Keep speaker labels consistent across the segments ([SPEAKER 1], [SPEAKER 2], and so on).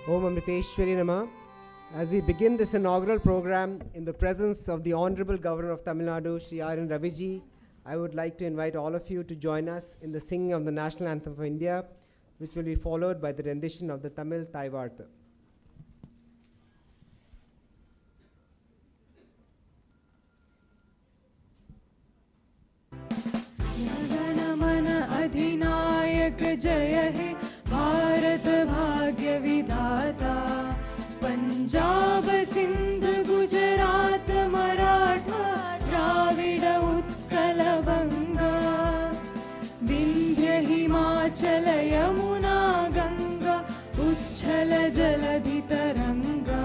[SPEAKER 1] Om Amriteshwari Nama. As we begin this inaugural program in the presence of the Honorable Governor of Tamil Nadu, Shri R.N. Raviji, I would like to invite all of you to join us in the singing of the National Anthem of India, which will be followed by the rendition of the Tamil Taivartha.
[SPEAKER 2] अधिनायक जय हे भारत भाग्य विधाता पंजाब सिंध गुजरात मराठा द्राविड उत्कल बंगा विंध्य हिमाचल यमुना गंगा उच्छल जलधि तरंगा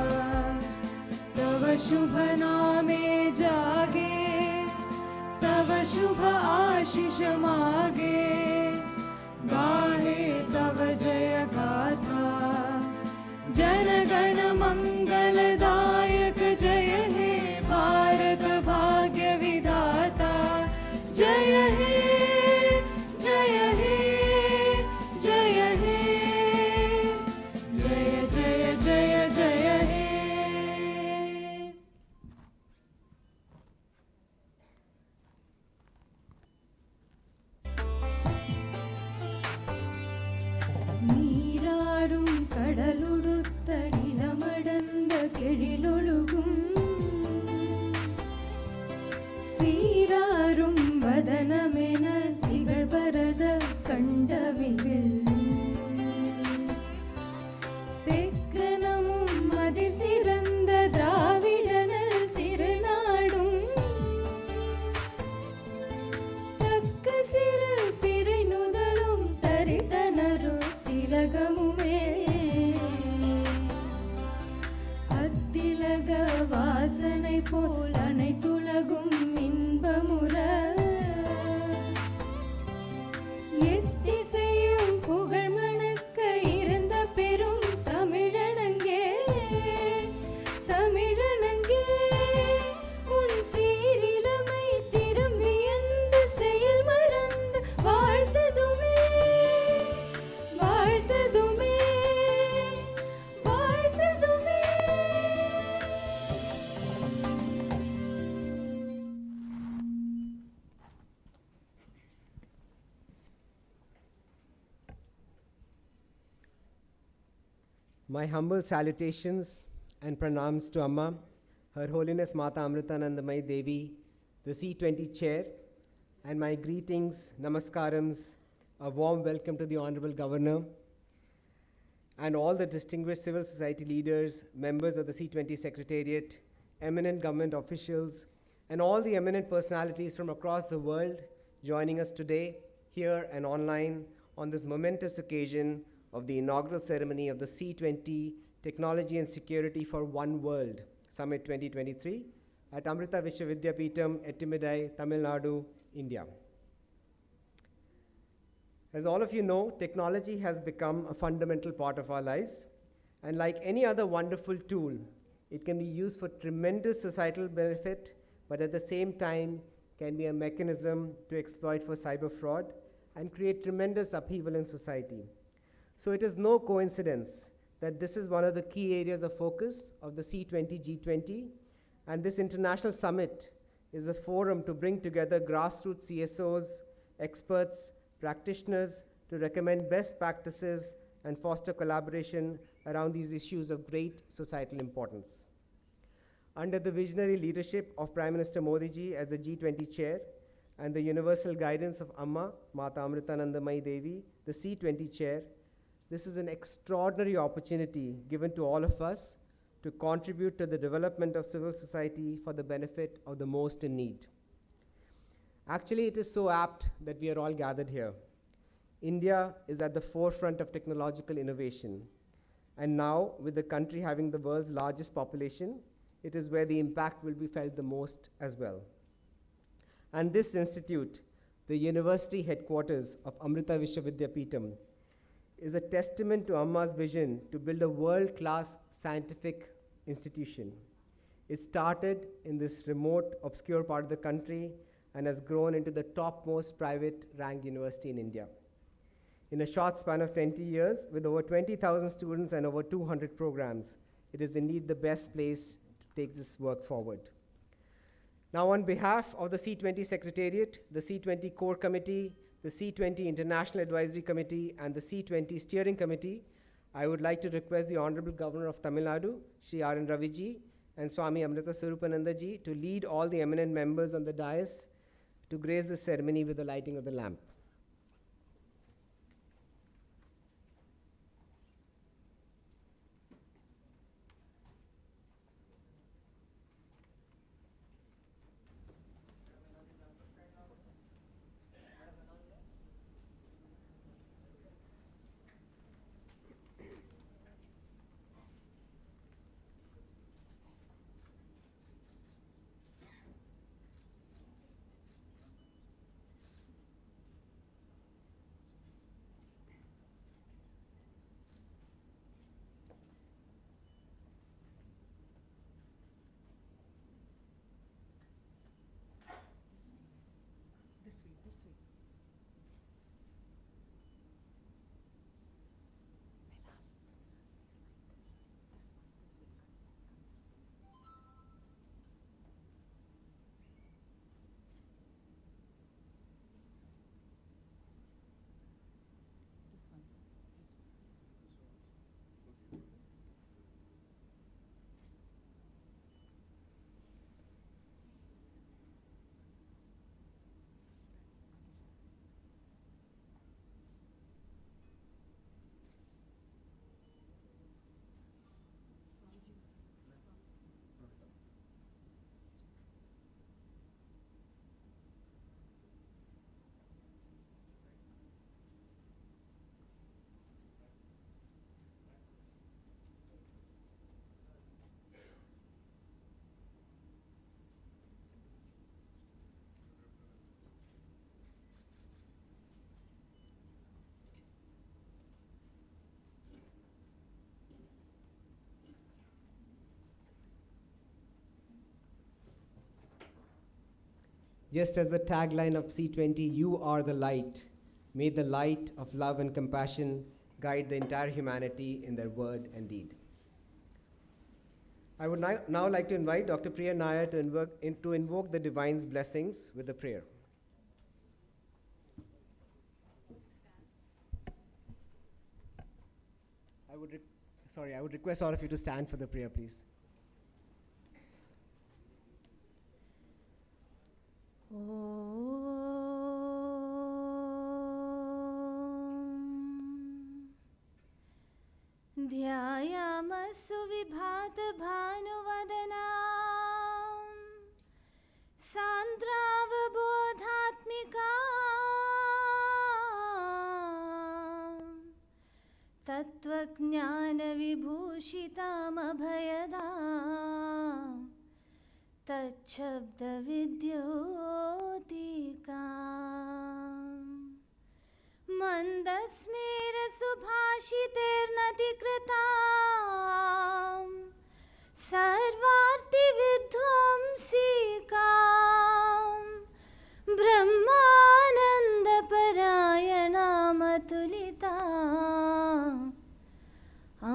[SPEAKER 2] तव शुभ नामे जागे तव शुभ आशीष मागे गाहे तव जय गाथा जन गण मंगलदायक जय हे भारत भाग्य विधाता जय हे जय हे जय हे जय जय जय जय हे கடலுடுத்தடிலமடந்த கெழிலொழுகும் சீராரும் வதனமென திகழ்பரத கண்டவிவில் தெக்கனமும் அதிர் சிறந்த திராவிடனல் திருநாடும் தக்க சிறு பிறை நுதலும் தரிதனரு திலகமுமே அத்திலக வாசனை போல் அனைத்துலகும் இன்பமுற எத்திசையும் புகழ் மணக்க இருந்த பெரும் தமிழனங்கே தமிழனங்கே உன் சீரிலமை திரும்பி எந்த செயல் மறந்து வாழ்த்ததுமே வாழ்த்ததுமே வாழ்த்ததுமே
[SPEAKER 1] My humble salutations and pranams to Amma, Her Holiness Mata Amrita Nandamayi Devi, the C20 Chair, and my greetings, namaskarams, a warm welcome to the Honorable Governor, and all the distinguished civil society leaders, members of the C20 Secretariat, eminent government officials, and all the eminent personalities from across the world joining us today, here and online, on this momentous occasion of the inaugural ceremony of the C20 Technology and Security for One World Summit 2023 at Amrita Vidyapeetham, Ettimidai, Tamil Nadu, India. As all of you know, technology has become a fundamental part of our lives, and like any other wonderful tool, it can be used for tremendous societal benefit, but at the same time can be a mechanism to exploit for cyber fraud and create tremendous upheaval in society. So it is no coincidence that this is one of the key areas of focus of the C20 G20, and this international summit is a forum to bring together grassroots CSOs, experts, practitioners to recommend best practices and foster collaboration around these issues of great societal importance. Under the visionary leadership of Prime Minister Modi ji as the G20 chair and the universal guidance of Amma, Mata Amrita Nandamayi Devi, the C20 chair, this is an extraordinary opportunity given to all of us to contribute to the development of civil society for the benefit of the most in need. Actually, it is so apt that we are all gathered here. India is at the forefront of technological innovation. And now, with the country having the world's largest population, it is where the impact will be felt the most as well. And this institute, the university headquarters of Amrita Vidyapeetham, is a testament to Amma's vision to build a world-class scientific institution. It started in this remote, obscure part of the country and has grown into the topmost private ranked university in India. In a short span of 20 years, with over 20,000 students and over 200 programs, it is indeed the best place to take this work forward. Now, on behalf of the C20 Secretariat, the C20 Core Committee, the C20 International Advisory Committee, and the C20 Steering Committee, I would like to request the Honorable Governor of Tamil Nadu, Shri R. N. Raviji, and Swami Amrita Swarupanandaji to lead all the eminent members on the dais to grace this ceremony with the lighting of the lamp. Just as the tagline of C20, "You are the light," may the light of love and compassion guide the entire humanity in their word and deed. I would now like to invite Dr. Priya Nair to invoke the divine's blessings with a prayer. I would request all of you to stand for the prayer, please.
[SPEAKER 2] ध्यायामस्सु विभातभानुवदनां सान्द्रावबोधात्मिकां तत्त्वज्ञानविभूषितामभयदां तच्छब्दविद्योतिकाम् मन्दस्मेरसुभाषितेर्नतिकृतां सर्वार्तिविध्वंसिकां ब्रह्मानन्दपरायणामतुलिताम्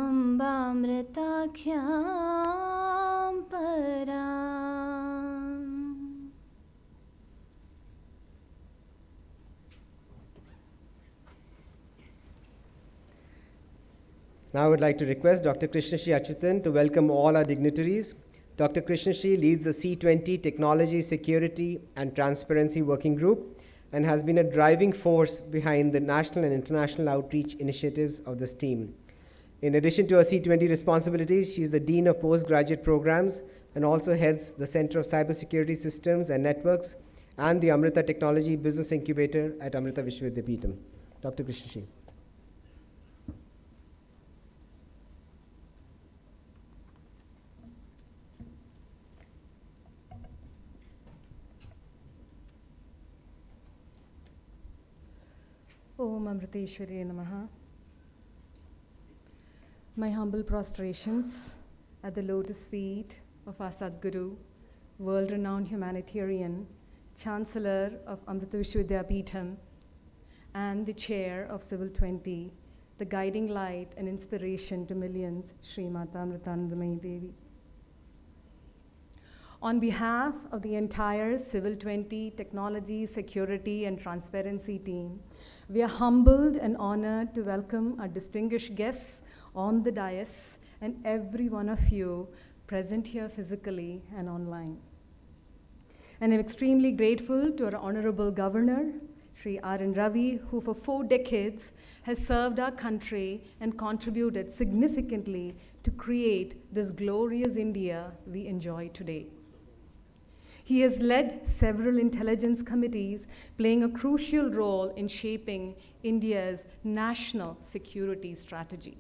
[SPEAKER 2] अम्बामृताख्यां पराम्.
[SPEAKER 1] Now I would like to request Dr. Krishnashri Achyutan to welcome all our dignitaries. Dr. Krishnashri leads the C20 Technology, Security and Transparency Working Group and has been a driving force behind the national and international outreach initiatives of this team. In addition to her C20 responsibilities, she is the Dean of Postgraduate Programs and also heads the Center of Cybersecurity Systems and Networks and the Amrita Technology Business Incubator at Amrita Vidyapeetham. Dr. Krishnashri.
[SPEAKER 3] Om Amriteshwari Namaha. My humble prostrations at the lotus feet of our Sadguru, world-renowned humanitarian, Chancellor of Amrita Vidyapeetham, and the chair of Civil 20, the guiding light and inspiration to millions, Shri Mata Amritanandamayi Devi. On behalf of the entire Civil 20 Technology, Security, and Transparency team, we are humbled and honored to welcome our distinguished guests on the dais and every one of you present here physically and online. And I'm extremely grateful to our Honorable Governor, Sri R.N. Ravi, who for 4 decades has served our country and contributed significantly to create this glorious India we enjoy today. He has led several intelligence committees, playing a crucial role in shaping India's national security strategy.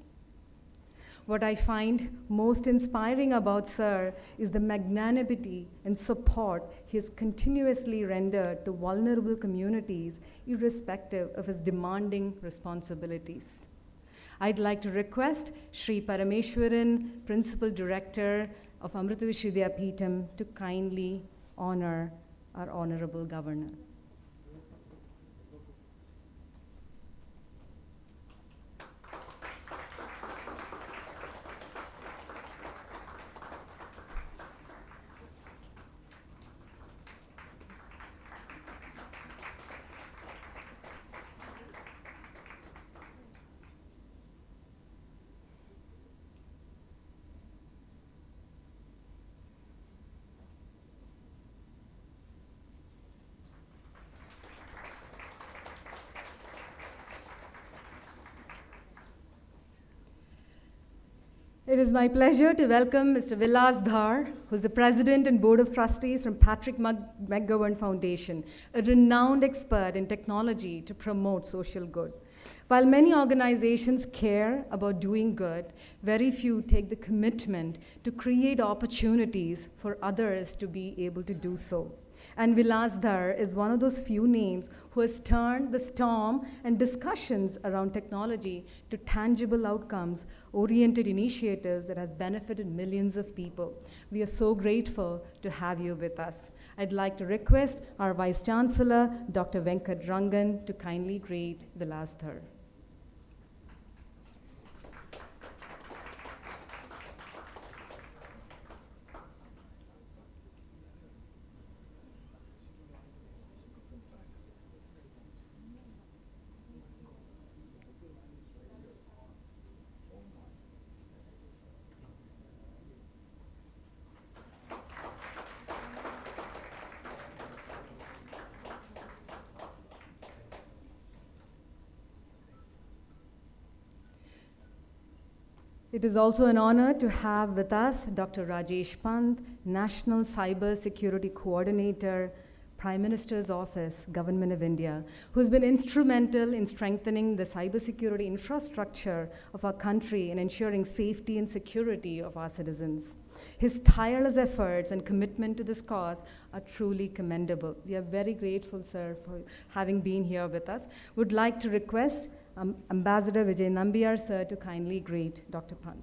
[SPEAKER 3] What I find most inspiring about Sir is the magnanimity and support he has continuously rendered to vulnerable communities, irrespective of his demanding responsibilities. I'd like to request Sri Parameshwaran, Principal Director of Amrita Vidyapeetham, to kindly honor our Honorable Governor. It is my pleasure to welcome Mr. Vilas Dhar, who's the President and Board of Trustees from Patrick McGowan Foundation, a renowned expert in technology to promote social good. While many organizations care about doing good, very few take the commitment to create opportunities for others to be able to do so. And Vilas Dhar is one of those few names who has turned the storm and discussions around technology to tangible outcomes, oriented initiatives that has benefited millions of people. We are so grateful to have you with us. I'd like to request our Vice Chancellor, Dr. Venkat Rangan, to kindly greet Vilas Dhar. It is also an honor to have with us Dr. Rajesh Pant, National Cybersecurity Coordinator, Prime Minister's Office, Government of India, who's been instrumental in strengthening the cybersecurity infrastructure of our country and ensuring safety and security of our citizens. His tireless efforts and commitment to this cause are truly commendable. We are very grateful, sir, for having been here with us. Would like to request Ambassador Vijay Nambiar, sir, to kindly greet Dr. Pant.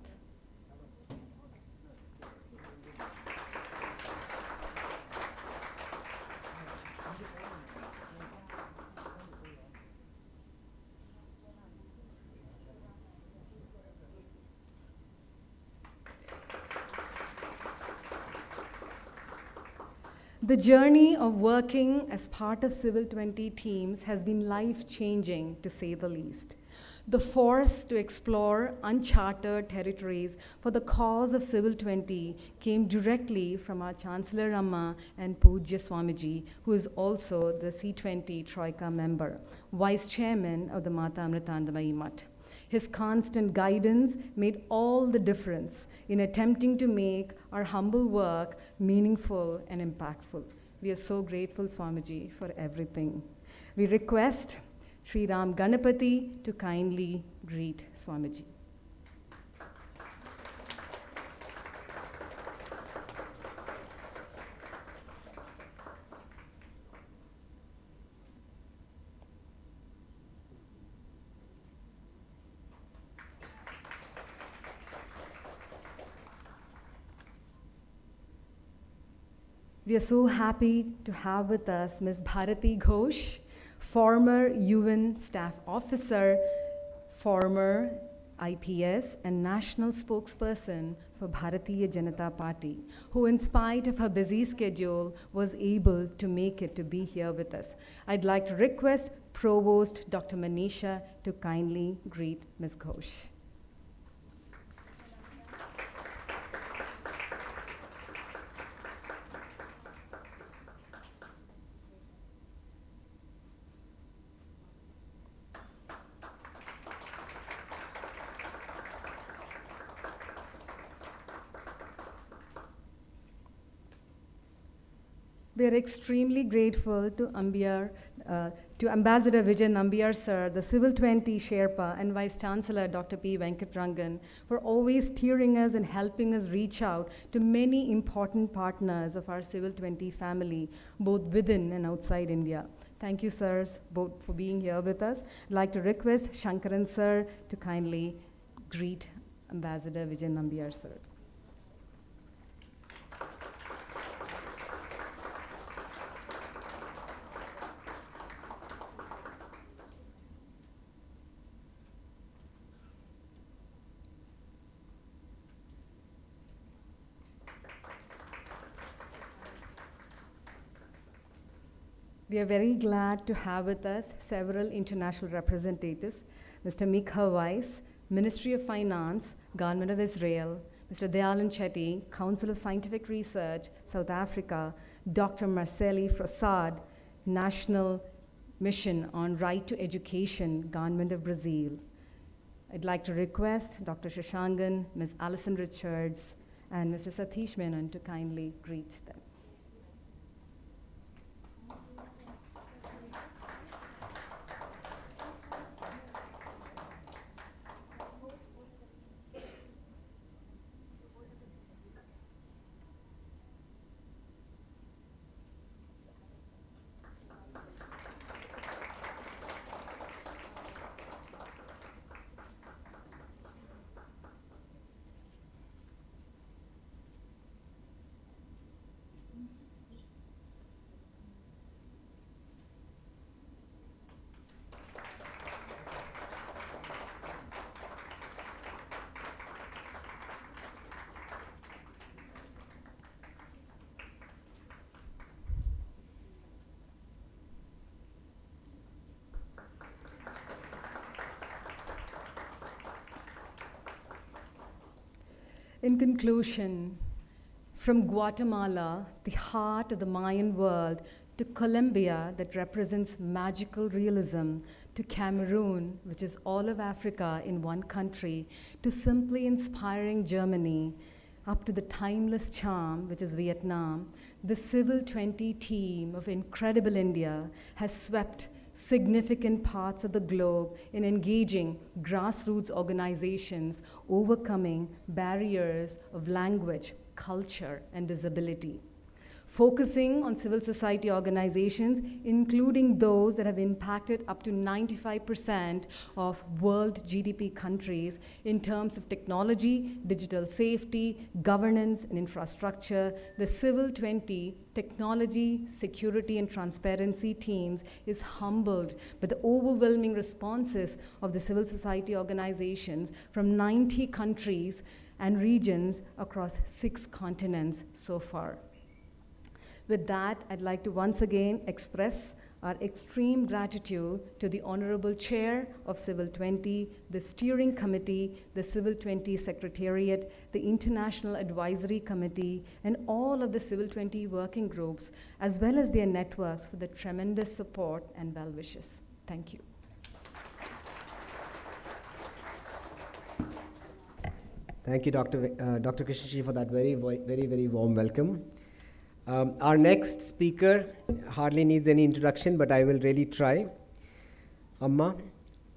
[SPEAKER 3] The journey of working as part of Civil 20 teams has been life-changing, to say the least. The force to explore uncharted territories for the cause of Civil 20 came directly from our Chancellor Amma and Pujya Swamiji, who is also the C20 Troika member, Vice Chairman of the Mata Amritanandamayi Mutt. His constant guidance made all the difference in attempting to make our humble work meaningful and impactful. We are so grateful, Swamiji, for everything. We request Sri Ram Ganapati to kindly greet Swamiji. We are so happy to have with us Ms. Bharati Ghosh, former UN staff officer, former IPS and national spokesperson for Bharatiya Janata Party, who in spite of her busy schedule was able to make it to be here with us. I'd like to request Provost Dr. Manisha to kindly greet Ms. Ghosh. We are extremely grateful to Ambassador Vijay Nambiar sir, the Civil 20 Sherpa, and Vice Chancellor Dr. P. Venkatrangan for always steering us and helping us reach out to many important partners of our Civil 20 family, both within and outside India. Thank you, sirs, both for being here with us. I'd like to request Shankaran sir to kindly greet Ambassador Vijay Nambiar sir. We are very glad to have with us several international representatives, Mr. Mikha Weiss, Ministry of Finance, Government of Israel, Mr. Dayalan Chetty, Council of Scientific Research, South Africa, Dr. Marceli Frassad, National Mission on Right to Education, Government of Brazil. I'd like to request Dr. Shashangan, Ms. Alison Richards, and Mr. Satish Menon to kindly greet them. In conclusion, from Guatemala, the heart of the Mayan world, to Colombia, that represents magical realism, to Cameroon, which is all of Africa in one country, to simply inspiring Germany, up to the timeless charm, which is Vietnam, the Civil 20 team of Incredible India has swept significant parts of the globe in engaging grassroots organizations, overcoming barriers of language, culture, and disability. Focusing on civil society organizations, including those that have impacted up to 95% of world GDP countries in terms of technology, digital safety, governance, and infrastructure, the Civil 20 technology, security, and transparency teams is humbled by the overwhelming responses of the civil society organizations from 90 countries and regions across 6 continents so far. With that, I'd like to once again express our extreme gratitude to the Honorable Chair of Civil 20, the Steering Committee, the Civil 20 Secretariat, the International Advisory Committee, and all of the Civil 20 working groups, as well as their networks for the tremendous support and well wishes. Thank you.
[SPEAKER 1] Thank you, Dr. Krishnaji, for that very warm welcome. Our next speaker hardly needs any introduction, but I will really try. Amma.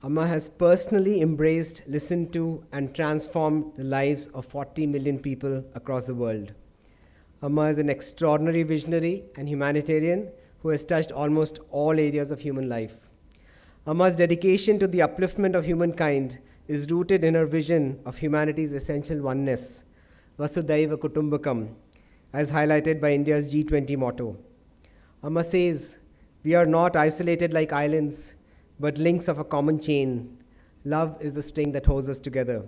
[SPEAKER 1] Amma has personally embraced, listened to, and transformed the lives of 40 million people across the world. Amma is an extraordinary visionary and humanitarian who has touched almost all areas of human life. Amma's dedication to the upliftment of humankind is rooted in her vision of humanity's essential oneness, Vasudhaiva Kutumbakam, as highlighted by India's G20 motto. Amma says, We are not isolated like islands, but links of a common chain. Love is the string that holds us together.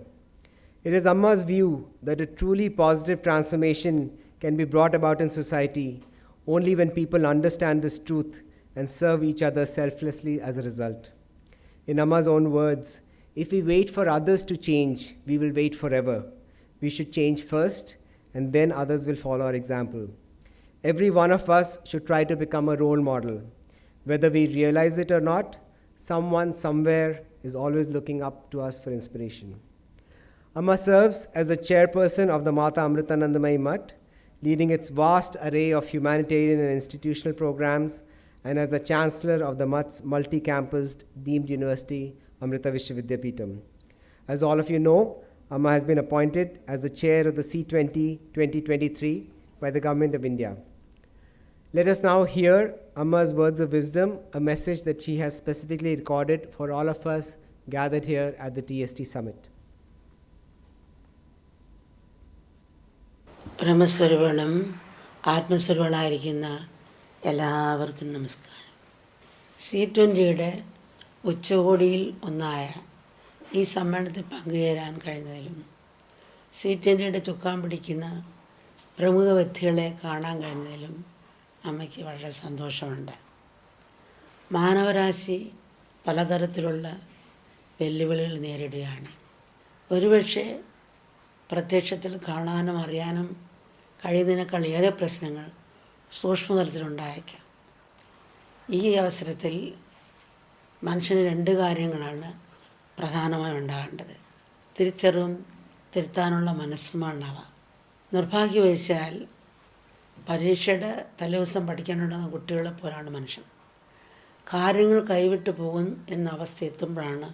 [SPEAKER 1] It is Amma's view that a truly positive transformation can be brought about in society only when people understand this truth and serve each other selflessly as a result. In Amma's own words, if we wait for others to change, we will wait forever. We should change first, and then others will follow our example. Every one of us should try to become a role model. Whether we realize it or not, someone somewhere is always looking up to us for inspiration. Amma serves as the chairperson of the Mata Amritanandamayi Mutt, leading its vast array of humanitarian and institutional programs, and as the chancellor of the Mutt's multi-campus deemed university, Amrita Vidyapeetham. As all of you know, Amma has been appointed as the chair of the C20 2023 by the Government of India. Let us now hear Amma's words of wisdom, a message that she has specifically recorded for all of us gathered here at the TST Summit.
[SPEAKER 4] ബ്രഹ്മസ്വരൂപനും ആത്മസ്വരൂപങ്ങളായിരിക്കുന്ന എല്ലാവർക്കും നമസ്കാരം. C20 ഉച്ചകോടിയിൽ ഒന്നായ ഈ സമ്മേളനത്തിൽ പങ്കുചേരാൻ കഴിഞ്ഞതിലും C20 ചുക്കാൻ പിടിക്കുന്ന പ്രമുഖ വ്യക്തികളെ കാണാൻ കഴിഞ്ഞതിലും അമ്മയ്ക്ക് വളരെ സന്തോഷമുണ്ട്. മാനവരാശി പലതരത്തിലുള്ള വെല്ലുവിളികൾ നേരിടുകയാണ്. ഒരുപക്ഷെ പ്രത്യക്ഷത്തിൽ കാണാനും അറിയാനും കഴിയുന്നതിനേക്കാൾ ഏറെ പ്രശ്നങ്ങൾ സൂക്ഷ്മതലത്തിലുണ്ടായേക്കാം. ഈ അവസരത്തിൽ മനുഷ്യന് രണ്ട് കാര്യങ്ങളാണ് പ്രധാനമായി ഉണ്ടാകേണ്ടത്: തിരിച്ചറിവും തിരുത്താനുള്ള മനസ്സുമാണവ. നിർഭാഗ്യവശാൽ പരീക്ഷയുടെ തലേദിവസം പഠിക്കാനുണ്ടാകുന്ന കുട്ടികളെ പോലാണ് മനുഷ്യൻ. കാര്യങ്ങൾ കൈവിട്ടു പോകും എന്ന അവസ്ഥ എത്തുമ്പോഴാണ്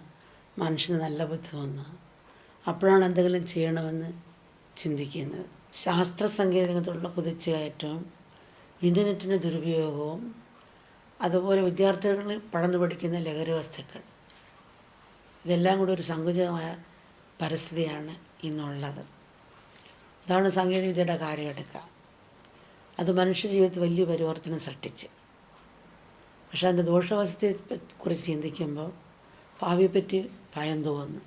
[SPEAKER 4] മനുഷ്യന് നല്ല ബുദ്ധി തോന്നുന്നത്. അപ്പോഴാണ് എന്തെങ്കിലും ചെയ്യണമെന്ന് ചിന്തിക്കുന്നത്. ശാസ്ത്ര സാങ്കേതികതയുള്ള കുതിച്ചുകയറ്റവും ഇൻ്റർനെറ്റിൻ്റെ ദുരുപയോഗവും അതുപോലെ വിദ്യാർത്ഥികളിൽ പഠനം പഠിക്കുന്ന ലഹരി വസ്തുക്കൾ, ഇതെല്ലാം കൂടി ഒരു സങ്കുചിതമായ പരിസ്ഥിതിയാണ് ഇന്നുള്ളത്. ഇതാണ് സാങ്കേതികവിദ്യയുടെ കാര്യമെടുക്കുക. അത് മനുഷ്യജീവിതത്തിൽ വലിയ പരിവർത്തനം സൃഷ്ടിച്ച്. പക്ഷേ അതിൻ്റെ ദോഷവശത്തെക്കുറിച്ച് ചിന്തിക്കുമ്പോൾ ഭാവിയെപ്പറ്റി ഭയം തോന്നുന്നു.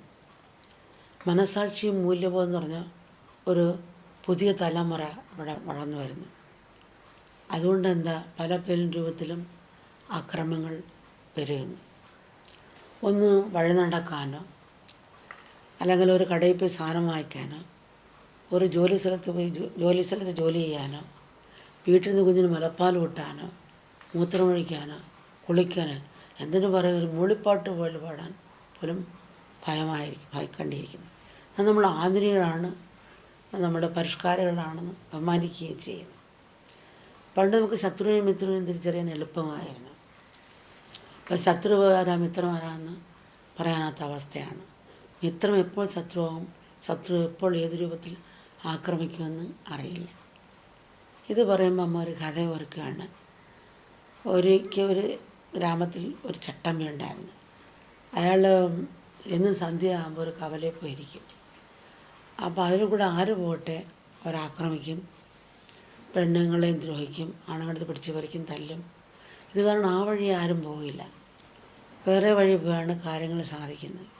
[SPEAKER 4] മനസാക്ഷിയും മൂല്യബോധം എന്ന് പറഞ്ഞ ഒരു പുതിയ തലമുറ ഇവിടെ വളർന്നു വരുന്നു. അതുകൊണ്ട് പല രൂപത്തിലും അക്രമങ്ങൾ പെരുകുന്നു. ഒന്ന് വഴി നടക്കാനോ അല്ലെങ്കിൽ ഒരു കടയിൽ പോയി സാധനം വാങ്ങിക്കാനോ ഒരു ജോലി സ്ഥലത്ത് ജോലി ചെയ്യാനോ വീട്ടിൽ നിന്ന് കുഞ്ഞിന് മുലപ്പാൽ കൂട്ടാനോ മൂത്രമൊഴിക്കാനോ കുളിക്കാനോ എന്തിനു പറയുന്ന ഒരു മൂളിപ്പാട്ട് പോലെ പാടാൻ പോലും ഭയക്കണ്ടിരിക്കുന്നു. അത് നമ്മൾ ആധുനികരാണ്, നമ്മുടെ പരിഷ്കാരികളാണെന്ന് ബഹുമാനിക്കുകയും ചെയ്യുന്നു. പണ്ട് നമുക്ക് ശത്രുവിനെയും മിത്രനെയും തിരിച്ചറിയാൻ എളുപ്പമായിരുന്നു. ഇപ്പോൾ ശത്രു ആരാ മിത്രം ആരാന്ന് പറയാനാത്ത അവസ്ഥയാണ്. മിത്രം എപ്പോൾ ശത്രുവാകും, ശത്രു എപ്പോൾ ഏത് രൂപത്തിൽ ആക്രമിക്കുമെന്ന് അറിയില്ല. ഇത് പറയുമ്പോൾ അമ്മ ഒരു കഥ ഓർക്കുകയാണ്. ഒരിക്കൽ ഒരു ഗ്രാമത്തിൽ ഒരു ചട്ടമ്പി ഉണ്ടായിരുന്നു. അയാൾ എന്നും സന്ധ്യ ആകുമ്പോൾ ഒരു കവലയിൽ പോയിരിക്കും. അപ്പോൾ അതിൽ കൂടെ ആര് പോകട്ടെ അവരാക്രമിക്കും, പെണ്ണുങ്ങളെയും ദ്രോഹിക്കും, ആണുങ്ങളെ പിടിച്ച് പറിക്കും, തല്ലും. ഇത് കാരണം ആ വഴി ആരും പോകില്ല, വേറെ വഴി പോയാണ് കാര്യങ്ങൾ സാധിക്കുന്നത്.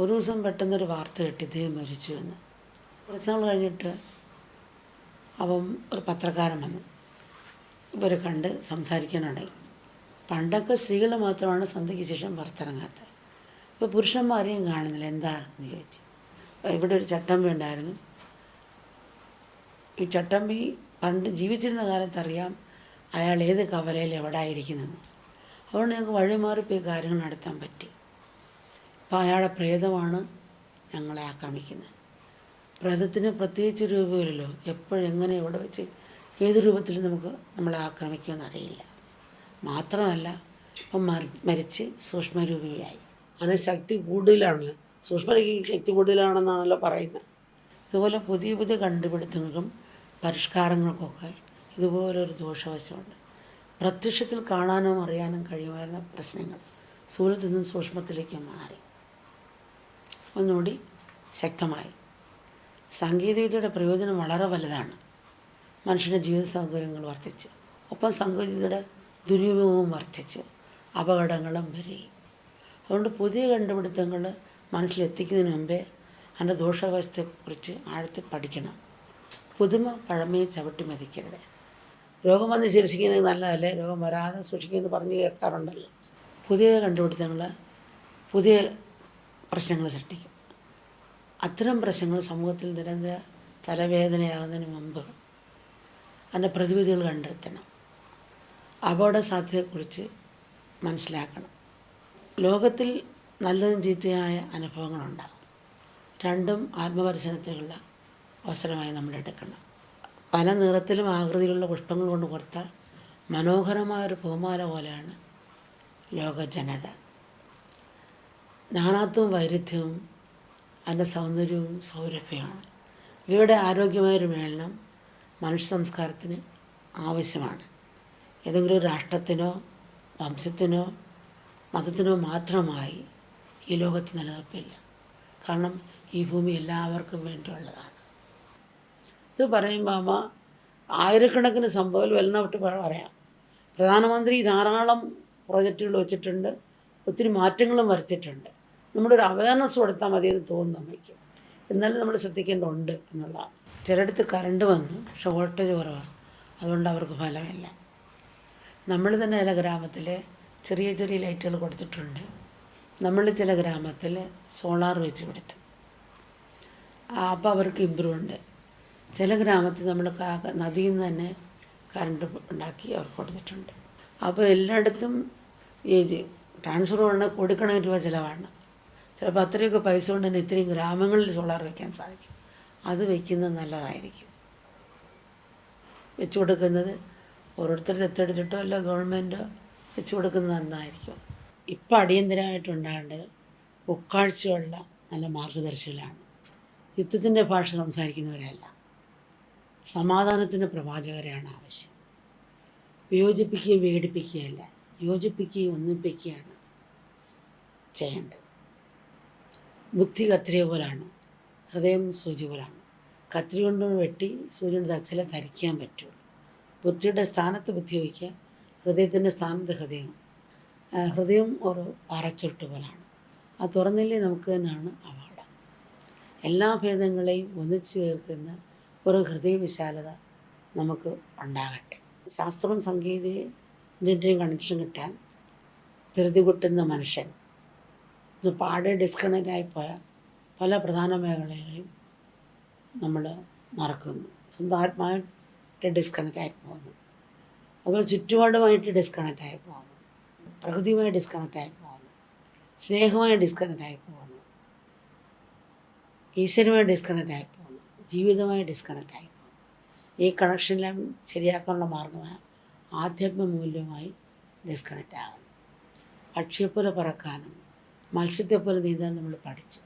[SPEAKER 4] ഒരു ദിവസം പെട്ടെന്നൊരു വാർത്ത കിട്ടി, ഇദ്ദേഹം മരിച്ചു എന്ന്. കുറച്ച് നാൾ കഴിഞ്ഞിട്ട് അപ്പം ഒരു പത്രക്കാരൻ വന്നു. ഇവരെ കണ്ട് സംസാരിക്കാനുണ്ടായി. പണ്ടൊക്കെ സ്ത്രീകൾ മാത്രമാണ് സന്ധ്യയ്ക്ക് ശേഷം പുറത്തിറങ്ങാത്തത്. ഇപ്പോൾ പുരുഷന്മാരെയും കാണുന്നില്ല. എന്താണെന്ന് ചോദിച്ചു. ഇവിടെ ഒരു ചട്ടമ്പി ഉണ്ടായിരുന്നു. ഈ ചട്ടമ്പി പണ്ട് ജീവിച്ചിരുന്ന കാലത്തറിയാം അയാൾ ഏത് കവലയിൽ എവിടെ ആയിരിക്കുന്നെന്ന്. അതുകൊണ്ട് ഞങ്ങൾക്ക് വഴിമാറിപ്പോയി കാര്യങ്ങൾ നടത്താൻ പറ്റി. അപ്പോൾ അയാളുടെ പ്രേതമാണ് ഞങ്ങളെ ആക്രമിക്കുന്നത്. പ്രേതത്തിന് പ്രത്യേകിച്ച് രൂപമില്ലല്ലോ, എപ്പോഴെങ്ങനെ എവിടെ വെച്ച് ഏത് രൂപത്തിൽ നമ്മളെ ആക്രമിക്കുമെന്ന് അറിയില്ല. മാത്രമല്ല ഇപ്പം മരിച്ച് സൂക്ഷ്മരൂപിയായി. അതിന് ശക്തി കൂടുതലാണല്ലോ, ശക്തി കൂടുതലാണെന്നാണല്ലോ പറയുന്നത്. ഇതുപോലെ പുതിയ പുതിയ കണ്ടുപിടുത്തങ്ങൾക്കും പരിഷ്കാരങ്ങൾക്കൊക്കെ ഇതുപോലൊരു ദോഷവശമുണ്ട്. പ്രത്യക്ഷത്തിൽ കാണാനും അറിയാനും കഴിയുമായിരുന്ന പ്രശ്നങ്ങൾ സ്ഥൂലത്തിൽ നിന്നും സൂക്ഷ്മത്തിലേക്ക് മാറി ഒന്നുകൂടി ശക്തമായി. സാങ്കേതികവിദ്യയുടെ പ്രയോജനം വളരെ വലുതാണ്. മനുഷ്യൻ്റെ ജീവിത സൗകര്യങ്ങൾ വർദ്ധിച്ചു. ഒപ്പം സാങ്കേതികവിദ്യയുടെ ദുരുപയോഗവും വർദ്ധിച്ച് അപകടങ്ങളും വരികയും. അതുകൊണ്ട് പുതിയ കണ്ടുപിടുത്തങ്ങൾ മനസ്സിലെത്തിക്കുന്നതിന് മുമ്പേ അതിൻ്റെ ദോഷവസ്ഥയെക്കുറിച്ച് ആഴത്തിൽ പഠിക്കണം. പുതുമ പഴമയെ ചവിട്ടി മതിക്കരുത്. രോഗം വന്ന് ചികിത്സിക്കുന്നത് നല്ലതല്ലേ, രോഗം വരാതെ സൂക്ഷിക്കുമെന്ന് പറഞ്ഞ് കേൾക്കാറുണ്ടല്ലോ. പുതിയ കണ്ടുപിടുത്തങ്ങൾ പുതിയ പ്രശ്നങ്ങൾ സൃഷ്ടിക്കും. അത്തരം പ്രശ്നങ്ങൾ സമൂഹത്തിൽ നിരന്തര തലവേദനയാകുന്നതിന് മുമ്പ് അതിൻ്റെ പ്രതിവിധികൾ കണ്ടെത്തണം. അപകട സാധ്യതയെക്കുറിച്ച് മനസ്സിലാക്കണം. ലോകത്തിൽ നല്ലതും ചീത്തയായ അനുഭവങ്ങളുണ്ടാകും. രണ്ടും ആത്മപരിശീലനത്തിനുള്ള അവസരമായി നമ്മൾ എടുക്കണം. പല നിറത്തിലും ആകൃതിയിലുള്ള പുഷ്പങ്ങൾ കൊണ്ട് കൊടുത്ത മനോഹരമായൊരു പൂമാല പോലെയാണ് ലോക ജനത. നാനാത്വവും വൈരുദ്ധ്യവും അതിൻ്റെ സൗന്ദര്യവും സൗരഭ്യമാണ്. ഇവയുടെ ആരോഗ്യമായൊരു മേളനം മനുഷ്യ സംസ്കാരത്തിന് ആവശ്യമാണ്. ഏതെങ്കിലും ഒരു രാഷ്ട്രത്തിനോ വംശത്തിനോ മതത്തിനോ മാത്രമായി ഈ ലോകത്ത് നിലനിൽപ്പില്ല. കാരണം ഈ ഭൂമി എല്ലാവർക്കും വേണ്ടിയുള്ളതാണ്. ഇത് പറയുമ്പോൾ ആയിരക്കണക്കിന് സംഭവം എല്ലാം പറയാം. പ്രധാനമന്ത്രി ധാരാളം പ്രോജക്റ്റുകൾ വെച്ചിട്ടുണ്ട്, ഒത്തിരി മാറ്റങ്ങളും വരുത്തിയിട്ടുണ്ട്. നമ്മുടെ ഒരു അവയർനെസ് കൊടുത്താൽ മതിയെന്ന് തോന്നുന്നു അമ്മയ്ക്ക്. എന്നാലും നമ്മൾ ശ്രദ്ധിക്കേണ്ടതുണ്ട് എന്നുള്ളതാണ്. ചിലയിടത്ത് കറണ്ട് വന്നു, പക്ഷെ വോൾട്ടേജ് കുറവാണ്, അതുകൊണ്ട് അവർക്ക് ഫലമില്ല. നമ്മൾ തന്നെ ചില ഗ്രാമത്തിൽ ചെറിയ ചെറിയ ലൈറ്റുകൾ കൊടുത്തിട്ടുണ്ട്. നമ്മൾ ചില ഗ്രാമത്തിൽ സോളാർ വെച്ച് കൊടുത്തു, അപ്പോൾ അവർക്ക് ഇമ്പ്രൂവ് ഉണ്ട്. ചില ഗ്രാമത്തിൽ നമ്മൾ നദിയിൽ നിന്ന് തന്നെ കറണ്ട് ഉണ്ടാക്കി അവർക്ക് കൊടുത്തിട്ടുണ്ട്. അപ്പോൾ എല്ലായിടത്തും ഈ ട്രാൻസ്ഫർ വേണ്ട കോടിക്കണക്കിന് രൂപ ചിലവാണ്. ചിലപ്പോൾ അത്രയൊക്കെ പൈസ കൊണ്ട് തന്നെ ഇത്രയും ഗ്രാമങ്ങളിൽ സോളാർ വയ്ക്കാൻ സാധിക്കും. അത് വയ്ക്കുന്നത് നല്ലതായിരിക്കും. വെച്ച് കൊടുക്കുന്നത് ഓരോരുത്തർ ദത്തെടുത്തിട്ടോ അല്ല ഗവൺമെൻറ്റോ വെച്ച് കൊടുക്കുന്നത് നന്നായിരിക്കും. ഇപ്പം അടിയന്തരമായിട്ടുണ്ടാകേണ്ടത് ഉൾക്കാഴ്ചയുള്ള നല്ല മാർഗദർശികളാണ്. യുദ്ധത്തിൻ്റെ ഭാഷ സംസാരിക്കുന്നവരല്ല, സമാധാനത്തിൻ്റെ പ്രവാചകരെയാണ് ആവശ്യം. വിയോജിപ്പിക്കുകയും വേടിപ്പിക്കുകയല്ല, യോജിപ്പിക്കുകയും ഒന്നിപ്പിക്കുകയാണ് ചെയ്യേണ്ടത്. ബുദ്ധി കത്രിക പോലാണ്, ഹൃദയം സൂചി പോലാണ്. കത്രി കൊണ്ട് വെട്ടി സൂര്യൻ്റെ തച്ചിലെ ധരിക്കാൻ പറ്റുള്ളൂ. ബുദ്ധിയുടെ സ്ഥാനത്ത് ബുദ്ധി വയ്ക്കുക, ഹൃദയത്തിൻ്റെ സ്ഥാനത്ത് ഹൃദയം. ഹൃദയം ഒരു പാറച്ചുരുട്ട് പോലാണ്. അത് തുറന്നില്ലേ നമുക്ക് തന്നെയാണ് അപകടം. എല്ലാ ഭേദങ്ങളെയും ഒന്നിച്ചു ചേർക്കുന്ന ഒരു ഹൃദയവിശാലത നമുക്ക് ഉണ്ടാകട്ടെ. ശാസ്ത്രവും സംഗീതത്തിൻ്റെയും കണക്ഷൻ കിട്ടാൻ ധൃതി കൂട്ടുന്ന മനുഷ്യൻ ഇത് പാടെ ഡിസ്കണക്റ്റായിപ്പോയ പല പ്രധാന മേഖലകളെയും നമ്മൾ മറക്കുന്നു. സ്വന്തം ആത്മാവായിട്ട് ഡിസ്കണക്റ്റായി പോകുന്നു, അതുപോലെ ചുറ്റുപാടുമായിട്ട് ഡിസ്കണക്റ്റായി പോകുന്നു, പ്രകൃതിയുമായി ഡിസ്കണക്റ്റായി പോകുന്നു, സ്നേഹമായി ഡിസ്കണക്റ്റായി പോകുന്നു, ഈശ്വരമായി ഡിസ്കണക്റ്റായി പോകുന്നു, ജീവിതമായി ഡിസ്കണക്റ്റായി പോകുന്നു. ഈ കണക്ഷനെല്ലാം ശരിയാക്കാനുള്ള മാർഗമായ ആധ്യാത്മ മൂല്യമായി ഡിസ്കണക്റ്റ് ആകുന്നു. പക്ഷിയെപ്പോലെ പറക്കാനും മത്സ്യത്തെപ്പോലെ നീന്താൻ നമ്മൾ പഠിച്ചു.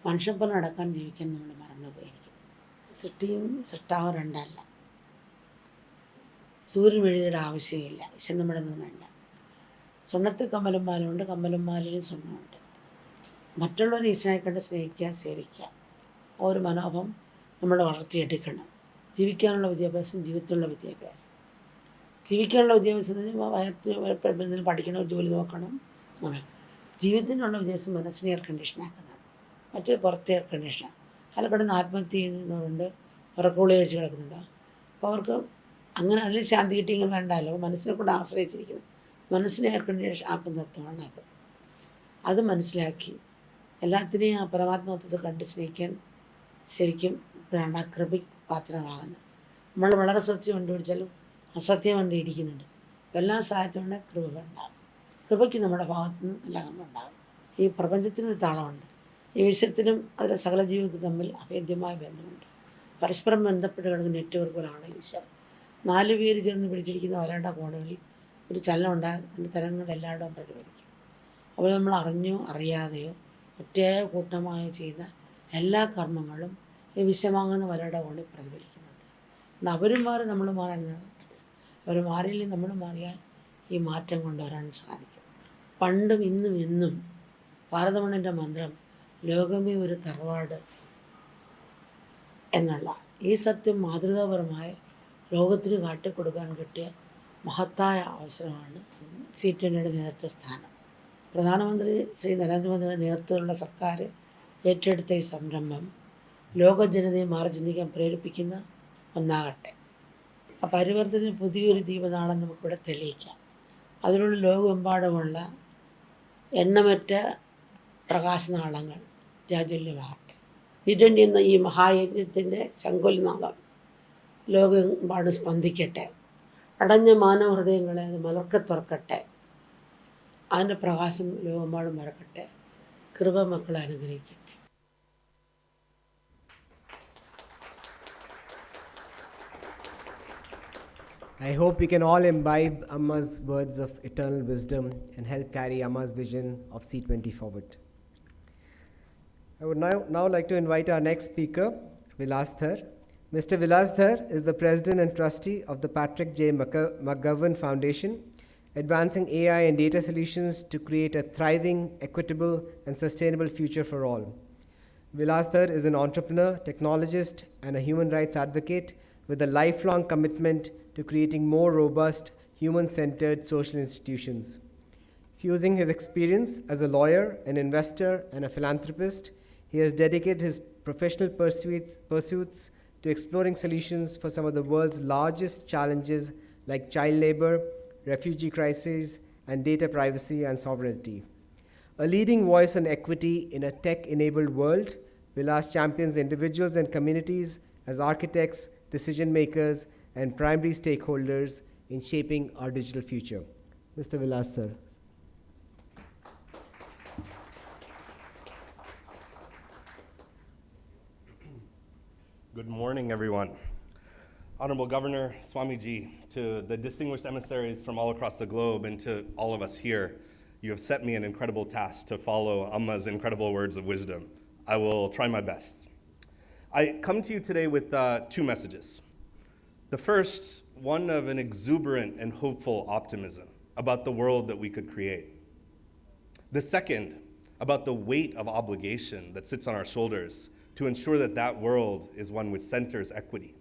[SPEAKER 4] മനുഷ്യനെപ്പോലെ നടക്കാൻ ജീവിക്കാൻ നമ്മൾ മറന്നുപോയിരിക്കും. സൃഷ്ടിയും സൃഷ്ടാവും രണ്ടല്ല. സൂര്യൻ എഴുതിയുടെ ആവശ്യമില്ല, ഈശ്വരൻ നമ്മുടെ നിന്നുണ്ട്. സ്വർണ്ണത്തിൽ കമ്മലും മാലുണ്ട്, കമ്മലും മാലിലും സ്വർണ്ണമുണ്ട്. മറ്റുള്ളവരെ ഈശ്വരനെ കണ്ട് സ്നേഹിക്കുക, സേവിക്കുക. ഒരു മനോഭാവം നമ്മൾ വളർത്തിയെടുക്കണം. ജീവിക്കാനുള്ള വിദ്യാഭ്യാസം, ജീവിതത്തിലുള്ള വിദ്യാഭ്യാസം. ജീവിക്കാനുള്ള വിദ്യാഭ്യാസം വയറ്റിന് പഠിക്കണം, ജോലി നോക്കണം. അങ്ങനെ ജീവിതത്തിനുള്ള വിദ്യാഭ്യാസം മനസ്സിനെ എയർ കണ്ടീഷനാക്കുന്നതാണ്, മറ്റേ പുറത്തെ എയർ കണ്ടീഷനാണ്. അതിൽ കിടന്ന് ആത്മഹത്യ ചെയ്യുന്നവരുണ്ട്, ഉറക്കഗുളിക കഴിച്ച് കിടക്കുന്നുണ്ട്. അപ്പോൾ അവർക്ക് അങ്ങനെ അതിൽ ശാന്തി കിട്ടിയെങ്കിൽ വേണ്ടല്ലോ, മനസ്സിനെ കൊണ്ട് ആശ്രയിച്ചിരിക്കുന്നത്. മനസ്സിനെ എയർ കണ്ടീഷൻ ആക്കുന്ന തത്വമാണ് അത്. അത് മനസ്സിലാക്കി എല്ലാത്തിനെയും ആ പരമാത്മത്വത്തെ കണ്ട് സ്നേഹിക്കാൻ ശരിക്കും ഇപ്പോഴാണ് ആ കൃപയ്ക്ക് പാത്രമാകുന്നത്. നമ്മൾ വളരെ സത്യം കണ്ടുപിടിച്ചാലും അസത്യം കണ്ട് ഇടിക്കുന്നുണ്ട്. എല്ലാ സാഹചര്യവും കൃപ ഉണ്ടാകും. കൃപയ്ക്ക് നമ്മുടെ ഭാഗത്തു നിന്ന് എല്ലാം ഉണ്ടാകും. ഈ പ്രപഞ്ചത്തിനൊരു താളമുണ്ട്. ഈ വിശ്വത്തിനും അതിലെ സകല ജീവികൾക്കും തമ്മിൽ അഭേദ്യമായ ബന്ധമുണ്ട്. പരസ്പരം ബന്ധപ്പെട്ട് കിടക്കുന്ന നെറ്റ്വർക്കുകളാണ് ഈശ്വരൻ. 4 പേര് ചേർന്ന് പിടിച്ചിരിക്കുന്ന വരണ്ട കോണുകളിൽ ഒരു ചലനം ഉണ്ടാകും. അതിൻ്റെ തരങ്ങൾ എല്ലായിടവും പ്രതിഫലിക്കും. അപ്പോൾ നമ്മൾ അറിഞ്ഞോ അറിയാതെയോ ഒറ്റയായ കൂട്ടമായോ ചെയ്ത എല്ലാ കർമ്മങ്ങളും ഈ വിഷമാകുന്ന വരയുടെ കോണിൽ പ്രതിഫലിക്കുന്നുണ്ട്. അതുകൊണ്ട് അവരും മാറി നമ്മൾ മാറാൻ പറ്റില്ല. അവർ മാറിയില്ലെങ്കിൽ നമ്മൾ മാറിയാൽ ഈ മാറ്റം കൊണ്ടുവരാൻ സാധിക്കും. പണ്ടും ഇന്നും എന്നും ഭാരതമണ്ണിൻ്റെ മന്ത്രം ലോകമേ ഒരു തറവാട് എന്നുള്ള ഈ സത്യം മാതൃകാപരമായ ലോകത്തിന് കാട്ടിക്കൊടുക്കാൻ കിട്ടിയ മഹത്തായ അവസരമാണ് C20യുടെ നേതൃത്വ സ്ഥാനം. പ്രധാനമന്ത്രി ശ്രീ നരേന്ദ്രമോദിയുടെ നേതൃത്വത്തിലുള്ള സർക്കാർ ഏറ്റെടുത്ത ഈ സംരംഭം ലോക ജനതയെ മാറി ചിന്തിക്കാൻ പ്രേരിപ്പിക്കുന്ന ഒന്നാകട്ടെ. ആ പരിവർത്തനത്തിന് പുതിയൊരു ദീപനാളം നമുക്കിവിടെ തെളിയിക്കാം. അതിനുള്ള ലോകമെമ്പാടുമുള്ള എണ്ണമറ്റ പ്രകാശനാളങ്ങൾ രാജ്വല്യമാകട്ടെ. G20 എന്ന ഈ മഹായജ്ഞത്തിൻ്റെ ശങ്കുലനാളം ലോകമെമ്പാടും സ്പന്ദിക്കട്ടെ. അടഞ്ഞ മാനവ ഹൃദയങ്ങളെ അത് മലർക്കെ തുറക്കട്ടെ. അതിൻ്റെ പ്രകാശം ലോകമെമ്പാടും മറക്കട്ടെ. കൃപ മക്കളെ അനുഗ്രഹിക്കട്ടെ.
[SPEAKER 1] I hope we can all imbibe Amma's words of eternal wisdom and help carry Amma's vision of C20 forward. I would now like to invite our next speaker, Vilas Thar. Mr. Vilas Thar is the President and Trustee of the Patrick J. McGovern Foundation, advancing AI and data solutions to create a thriving, equitable, and sustainable future for all. Vilas Thar is an entrepreneur, technologist, and a human rights advocate with a lifelong commitment to creating more robust, human-centered social institutions. Fusing his experience as a lawyer, an investor, and a philanthropist, he has dedicated his professional pursuits to exploring solutions for some of the world's largest challenges like child labor, refugee crises, and data privacy and sovereignty. A leading voice on equity in a tech-enabled world, Vilas champions individuals and communities as architects, decision makers, and primary stakeholders in shaping our digital future. Mr. Vilas Thar.
[SPEAKER 5] Good morning, everyone. Honorable Governor, Swamiji, to the distinguished emissaries from all across the globe, and to all of us here, you have set me an incredible task to follow Amma's incredible words of wisdom. I will try my best. I come to you today with two messages. The first, one of an exuberant and hopeful optimism about the world that we could create. The second, about the weight of obligation that sits on our shoulders to ensure that that world is one which centers equity,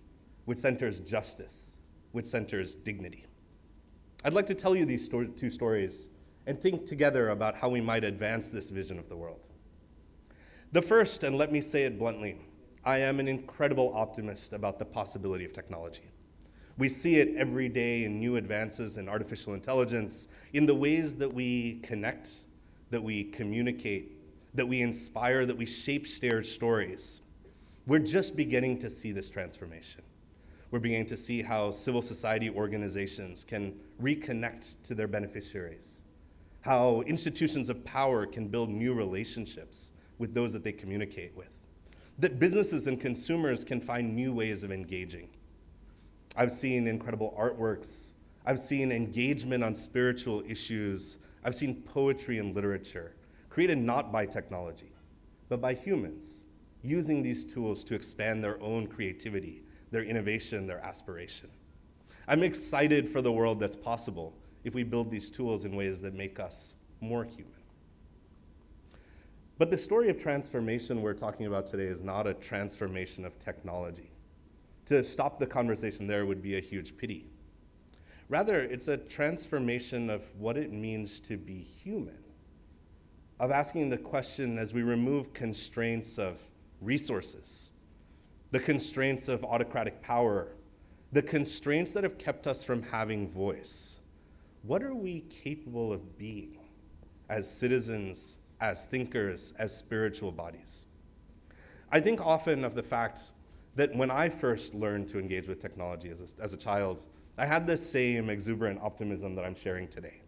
[SPEAKER 5] which centers justice, which centers dignity. I'd like to tell you these two stories and think together about how we might advance this vision of the world. The first, and let me say it bluntly, I am an incredible optimist about the possibility of technology. We see it every day in new advances in artificial intelligence, in the ways that we connect, that we communicate, that we inspire, that we shape shared stories. We're just beginning to see this transformation. We're beginning to see how civil society organizations can reconnect to their beneficiaries, how institutions of power can build new relationships with those that they communicate with, that businesses and consumers can find new ways of engaging. I've seen incredible artworks. I've seen engagement on spiritual issues. I've seen poetry and literature created not by technology, but by humans, using these tools to expand their own creativity, their innovation, their aspiration. I'm excited for the world that's possible if we build these tools in ways that make us more human. But the story of transformation we're talking about today is not a transformation of technology. To stop the conversation there would be a huge pity. Rather, it's a transformation of what it means to be human, of asking the question as we remove constraints of resources, the constraints of autocratic power, the constraints that have kept us from having voice. What are we capable of being as citizens, as thinkers, as spiritual bodies? I think often of the fact that when I first learned to engage with technology as a child, I had this same exuberant optimism that I'm sharing today.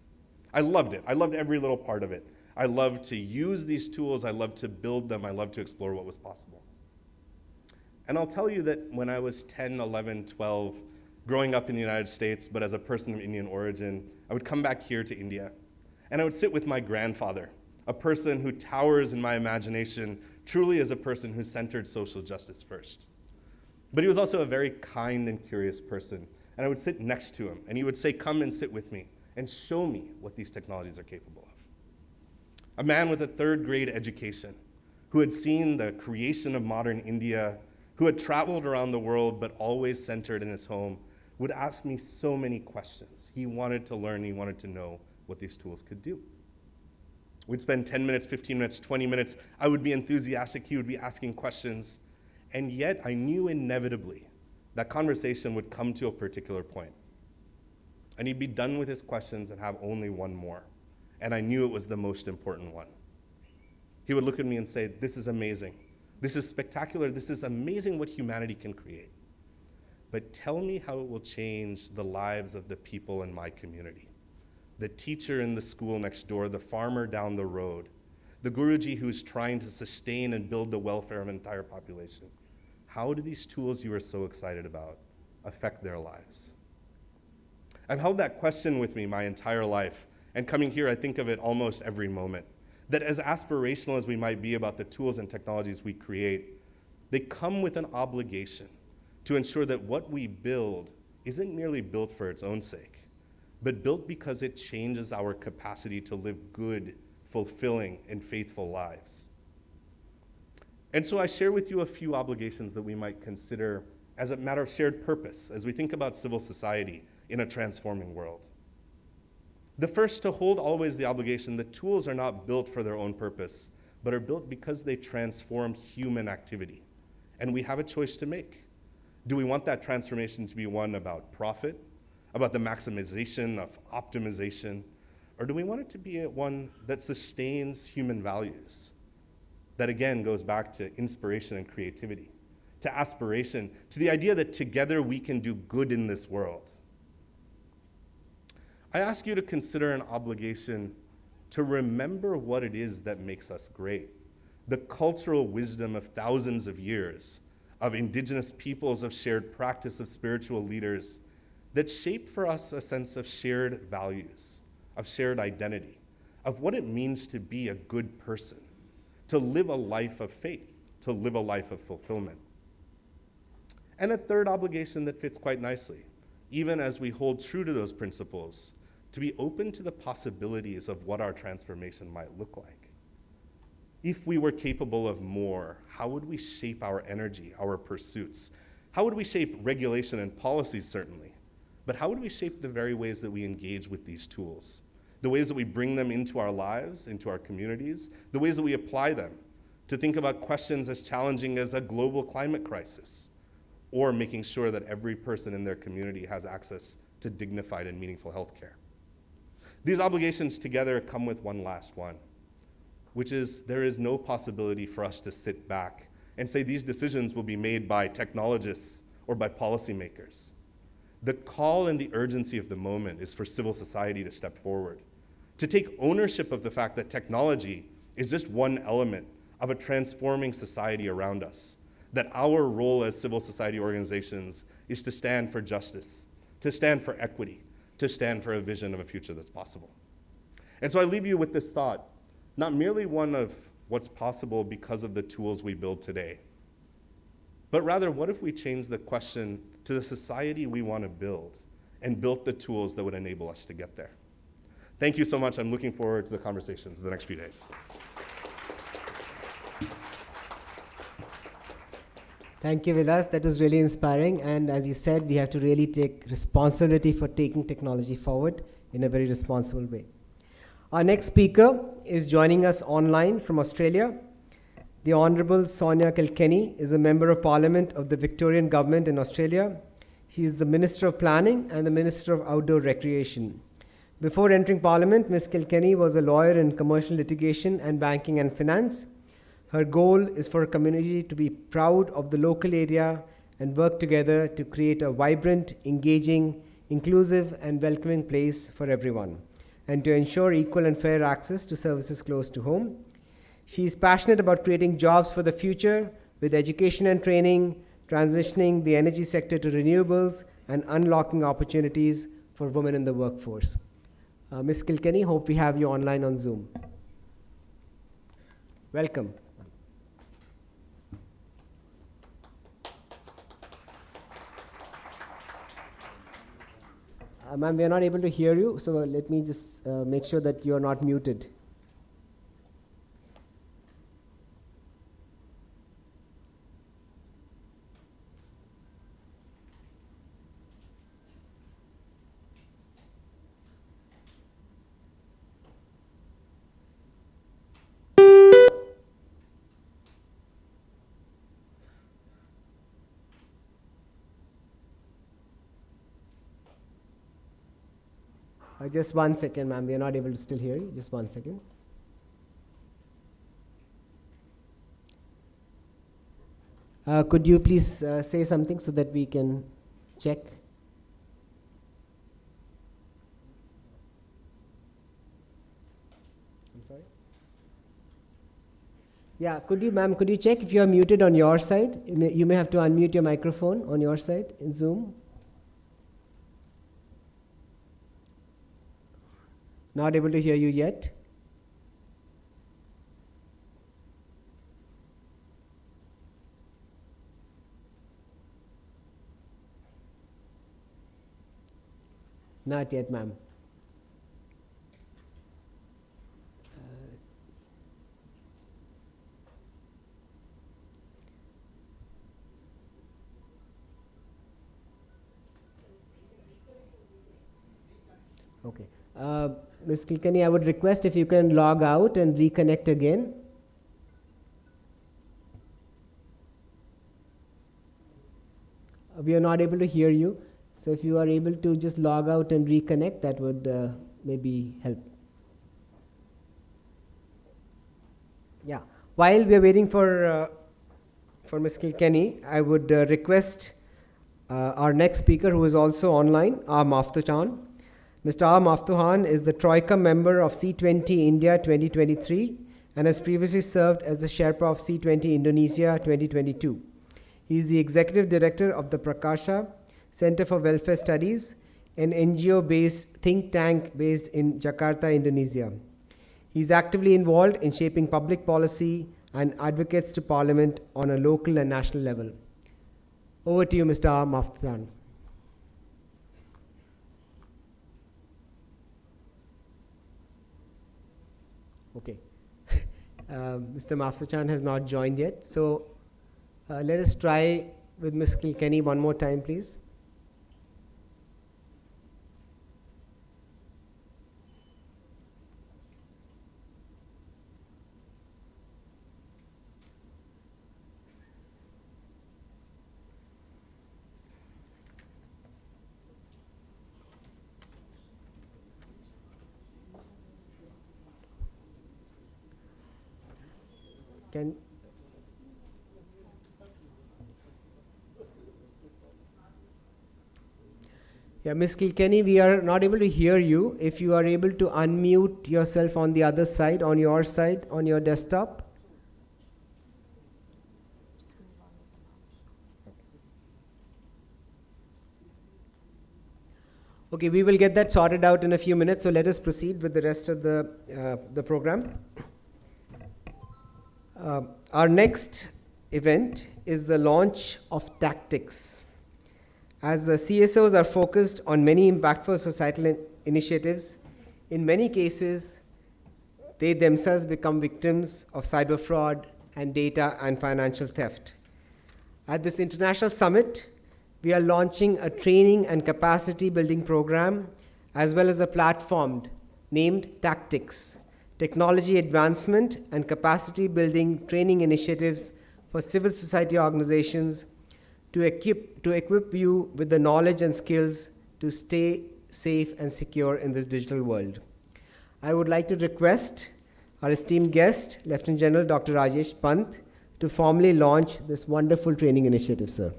[SPEAKER 5] I loved it. I loved every little part of it. I loved to use these tools. I loved to build them. I loved to explore what was possible. And I'll tell you that when I was 10, 11, 12, growing up in the United States, but as a person of Indian origin, I would come back here to India, and I would sit with my grandfather, a person who towers in my imagination truly as a person who centered social justice first. But he was also a very kind and curious person, and I would sit next to him, and he would say, "Come and sit with me and show me what these technologies are capable of." A man with a third-grade education, who had seen the creation of modern India, who had traveled around the world but always centered in his home, would ask me so many questions. He wanted to learn, he wanted to know what these tools could do. We'd spend 10 minutes, 15 minutes, 20 minutes. I would be enthusiastic, he would be asking questions. And yet I knew inevitably that conversation would come to a particular point. And he'd be done with his questions and have only one more. And I knew it was the most important one. He would look at me and say, "This is amazing. This is spectacular. This is amazing what humanity can create. But tell me how it will change the lives of the people in my community. The teacher in the school next door, the farmer down the road, the Guruji who's trying to sustain and build the welfare of an entire population. How do these tools you are so excited about affect their lives?" I've held that question with me my entire life, and coming here, I think of it almost every moment. That as aspirational as we might be about the tools and technologies we create, they come with an obligation to ensure that what we build isn't merely built for its own sake, but built because it changes our capacity to live good, fulfilling, and faithful lives. And so I share with you a few obligations that we might consider as a matter of shared purpose as we think about civil society in a transforming world. The first, to hold always the obligation that tools are not built for their own purpose, but are built because they transform human activity. And we have a choice to make. Do we want that transformation to be one about profit, about the maximization of optimization, or do we want it to be one that sustains human values? That again goes back to inspiration and creativity, to aspiration, to the idea that together we can do good in this world. I ask you to consider an obligation to remember what it is that makes us great, the cultural wisdom of thousands of years, of indigenous peoples, of shared practice, of spiritual leaders, that shape for us a sense of shared values, of shared identity, of what it means to be a good person, to live a life of faith, to live a life of fulfillment. And a third obligation that fits quite nicely, even as we hold true to those principles, to be open to the possibilities of what our transformation might look like. If we were capable of more, how would we shape our energy, our pursuits? How would we shape regulation and policies, certainly? But how would we shape the very ways that we engage with these tools? The ways that we bring them into our lives, into our communities, the ways that we apply them to think about questions as challenging as a global climate crisis, or making sure that every person in their community has access to dignified and meaningful health care. These obligations together come with one last one, which is there is no possibility for us to sit back and say these decisions will be made by technologists or by policymakers. The call and the urgency of the moment is for civil society to step forward, to take ownership of the fact that technology is just one element of a transforming society around us, that our role as civil society organizations is to stand for justice, to stand for equity, to stand for a vision of a future that's possible. And so I leave you with this thought, not merely one of what's possible because of the tools we build today, but rather what if we change the question to the society we want to build and built the tools that would enable us to get there. Thank you so much. I'm looking forward to the conversations in the next few days.
[SPEAKER 1] Thank you, Vilas. That was really inspiring. And as you said, we have to really take responsibility for taking technology forward in a very responsible way. Our next speaker is joining us online from Australia. The Honourable Sonia Kilkenny is a Member of Parliament of the Victorian Government in Australia. She is the Minister of Planning and the Minister of Outdoor Recreation. Before entering Parliament, Ms. Kilkenny was a lawyer in commercial litigation and banking and finance. Her goal is for a community to be proud of the local area and work together to create a vibrant, engaging, inclusive and welcoming place for everyone, and to ensure equal and fair access to services close to home. She is passionate about creating jobs for the future with education and training, transitioning the energy sector to renewables, and unlocking opportunities for women in the workforce. Ms. Kilkenny, hope we have you online on Zoom. Welcome. Ma'am, we are not able to hear you, so let me just make sure that you are not muted. Just 1 second, ma'am. We are not able to still hear you. Just 1 second. Could you please say something so that we can check? I'm sorry? Yeah, could you check if you are muted on your side? You may have to unmute your microphone on your side in Zoom. Not able to hear you yet. Not yet, ma'am. Okay. Ms. Kilkenny, I would request if you can log out and reconnect again. We are not able to hear you. So if you are able to just log out and reconnect, that would maybe help. Yeah. While we are waiting for Ms. Kilkenny, I would request our next speaker, who is also online, R. Maftuchan. Mr. R. Maftuchan is the Troika member of C20 India 2023 and has previously served as the Sherpa of C20 Indonesia 2022. He is the executive director of the Prakasha Center for Welfare Studies, an NGO-based think tank based in Jakarta, Indonesia. He is actively involved in shaping public policy and advocates to Parliament on a local and national level. Over to you, Mr. R. Maftuchan. Okay. Mr. Maftuchan has not joined yet, so let us try with Ms. Kilkenny one more time, please. Yeah, Ms. Kilkenny, we are not able to hear you. If you are able to unmute yourself on the other side, on your side, on your desktop. Okay, we will get that sorted out in a few minutes, so let us proceed with the rest of the program. Our next event is the launch of Tactics. As the CSOs are focused on many impactful societal initiatives, in many cases, they themselves become victims of cyber fraud and data and financial theft. At this international summit, we are launching a training and capacity building program, as well as a platform named Tactics, Technology Advancement and Capacity Building Training Initiatives for Civil Society Organizations to equip you with the knowledge and skills to stay safe and secure in this digital world. I would like to request our esteemed guest, Lieutenant General Dr. Rajesh Pant, to formally launch this wonderful training initiative, sir.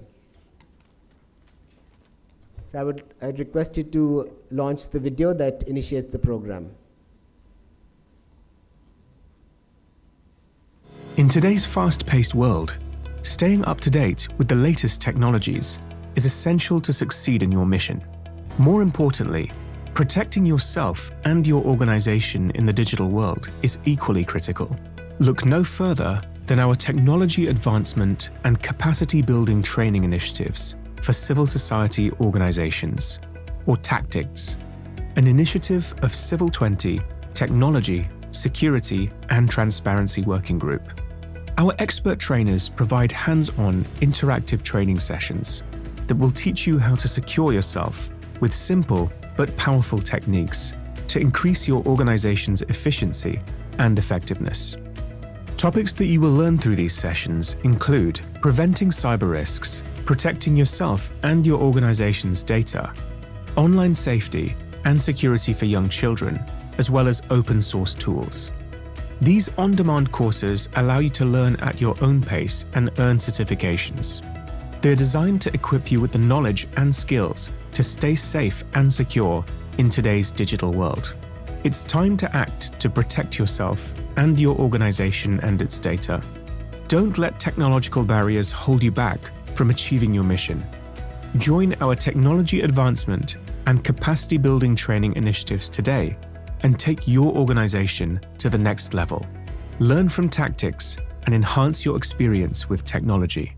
[SPEAKER 1] So I'd request you to launch the video that initiates the program.
[SPEAKER 6] In today's fast-paced world, staying up to date with the latest technologies is essential to succeed in your mission. More importantly, protecting yourself and your organization in the digital world is equally critical. Look no further than our technology advancement and capacity building training initiatives for civil society organizations, or Tactics, an initiative of Civil 20 Technology, Security and Transparency Working Group. Our expert trainers provide hands-on interactive training sessions that will teach you how to secure yourself with simple but powerful techniques to increase your organization's efficiency and effectiveness. Topics that you will learn through these sessions include preventing cyber risks, protecting yourself and your organization's data, online safety and security for young children, as well as open source tools. These on-demand courses allow you to learn at your own pace and earn certifications. They're designed to equip you with the knowledge and skills to stay safe and secure in today's digital world. It's time to act to protect yourself and your organization and its data. Don't let technological barriers hold you back from achieving your mission. Join our technology advancement and capacity building training initiatives today and take your organization to the next level. Learn from tactics and enhance your experience with technology.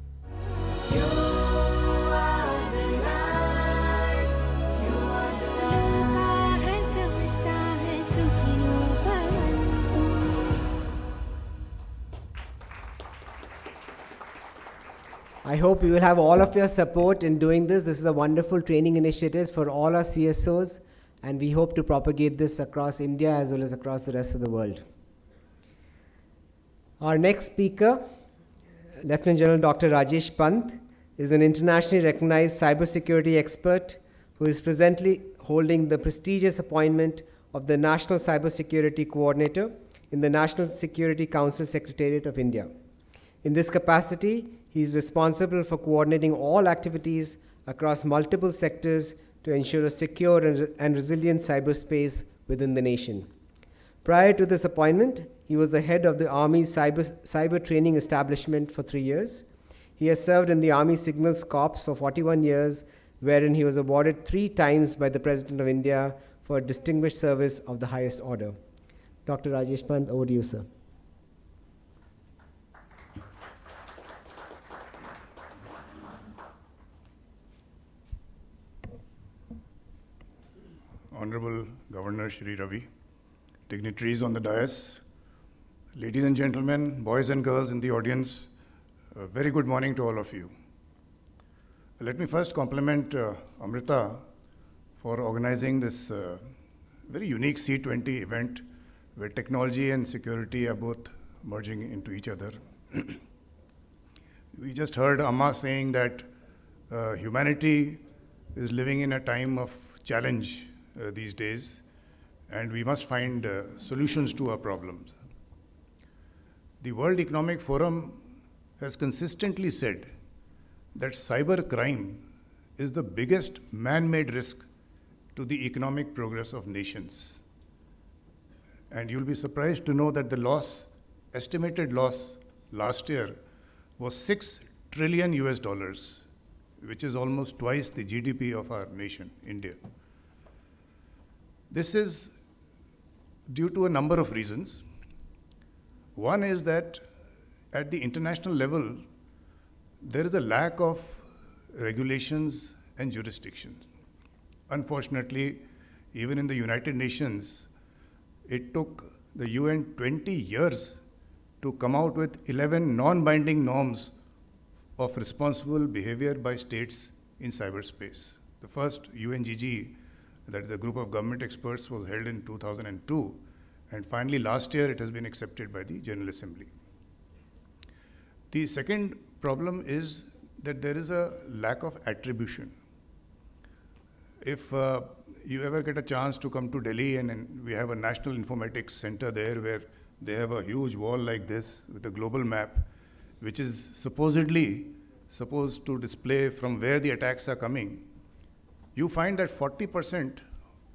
[SPEAKER 1] I hope you will have all of your support in doing this. This is a wonderful training initiative for all our CSOs, and we hope to propagate this across India as well as across the rest of the world. Our next speaker, Lieutenant General Dr. Rajesh Pant, is an internationally recognized cybersecurity expert who is presently holding the prestigious appointment of the National Cybersecurity Coordinator in the National Security Council Secretariat of India. In this capacity, he is responsible for coordinating all activities across multiple sectors to ensure a secure and resilient cyberspace within the nation. Prior to this appointment, he was the head of the Army's cyber training establishment for 3 years. He has served in the Army Signals Corps for 41 years, wherein he was awarded 3 times by the President of India for distinguished service of the highest order. Dr. Rajesh Pant, over to you, sir.
[SPEAKER 7] Honorable Governor Shri Ravi, dignitaries on the dais, ladies and gentlemen, boys and girls in the audience, a very good morning to all of you. Let me first compliment Amrita for organizing this very unique C20 event where technology and security are both merging into each other. We just heard Amma saying that humanity is living in a time of challenge these days, and we must find solutions to our problems. The World Economic Forum has consistently said that cyber crime is the biggest man-made risk to the economic progress of nations. And you'll be surprised to know that the estimated loss last year was $6 trillion US, which is almost twice the GDP of our nation, India. This is due to a number of reasons. One is that at the international level, there is a lack of regulations and jurisdictions. Unfortunately, even in the United Nations, it took the UN 20 years to come out with 11 non-binding norms of responsible behavior by states in cyberspace. The first UNGG, that is a group of government experts, was held in 2002, and finally last year it has been accepted by the General Assembly. The second problem is that there is a lack of attribution. If you ever get a chance to come to Delhi, and we have a National Informatics Center there where they have a huge wall like this with a global map, which is supposedly supposed to display from where the attacks are coming, you find that 40%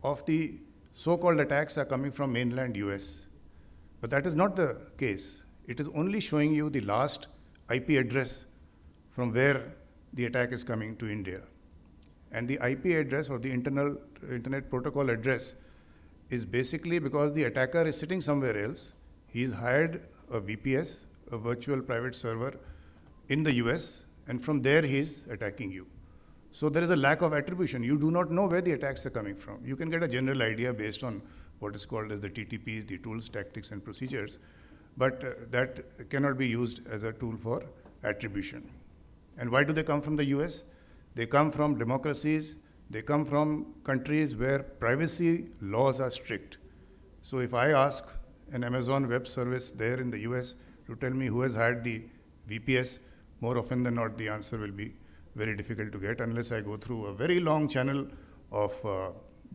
[SPEAKER 7] of the so-called attacks are coming from mainland US. But that is not the case. It is only showing you the last IP address from where the attack is coming to India. And the IP address, or the internet protocol address, is basically because the attacker is sitting somewhere else. He's hired a VPS, a virtual private server, in the US, and from there he's attacking you. So there is a lack of attribution. You do not know where the attacks are coming from. You can get a general idea based on what is called as the TTPs, the tools, tactics, and procedures, but that cannot be used as a tool for attribution. And why do they come from the US? They come from democracies. They come from countries where privacy laws are strict. So if I ask an Amazon Web Service there in the US to tell me who has hired the VPS, more often than not, the answer will be very difficult to get unless I go through a very long channel of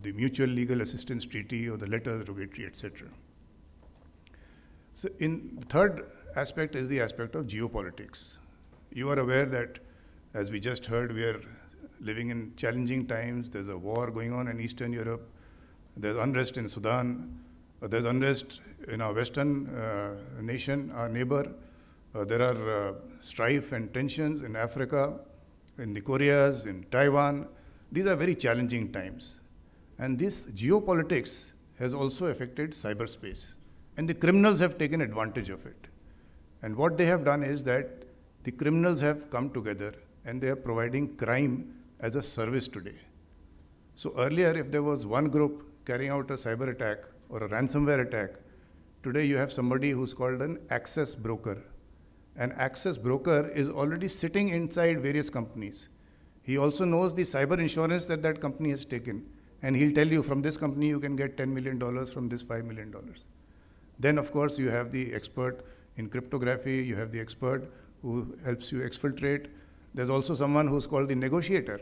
[SPEAKER 7] the Mutual Legal Assistance Treaty or the letters rogatory, etc. So the third aspect is the aspect of geopolitics. You are aware that, as we just heard, we are living in challenging times. There's a war going on in Eastern Europe. There's unrest in Sudan. There's unrest in our Western nation, our neighbor. There are strife and tensions in Africa, in the Koreas, in Taiwan. These are very challenging times. And this geopolitics has also affected cyberspace. And the criminals have taken advantage of it. And what they have done is that the criminals have come together and they are providing crime as a service today. So earlier, if there was one group carrying out a cyber attack or a ransomware attack, today you have somebody who's called an access broker. An access broker is already sitting inside various companies. He also knows the cyber insurance that that company has taken. And he'll tell you, from this company you can get $10 million, from this $5 million. Then, of course, you have the expert in cryptography, you have the expert who helps you exfiltrate. There's also someone who's called the negotiator,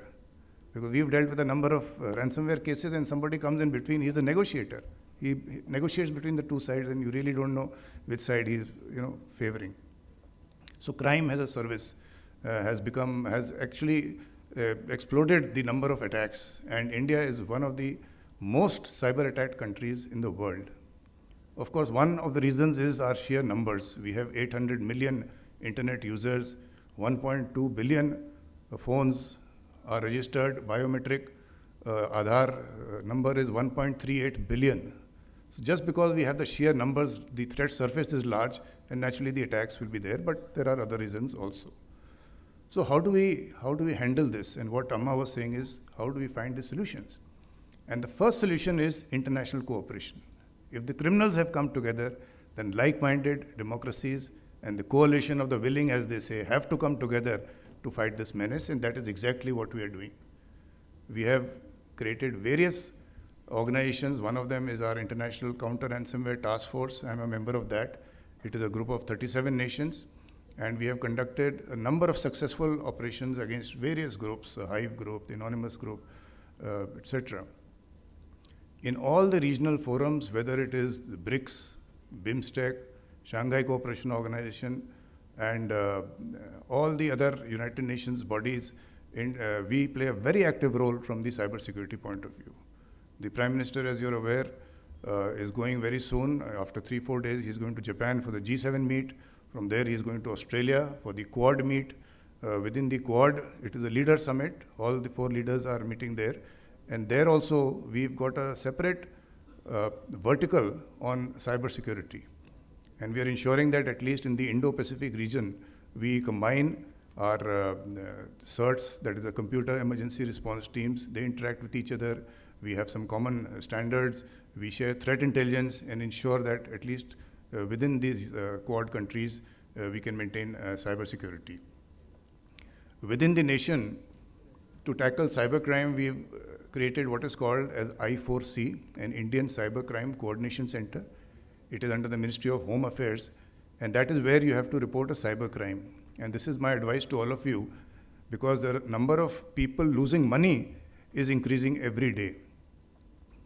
[SPEAKER 7] because we've dealt with a number of ransomware cases and somebody comes in between. He's the negotiator. He negotiates between the two sides and you really don't know which side he's favoring. So crime as a service has actually exploded the number of attacks, and India is one of the most cyber attacked countries in the world. Of course, one of the reasons is our sheer numbers. We have 800 million internet users, 1.2 billion phones are registered, biometric, Aadhaar number is 1.38 billion. So just because we have the sheer numbers, the threat surface is large, and naturally the attacks will be there, but there are other reasons also. So how do we handle this? And what Amma was saying is, how do we find the solutions? And the first solution is international cooperation. If the criminals have come together, then like-minded democracies and the coalition of the willing, as they say, have to come together to fight this menace, and that is exactly what we are doing. We have created various organizations. One of them is our International Counter-Ransomware Task Force. I'm a member of that. It is a group of 37 nations, and we have conducted a number of successful operations against various groups, the Hive group, the Anonymous group, etc. In all the regional forums, whether it is the BRICS, BIMSTEC, Shanghai Cooperation Organization, and all the other United Nations bodies, we play a very active role from the cybersecurity point of view. The Prime Minister, as you're aware, is going very soon. After 3-4 days, he's going to Japan for the G7 meet. From there, he's going to Australia for the Quad meet. Within the Quad, it is a leader summit. All the 4 leaders are meeting there. And there also, we've got a separate vertical on cybersecurity. And we are ensuring that at least in the Indo-Pacific region, we combine our CERTs, that is the computer emergency response teams. They interact with each other. We have some common standards. We share threat intelligence and ensure that at least within these Quad countries, we can maintain cybersecurity. Within the nation, to tackle cybercrime, we've created what is called as I4C, an Indian Cybercrime Coordination Center. It is under the Ministry of Home Affairs, and that is where you have to report a cybercrime. And this is my advice to all of you, because the number of people losing money is increasing every day.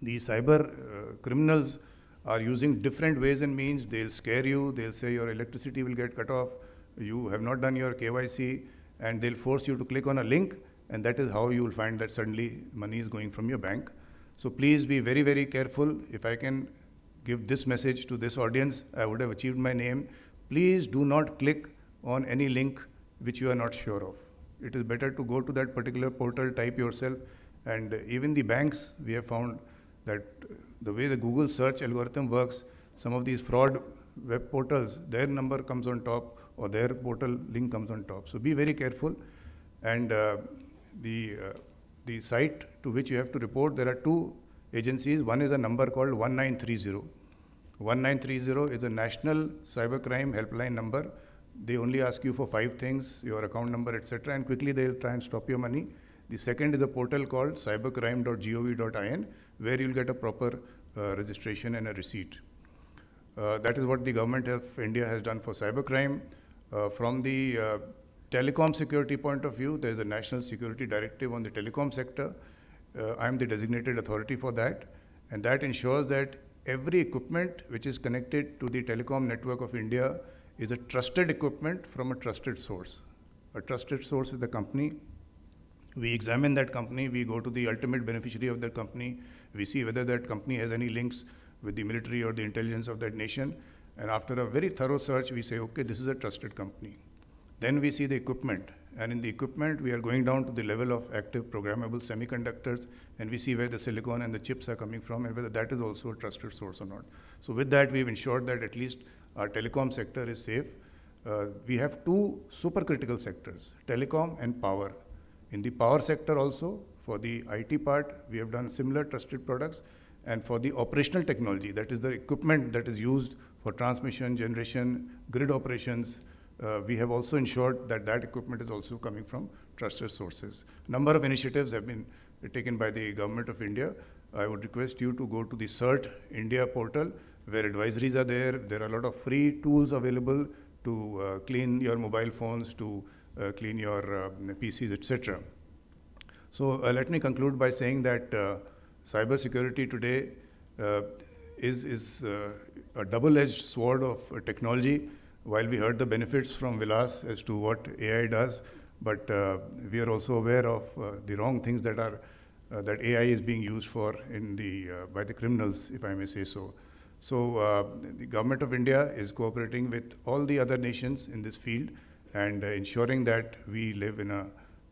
[SPEAKER 7] The cyber criminals are using different ways and means. They'll scare you, they'll say your electricity will get cut off, you have not done your KYC, and they'll force you to click on a link, and that is how you will find that suddenly money is going from your bank. So please be very, very careful. If I can give this message to this audience, I would have achieved my name. Please do not click on any link which you are not sure of. It is better to go to that particular portal, type yourself, and even the banks, we have found that the way the Google search algorithm works, some of these fraud web portals, their number comes on top or their portal link comes on top. So be very careful. And the site to which you have to report, there are 2 agencies. One is a number called 1930. 1930 is a national cybercrime helpline number. They only ask you for 5 things, your account number, etc., and quickly they'll try and stop your money. The second is a portal called cybercrime.gov.in, where you'll get a proper registration and a receipt. That is what the government of India has done for cybercrime. From the telecom security point of view, there is a national security directive on the telecom sector, I'm the designated authority for that, and that ensures that every equipment which is connected to the telecom network of India is a trusted equipment from a trusted source. A trusted source is the company. We examine that company, we go to the ultimate beneficiary of that company, we see whether that company has any links with the military or the intelligence of that nation, and after a very thorough search, we say, okay, this is a trusted company. Then we see the equipment, and in the equipment, we are going down to the level of active programmable semiconductors, and we see where the silicon and the chips are coming from, and whether that is also a trusted source or not. So with that, we've ensured that at least our telecom sector is safe. We have two supercritical sectors, telecom and power. In the power sector also, for the IT part, we have done similar trusted products, and for the operational technology, that is the equipment that is used for transmission, generation, grid operations, we have also ensured that that equipment is also coming from trusted sources. Number of initiatives have been taken by the Government of India. I would request you to go to the CERT India portal, where advisories are there. There are a lot of free tools available to clean your mobile phones, to clean your PCs, etc. So let me conclude by saying that cybersecurity today is a double-edged sword of technology. While we heard the benefits from Vilas as to what AI does, but we are also aware of the wrong things that are that AI is being used for in the by the criminals, if I may say so. So the Government of India is cooperating with all the other nations in this field and ensuring that we live in a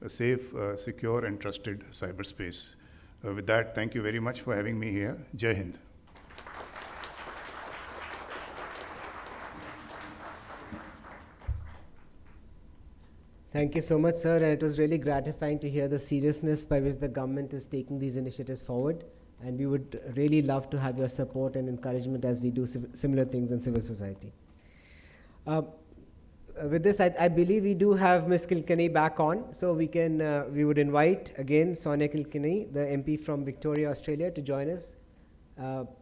[SPEAKER 7] safe, secure, and trusted cyberspace. With that, thank you very much for having me here. Jai Hind.
[SPEAKER 1] Thank you so much, sir, and it was really gratifying to hear the seriousness by which the government is taking these initiatives forward, and we would really love to have your support and encouragement as we do similar things in civil society. With this, I believe we do have Ms. Kilkenny back on, so we would invite again Sonia Kilkenny, the MP from Victoria, Australia, to join us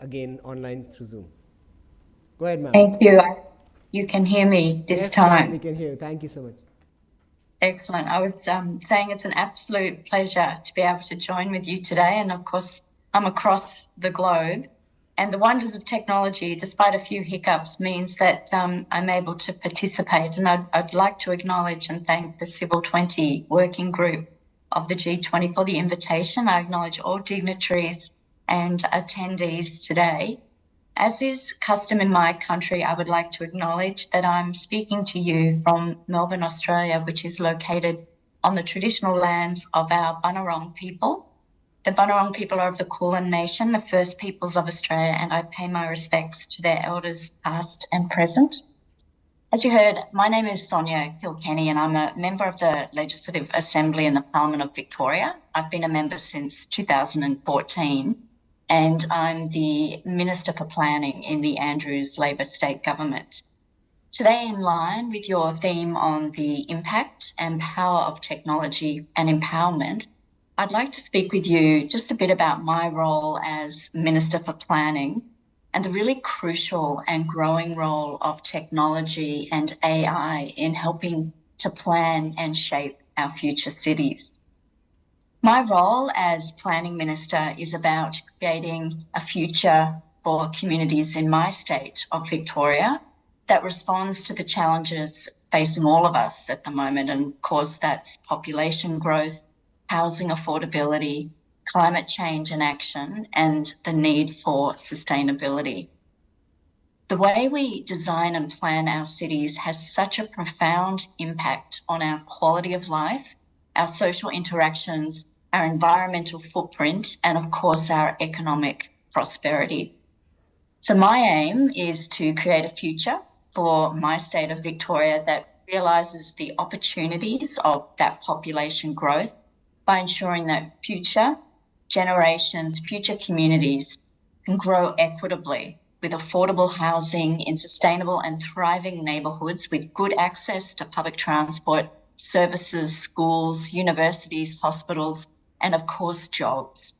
[SPEAKER 1] again online through Zoom. Go ahead, ma'am.
[SPEAKER 8] Thank you. You can hear me this
[SPEAKER 1] yes,
[SPEAKER 8] time.
[SPEAKER 1] We can hear you. Thank you so much.
[SPEAKER 8] Excellent. I was saying it's an absolute pleasure to be able to join with you today. And of course, I'm across the globe. And the wonders of technology, despite a few hiccups, means that I'm able to participate. And I'd like to acknowledge and thank the Civil 20 working group of the G20 for the invitation. I acknowledge all dignitaries and attendees today. As is custom in my country, I would like to acknowledge that I'm speaking to you from Melbourne, Australia, which is located on the traditional lands of our Bunurong people. The Bunurong people are of the Kulin Nation, the first peoples of Australia, and I pay my respects to their elders past and present. As you heard, my name is Sonia Kilkenny and I'm a member of the Legislative Assembly in the Parliament of Victoria. I've been a member since 2014. And I'm the Minister for Planning in the Andrews Labor State Government. Today, in line with your theme on the impact and power of technology and empowerment, I'd like to speak with you just a bit about my role as Minister for Planning and the really crucial and growing role of technology and AI in helping to plan and shape our future cities. My role as Planning Minister is about creating a future for communities in my state of Victoria that responds to the challenges facing all of us at the moment. And of course, that's population growth, housing affordability, climate change and action, and the need for sustainability. The way we design and plan our cities has such a profound impact on our quality of life, our social interactions, our environmental footprint, and of course, our economic prosperity. So my aim is to create a future for my state of Victoria that realises the opportunities of that population growth by ensuring that future generations, future communities can grow equitably with affordable housing in sustainable and thriving neighbourhoods with good access to public transport, services, schools, universities, hospitals, and of course, jobs.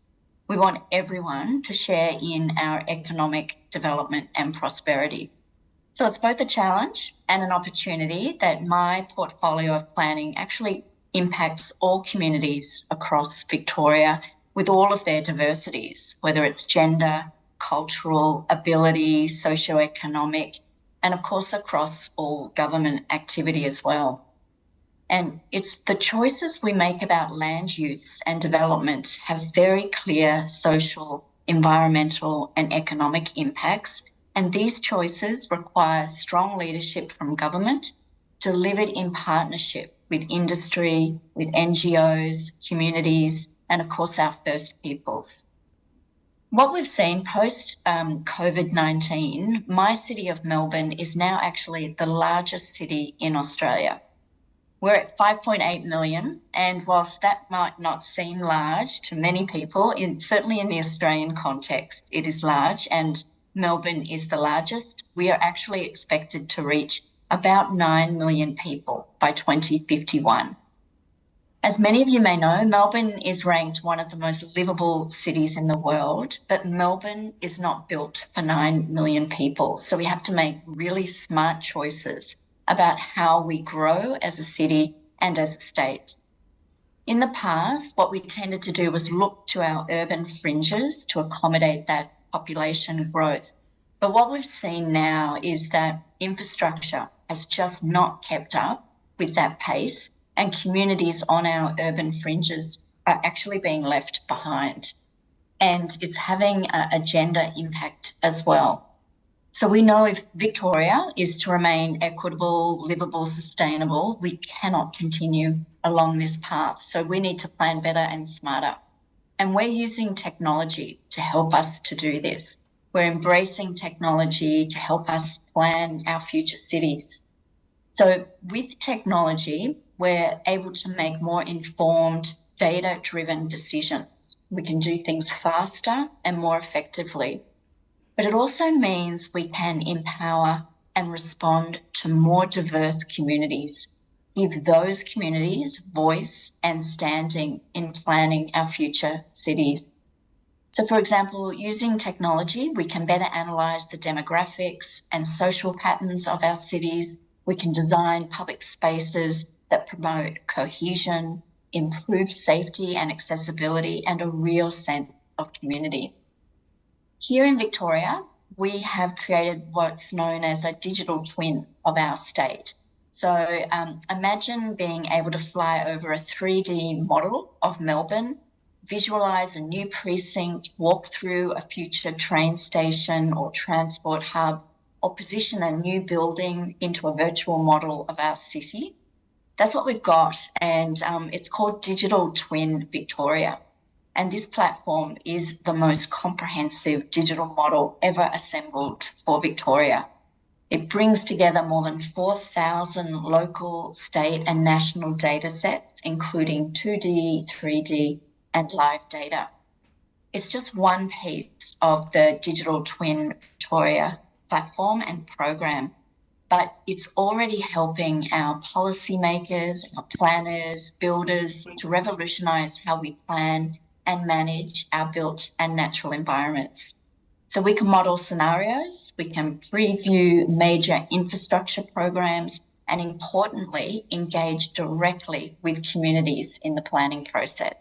[SPEAKER 8] We want everyone to share in our economic development and prosperity. So it's both a challenge and an opportunity that my portfolio of planning actually impacts all communities across Victoria with all of their diversities, whether it's gender, cultural, ability, socioeconomic, and of course across all government activity as well. And it's the choices we make about land use and development have very clear social, environmental, and economic impacts. And these choices require strong leadership from government, delivered in partnership with industry, with NGOs, communities, and of course our First Peoples. What we've seen post COVID-19, my city of Melbourne is now actually the largest city in Australia. We're at 5.8 million, and whilst that might not seem large to many people, certainly in the Australian context, it is large, and Melbourne is the largest. We are actually expected to reach about 9 million people by 2051. As many of you may know, Melbourne is ranked one of the most livable cities in the world, but Melbourne is not built for 9 million people. So we have to make really smart choices about how we grow as a city and as a state. In the past, what we tended to do was look to our urban fringes to accommodate that population growth. But what we've seen now is that infrastructure has just not kept up with that pace, and communities on our urban fringes are actually being left behind. And it's having a gender impact as well. So we know if Victoria is to remain equitable, livable, sustainable, we cannot continue along this path. So we need to plan better and smarter. And we're using technology to help us to do this. We're embracing technology to help us plan our future cities. So with technology, we're able to make more informed, data-driven decisions. We can do things faster and more effectively. But it also means we can empower and respond to more diverse communities, give those communities voice and standing in planning our future cities. So, for example, using technology, we can better analyse the demographics and social patterns of our cities. We can design public spaces that promote cohesion, improve safety and accessibility, and a real sense of community. Here in Victoria, we have created what's known as a digital twin of our state. So imagine being able to fly over a 3D model of Melbourne, visualise a new precinct, walk through a future train station or transport hub, or position a new building into a virtual model of our city. That's what we've got, and it's called Digital Twin Victoria. And this platform is the most comprehensive digital model ever assembled for Victoria. It brings together more than 4,000 local, state and national data sets, including 2D, 3D and live data. It's just one piece of the Digital Twin Victoria platform and program, but it's already helping our policymakers, our planners, builders to revolutionise how we plan and manage our built and natural environments. So we can model scenarios, we can preview major infrastructure programs, and importantly, engage directly with communities in the planning process.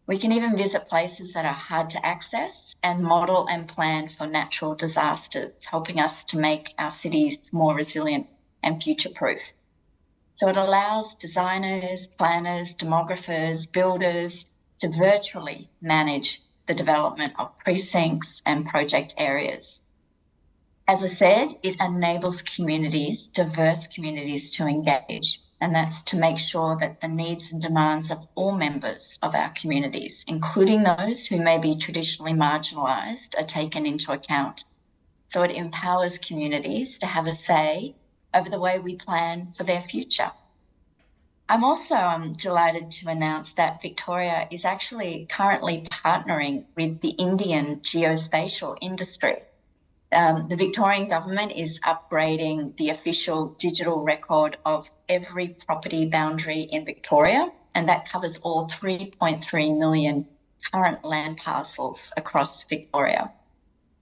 [SPEAKER 8] We can even visit places that are hard to access and model and plan for natural disasters, helping us to make our cities more resilient and future-proof. So it allows designers, planners, demographers, builders to virtually manage the development of precincts and project areas. As I said, it enables communities, diverse communities, to engage, and that's to make sure that the needs and demands of all members of our communities, including those who may be traditionally marginalised, are taken into account. So it empowers communities to have a say over the way we plan for their future. I'm also delighted to announce that Victoria is actually currently partnering with the Indian geospatial industry. The Victorian government is upgrading the official digital record of every property boundary in Victoria, and that covers all 3.3 million current land parcels across Victoria.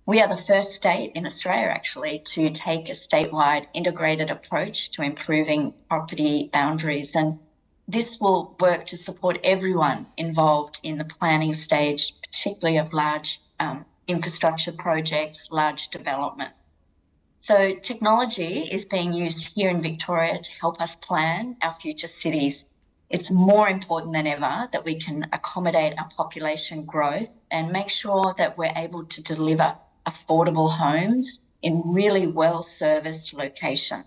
[SPEAKER 8] We are the first state in Australia, actually, to take a statewide integrated approach to improving property boundaries. And this will work to support everyone involved in the planning stage, particularly of large infrastructure projects, large development. So technology is being used here in Victoria to help us plan our future cities. It's more important than ever that we can accommodate our population growth and make sure that we're able to deliver affordable homes in really well-serviced locations.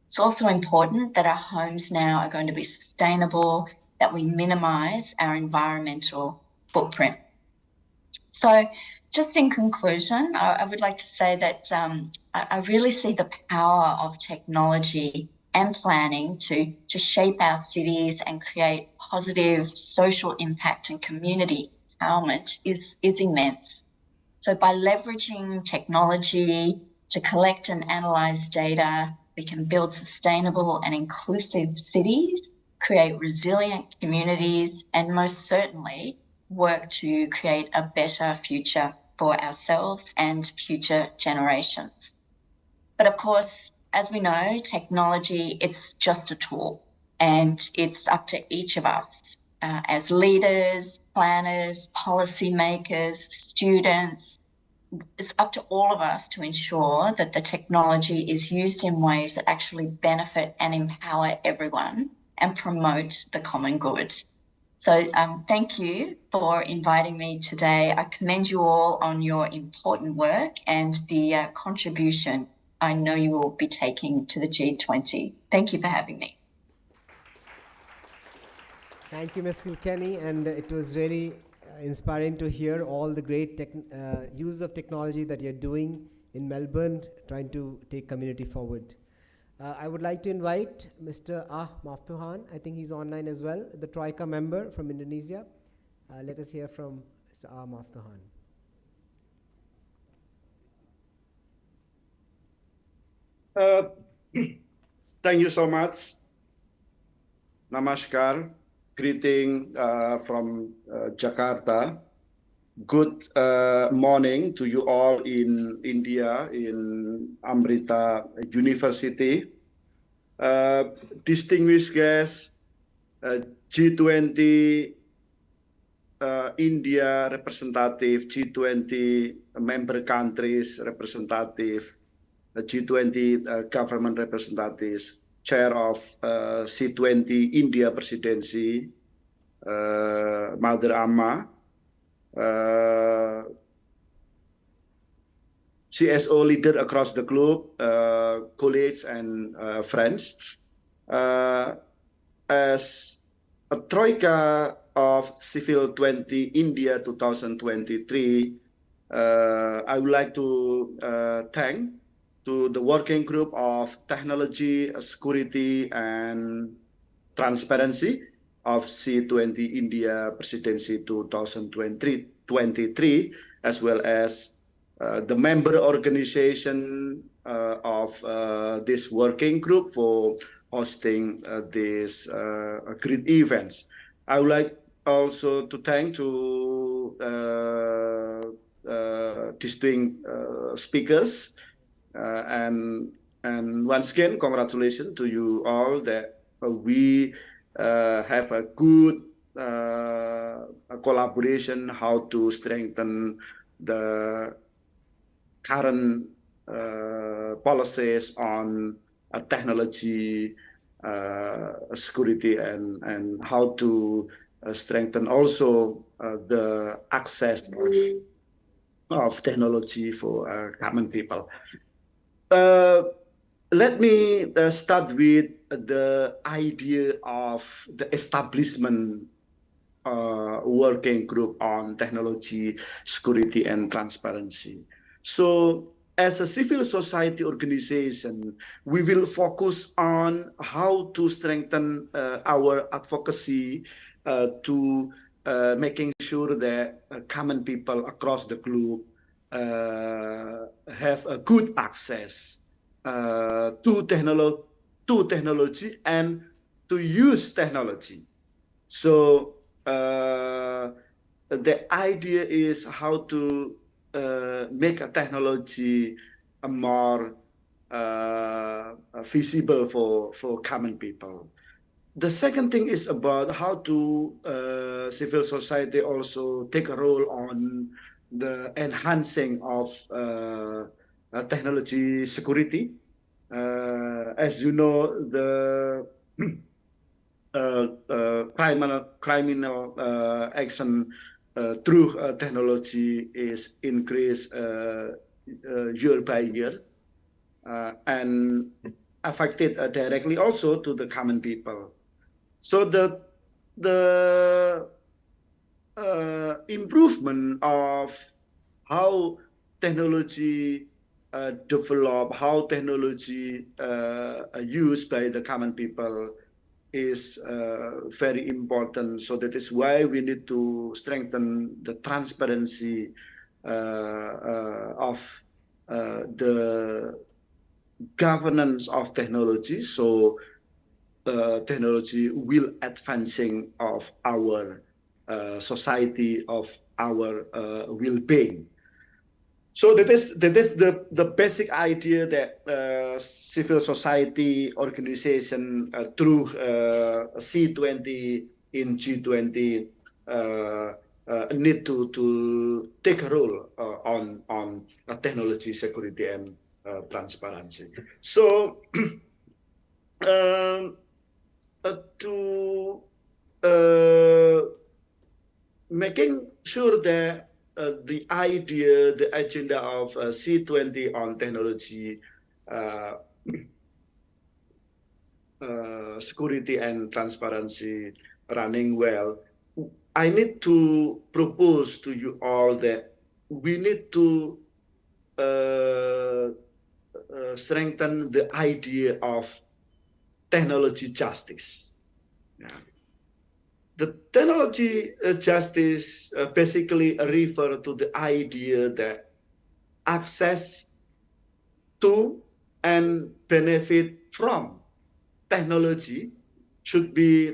[SPEAKER 8] It's also important that our homes now are going to be sustainable, that we minimise our environmental footprint. So just in conclusion, I would like to say that I really see the power of technology and planning to shape our cities and create positive social impact and community empowerment is immense. So by leveraging technology to collect and analyse data, we can build sustainable and inclusive cities, create resilient communities, and most certainly work to create a better future for ourselves and future generations. But of course, as we know, technology, it's just a tool, and it's up to each of us as leaders, planners, policymakers, students. It's up to all of us to ensure that the technology is used in ways that actually benefit and empower everyone and promote the common good. So thank you for inviting me today. I commend you all on your important work and the contribution I know you will be taking to the G20. Thank you for having me.
[SPEAKER 1] Thank you, Ms. Kilkenny, and it was really inspiring to hear all the great use of technology that you're doing in Melbourne, trying to take community forward. I would like to invite Mr. Maftuhan. I think he's online as well, the Troika member from Indonesia. Let us hear from Mr. Maftuhan.
[SPEAKER 9] Thank you so much. Namaskar. Greeting from Jakarta. Good morning to you all in India, in Amrita University. Distinguished guests, G20 India representative, G20 member countries representative, G20 government representatives, chair of C20 India presidency, Mother Amma, CSO leader across the globe, colleagues and friends. As a troika of Civil 20 India 2023, I would like to thank to the working group of technology, security, and transparency of C20 India Presidency 2023, as well as the member organization of this working group for hosting these great events. I would like also to thank to distinguished speakers, and once again, congratulations to you all that we have a good collaboration how to strengthen the current policies on technology, security, and how to strengthen also the access of technology for common people. Let me start with the idea of the establishment working group on technology, security, and transparency. So as a civil society organization, we will focus on how to strengthen our advocacy to making sure that common people across the globe have a good access to technology and to use technology. So the idea is how to make a technology more visible for common people. the second thing is about how to civil society also take a role on the enhancing of technology security. As you know, the criminal action through technology is increased year by year and affected directly also to the common people. So the improvement of how technology develop, how technology used by the common people is very important. So that is why we need to strengthen the transparency of the governance of technology. So technology will advancing of our society, of our well-being. So that is the basic idea that civil society organization through C20 in G20 need to take a role on technology security and transparency. So to making sure that the idea, the agenda of C20 on technology, security and transparency running well, I need to propose to you all that we need to strengthen the idea of technology justice. Yeah. The technology justice basically refer to the idea that access to and benefit from technology should be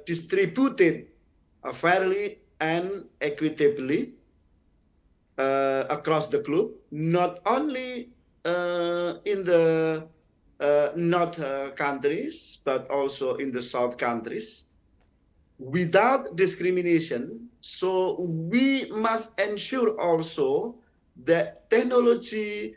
[SPEAKER 9] distributed fairly and equitably across the globe, not only in the North countries, but also in the South countries, without discrimination. So we must ensure also that technology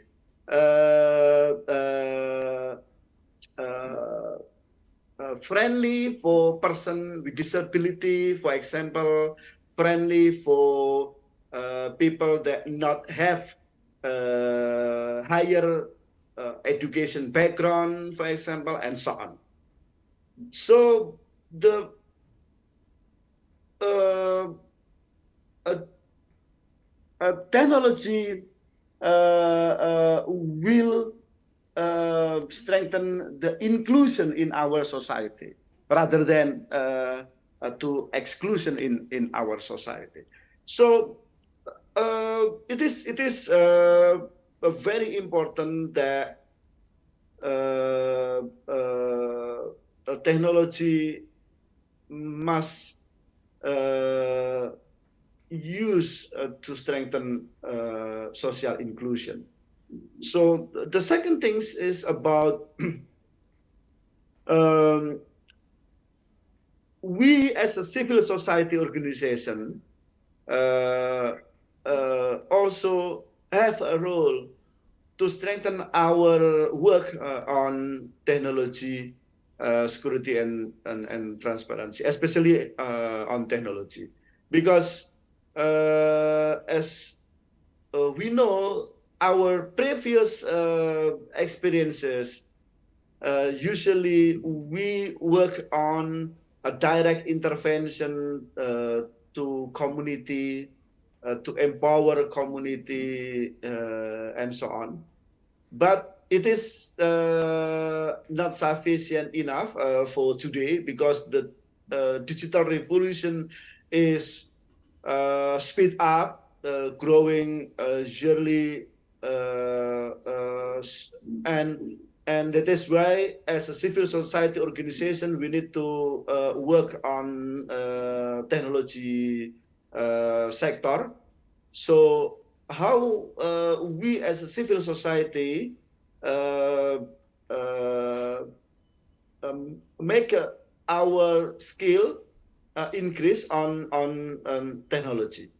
[SPEAKER 9] friendly for person with disability, for example, friendly for people that not have higher education background, for example, and so on. So the technology will strengthen the inclusion in our society rather than to exclusion in our society. So it is very important that technology must use to strengthen social inclusion. So the second thing is about we as a civil society organization also have a role to strengthen our work on technology security and transparency, especially on technology, because as we know, our previous experiences, usually we work on a direct intervention to community, to empower community, and so on. But it is not sufficient enough for today, because the digital revolution is speed up, growing yearly, and that is why, as a civil society organization, we need to work on technology sector. So how we as a civil society make our skill increase on technology.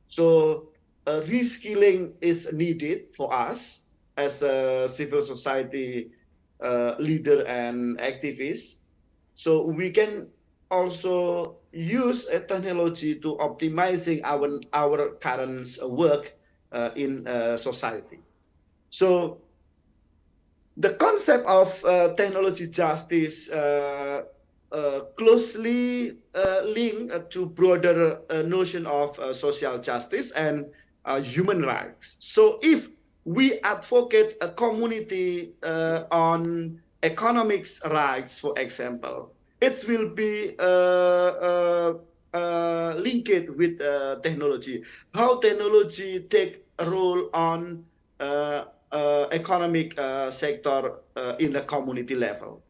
[SPEAKER 9] So reskilling is needed for us as a civil society leader and activist. So we can also use technology to optimizing our current work in society. So the concept of technology justice closely linked to broader notion of social justice and human rights. So if we advocate a community on economics rights, for example, it will be linked with technology. How technology take a role on economic sector in the community level.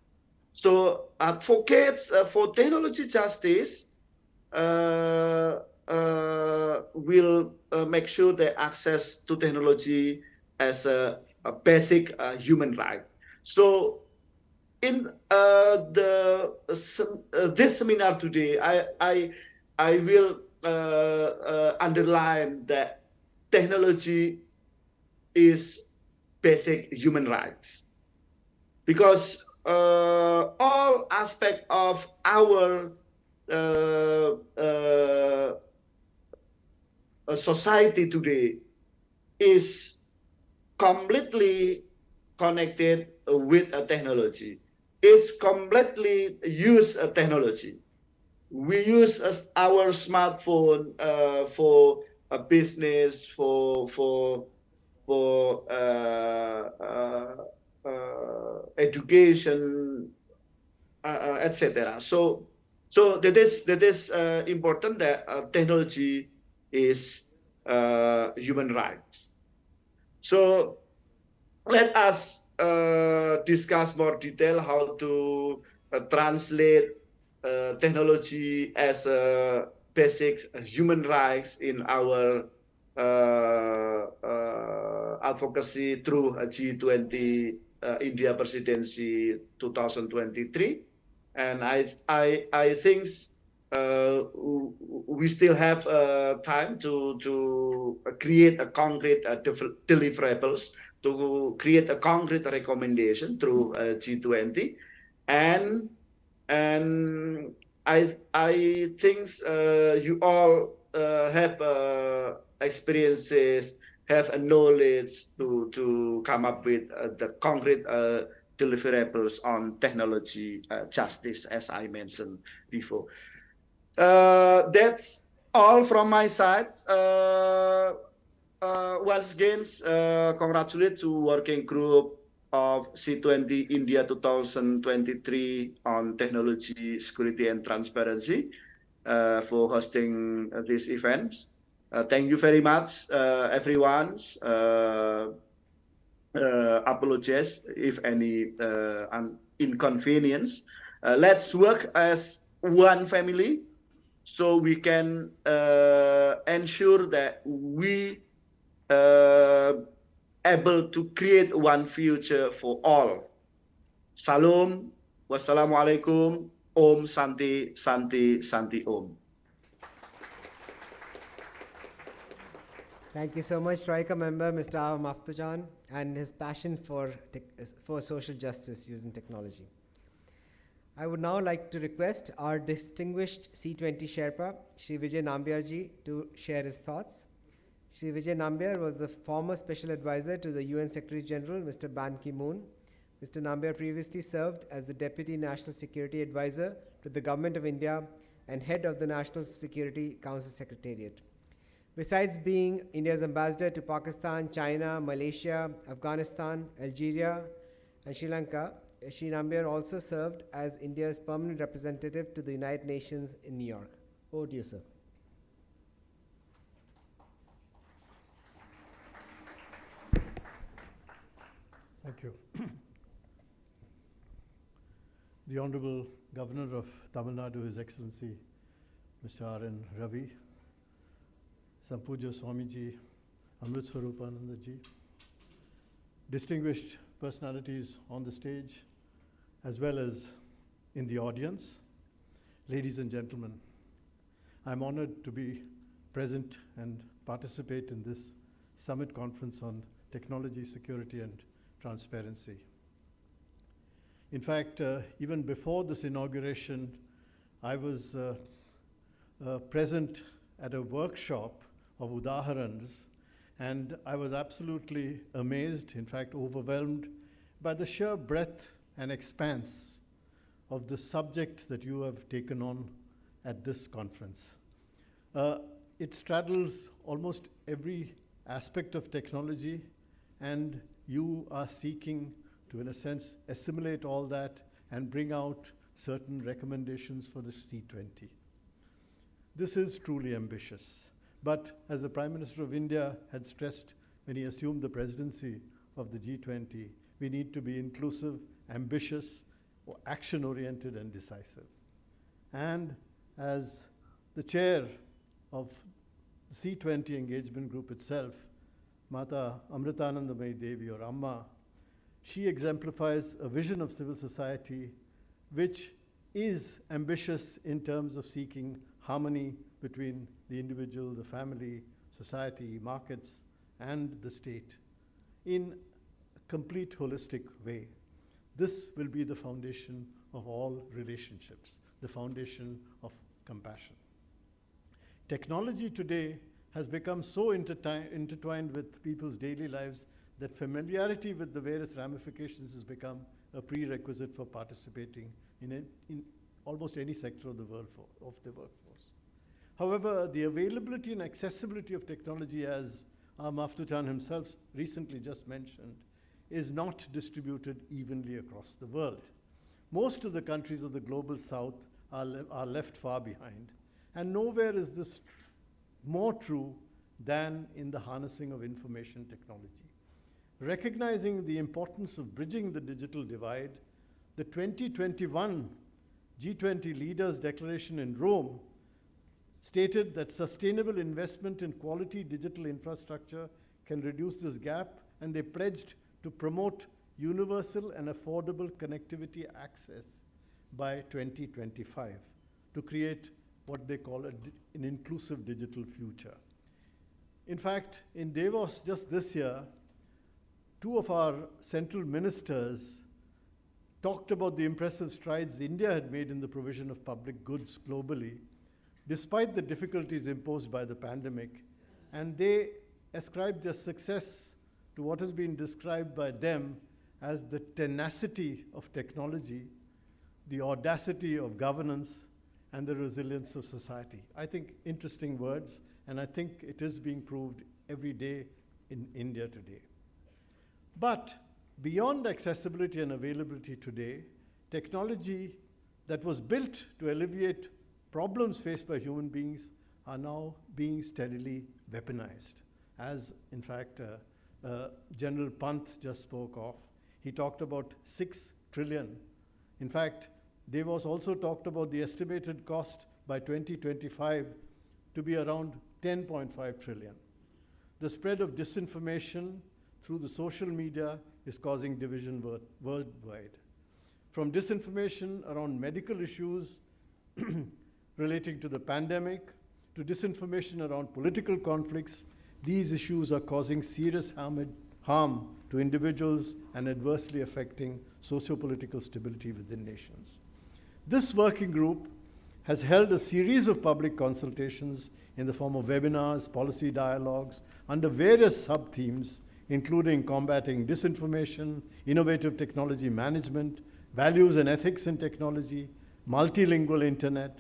[SPEAKER 9] So advocates for technology justice will make sure that access to technology as a basic human right. So in this seminar today, I will underline that technology is basic human rights, because all aspects of our society today is completely connected with technology, is completely use technology. We use our smartphone for a business, for education, etc. So that is important that technology is human rights. So let us discuss more detail how to translate technology as a basic human rights in our advocacy through G20 India Presidency 2023. And I think we still have time to create a concrete deliverables, to create a concrete recommendation through G20, and I think you all have experiences, have a knowledge to come up with the concrete deliverables on technology justice, as I mentioned before. That's all from my side. Once again, congratulate to working group of C20 India 2023 on technology, security, and transparency for hosting these events. Thank you very much, everyone. Apologize if any inconvenience. Let's work as one family so we can ensure that we able to create one future for all. Salam, wassalamualaikum, Om Santi, Santi, Santi Om.
[SPEAKER 1] Thank you so much, Troika member Mr. Maftujan, and his passion for social justice using technology. I would now like to request our distinguished C20 Sherpa, Shri Vijay Nambiarji, to share his thoughts. Shri Vijay Nambiar was the former special advisor to the UN Secretary General, Mr. Ban Ki-moon. Mr. Nambiar previously served as the Deputy National Security Advisor to the Government of India and head of the National Security Council Secretariat. Besides being India's ambassador to Pakistan, China, Malaysia, Afghanistan, Algeria, and Sri Lanka, Shri Nambiar also served as India's permanent representative to the United Nations in New York. Over to you, sir.
[SPEAKER 10] Thank you. The Honorable Governor of Tamil Nadu, His Excellency Mr. R.N. Ravi, Sampuja Swamiji, Amrit Swarupanandaji, distinguished personalities on the stage as well as in the audience, ladies and gentlemen, I'm honored to be present and participate in this summit conference on technology, security, and transparency. In fact, even before this inauguration, I was present at a workshop of Udaharans, and I was absolutely amazed, in fact overwhelmed, by the sheer breadth and expanse of the subject that you have taken on at this conference. It straddles almost every aspect of technology, and you are seeking to, in a sense, assimilate all that and bring out certain recommendations for the C20. This is truly ambitious. But as the Prime Minister of India had stressed when he assumed the presidency of the G20, we need to be inclusive, ambitious, action-oriented, and decisive. And as the chair of the C20 engagement group itself, Mata Amritanandamayi Devi, or Amma, she exemplifies a vision of civil society which is ambitious in terms of seeking harmony between the individual, the family, society, markets, and the state in a complete holistic way. This will be the foundation of all relationships, the foundation of compassion. Technology today has become so intertwined with people's daily lives that familiarity with the various ramifications has become a prerequisite for participating in almost any sector of the workforce. However, the availability and accessibility of technology, as Maftutan himself recently just mentioned, is not distributed evenly across the world. Most of the countries of the global south are left far behind, and nowhere is this more true than in the harnessing of information technology. Recognizing the importance of bridging the digital divide, the 2021 G20 Leaders Declaration in Rome stated that sustainable investment in quality digital infrastructure can reduce this gap, and they pledged to promote universal and affordable connectivity access by 2025 to create what they call an inclusive digital future. In fact, in Davos just this year, two of our central ministers talked about the impressive strides India had made in the provision of public goods globally, despite the difficulties imposed by the pandemic, and they ascribed their success to what has been described by them as the tenacity of technology, the audacity of governance, and the resilience of society. I think interesting words, and I think it is being proved every day in India today. But beyond accessibility and availability today, technology that was built to alleviate problems faced by human beings are now being steadily weaponized, as in fact General Pant just spoke of. He talked about 6 trillion. In fact, Davos also talked about the estimated cost by 2025 to be around 10.5 trillion. The spread of disinformation through the social media is causing division worldwide. From disinformation around medical issues relating to the pandemic, to disinformation around political conflicts, these issues are causing serious harm to individuals and adversely affecting socio-political stability within nations. This working group has held a series of public consultations in the form of webinars, policy dialogues, under various sub-themes, including combating disinformation, innovative technology management, values and ethics in technology, multilingual internet,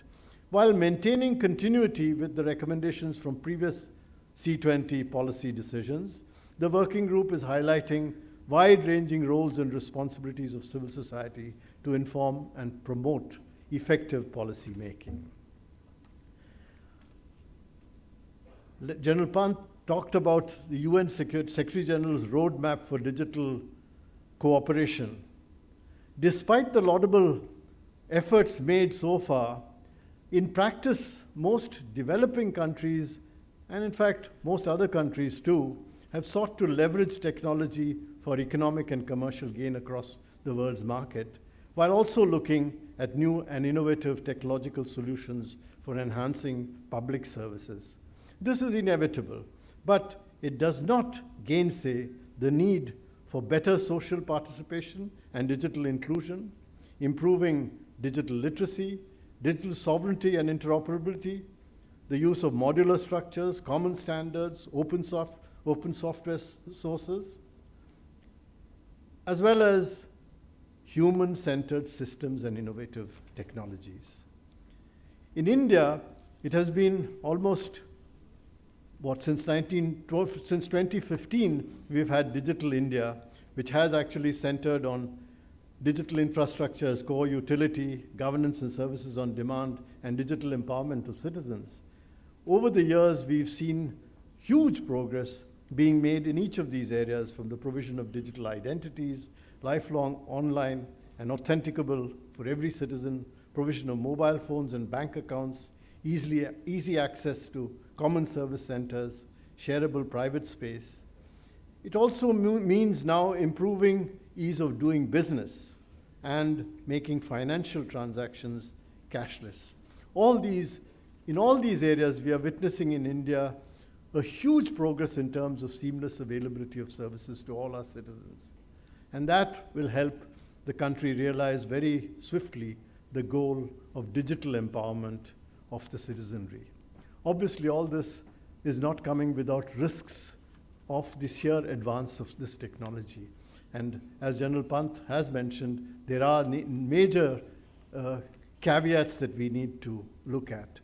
[SPEAKER 10] while maintaining continuity with the recommendations from previous C20 policy decisions. The working group is highlighting wide-ranging roles and responsibilities of civil society to inform and promote effective policy making. General Pant talked about the UN Secretary General's roadmap for digital cooperation. Despite the laudable efforts made so far, in practice, most developing countries, and in fact, most other countries too, have sought to leverage technology for economic and commercial gain across the world's market, while also looking at new and innovative technological solutions for enhancing public services. This is inevitable, but it does not gainsay the need for better social participation and digital inclusion, improving digital literacy, digital sovereignty and interoperability, the use of modular structures, common standards, open software sources, as well as human-centered systems and innovative technologies. In India, it has been almost, since 2015, we've had Digital India, which has actually centered on digital infrastructure as core utility, governance and services on demand, and digital empowerment of citizens. Over the years, we've seen huge progress being made in each of these areas, from the provision of digital identities, lifelong online and authenticable for every citizen, provision of mobile phones and bank accounts, easy access to common service centers, shareable private space. It also means now improving ease of doing business and making financial transactions cashless. In all these areas, we are witnessing in India a huge progress in terms of seamless availability of services to all our citizens. And that will help the country realize very swiftly the goal of digital empowerment of the citizenry. Obviously, all this is not coming without risks of the sheer advance of this technology. And as General Pant has mentioned, there are major caveats that we need to look at.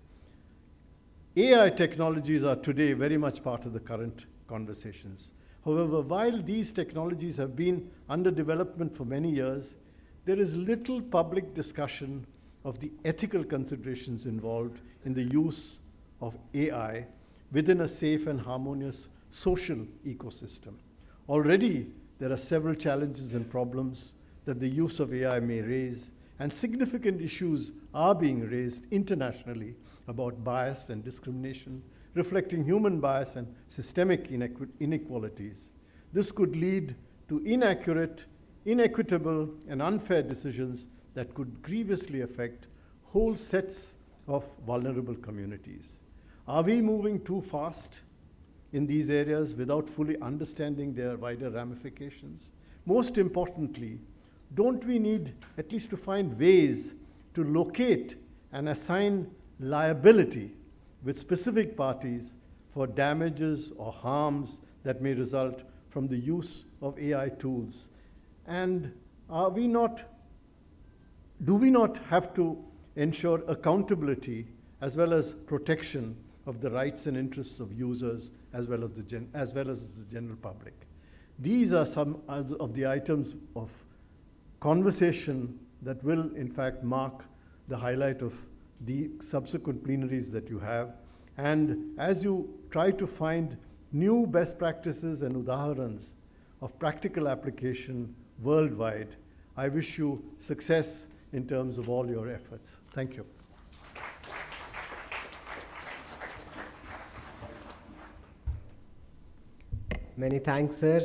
[SPEAKER 10] AI technologies are today very much part of the current conversations. However, while these technologies have been under development for many years, there is little public discussion of the ethical considerations involved in the use of AI within a safe and harmonious social ecosystem. Already, there are several challenges and problems that the use of AI may raise, and significant issues are being raised internationally about bias and discrimination, reflecting human bias and systemic inequalities. This could lead to inaccurate, inequitable, and unfair decisions that could grievously affect whole sets of vulnerable communities. Are we moving too fast in these areas without fully understanding their wider ramifications? Most importantly, don't we need at least to find ways to locate and assign liability with specific parties for damages or harms that may result from the use of AI tools? And do we not have to ensure accountability as well as protection of the rights and interests of users as well as the general public? These are some of the items of conversation that will, in fact, mark the highlight of the subsequent plenaries that you have. And as you try to find new best practices and udaharans of practical application worldwide, I wish you success in terms of all your efforts. Thank you.
[SPEAKER 1] Many thanks, sir.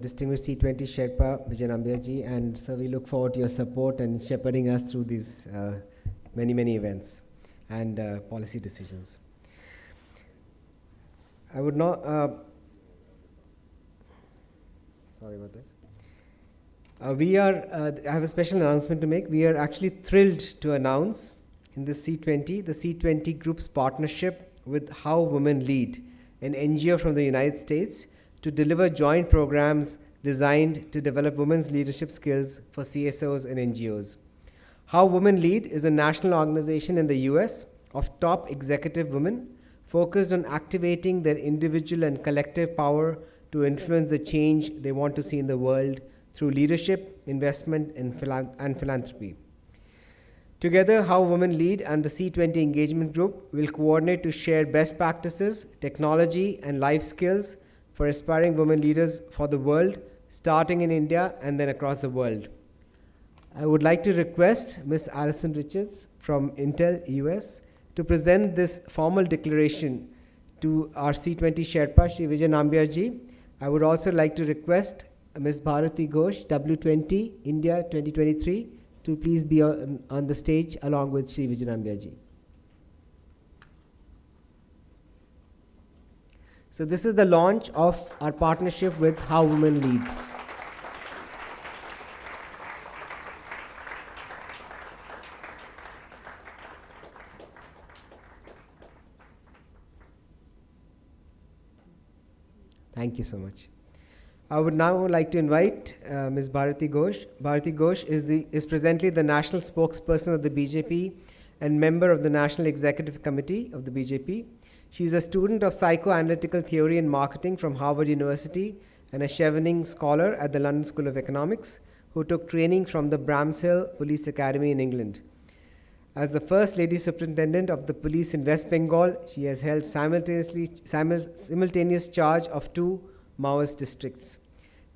[SPEAKER 1] Distinguished C20 Sherpa Vijay Nambiarji, and sir, we look forward to your support and shepherding us through these many events and policy decisions. I would not, sorry about this. I have a special announcement to make. We are actually thrilled to announce in the C20 Group's partnership with How Women Lead, an NGO from the United States, to deliver joint programs designed to develop women's leadership skills for CSOs and NGOs. How Women Lead is a national organization in the US of top executive women focused on activating their individual and collective power to influence the change they want to see in the world through leadership, investment, and philanthropy. Together, How Women Lead and the C20 Engagement Group will coordinate to share best practices, technology, and life skills for aspiring women leaders for the world, starting in India and then across the world. I would like to request Ms. Alison Richards from Intel US to present this formal declaration to our C20 Sherpa, Shri Vijay Nambiarji. I would also like to request Ms. Bharati Ghosh, W20 India 2023, to please be on the stage along with Sri Vijayambia ji. So this is the launch of our partnership with How Women Lead. Thank you so much. I would now like to invite Ms. Bharati Ghosh. Bharati Ghosh is presently the national spokesperson of the BJP and member of the National Executive Committee of the BJP. She is a student of psychoanalytical theory and marketing from Harvard University and a Chevening Scholar at the London School of Economics, who took training from the Bramshill Police Academy in England. As the First Lady Superintendent of the Police in West Bengal, she has held simultaneous charge of 2 Maoist districts.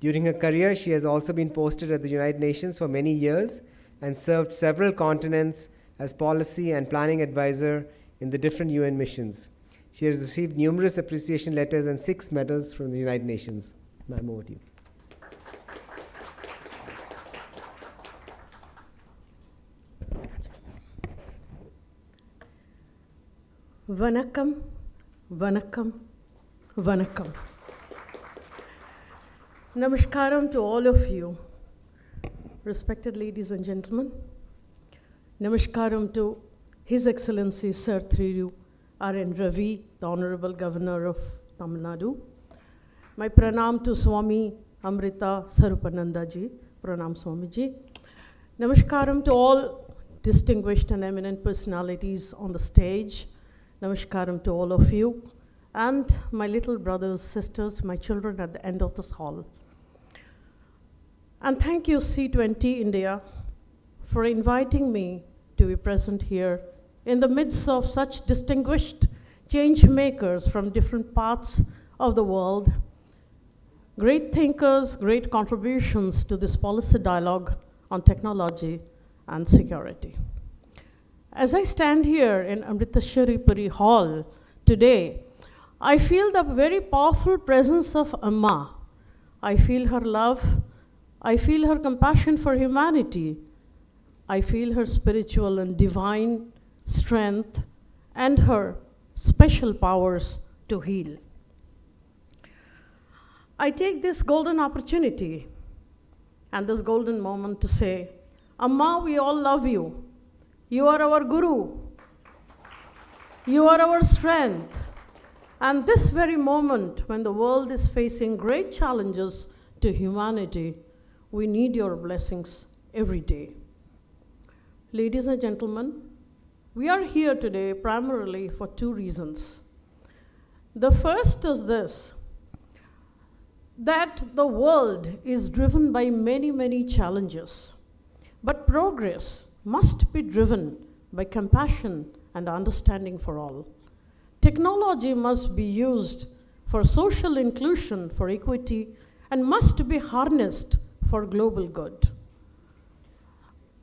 [SPEAKER 1] During her career, she has also been posted at the United Nations for many years and served several continents as policy and planning advisor in the different UN missions. She has received numerous appreciation letters and 6 medals from the United Nations. Ma'am, over to you.
[SPEAKER 11] Vanakkam, Vanakkam, Vanakkam. Namaskaram to all of you, respected ladies and gentlemen. Namaskaram to His Excellency Sir Thiru R.N. Ravi, the Honorable Governor of Tamil Nadu. My pranam to Swami Amrita Sarupananda ji, pranam Swami ji. Namaskaram to all distinguished and eminent personalities on the stage. Namaskaram to all of you, and my little brothers, sisters, my children at the end of this hall. And thank you, C20 India, for inviting me to be present here in the midst of such distinguished change makers from different parts of the world. Great thinkers, great contributions to this policy dialogue on technology and security. As I stand here in Amritashari Hall today, I feel the very powerful presence of Amma. I feel her love, I feel her compassion for humanity, I feel her spiritual and divine strength and her special powers to heal. I take this golden opportunity and this golden moment to say, Amma, we all love you. You are our guru. You are our strength. And this very moment, when the world is facing great challenges to humanity, we need your blessings every day. Ladies and gentlemen, we are here today primarily for 2 reasons. The first is this, that the world is driven by many, many challenges, but progress must be driven by compassion and understanding for all. Technology must be used for social inclusion, for equity, and must be harnessed for global good.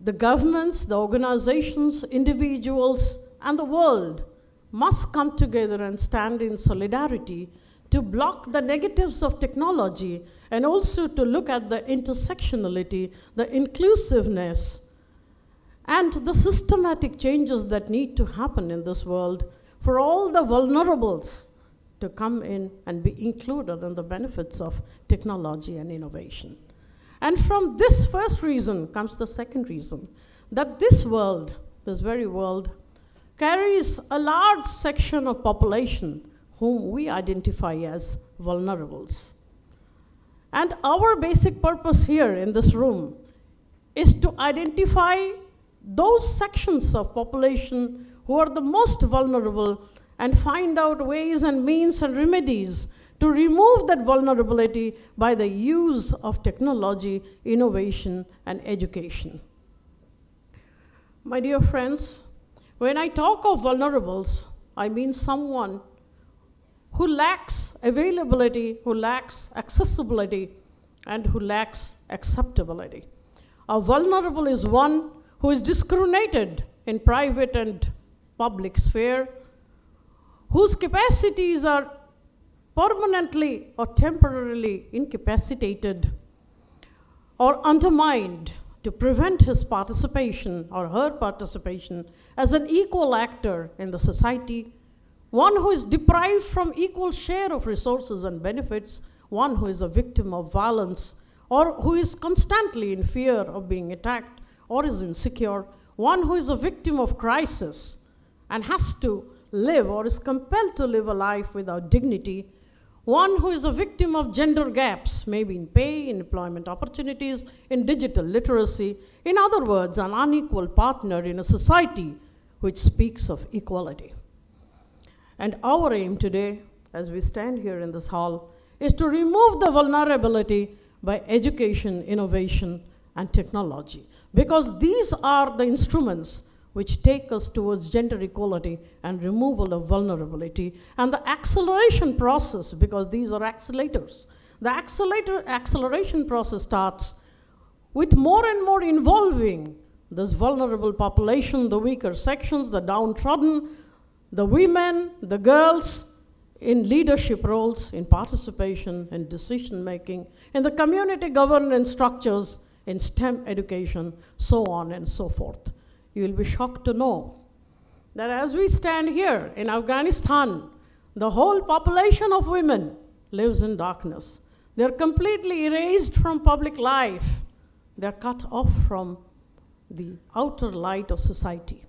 [SPEAKER 11] The governments, the organizations, individuals, and the world must come together and stand in solidarity to block the negatives of technology and also to look at the intersectionality, the inclusiveness, and the systematic changes that need to happen in this world for all the vulnerables to come in and be included in the benefits of technology and innovation. And from this first reason comes the second reason, that this world, this very world, carries a large section of population whom we identify as vulnerables. And our basic purpose here in this room is to identify those sections of population who are the most vulnerable and find out ways and means and remedies to remove that vulnerability by the use of technology, innovation, and education. My dear friends, when I talk of vulnerables, I mean someone who lacks availability, who lacks accessibility, and who lacks acceptability. A vulnerable is one who is discriminated in private and public sphere, whose capacities are permanently or temporarily incapacitated or undermined to prevent his participation or her participation as an equal actor in the society, one who is deprived from equal share of resources and benefits, one who is a victim of violence, or who is constantly in fear of being attacked or is insecure, one who is a victim of crisis and has to live or is compelled to live a life without dignity, one who is a victim of gender gaps, maybe in pay, in employment opportunities, in digital literacy, in other words, an unequal partner in a society which speaks of equality. And our aim today, as we stand here in this hall, is to remove the vulnerability by education, innovation, and technology. Because these are the instruments which take us towards gender equality and removal of vulnerability, and the acceleration process, because these are accelerators. The acceleration process starts with more and more involving this vulnerable population, the weaker sections, the downtrodden, the women, the girls, in leadership roles, in participation, in decision-making, in the community governance structures, in STEM education, so on and so forth. You will be shocked to know that as we stand here in Afghanistan, the whole population of women lives in darkness. They're completely erased from public life. They're cut off from the outer light of society.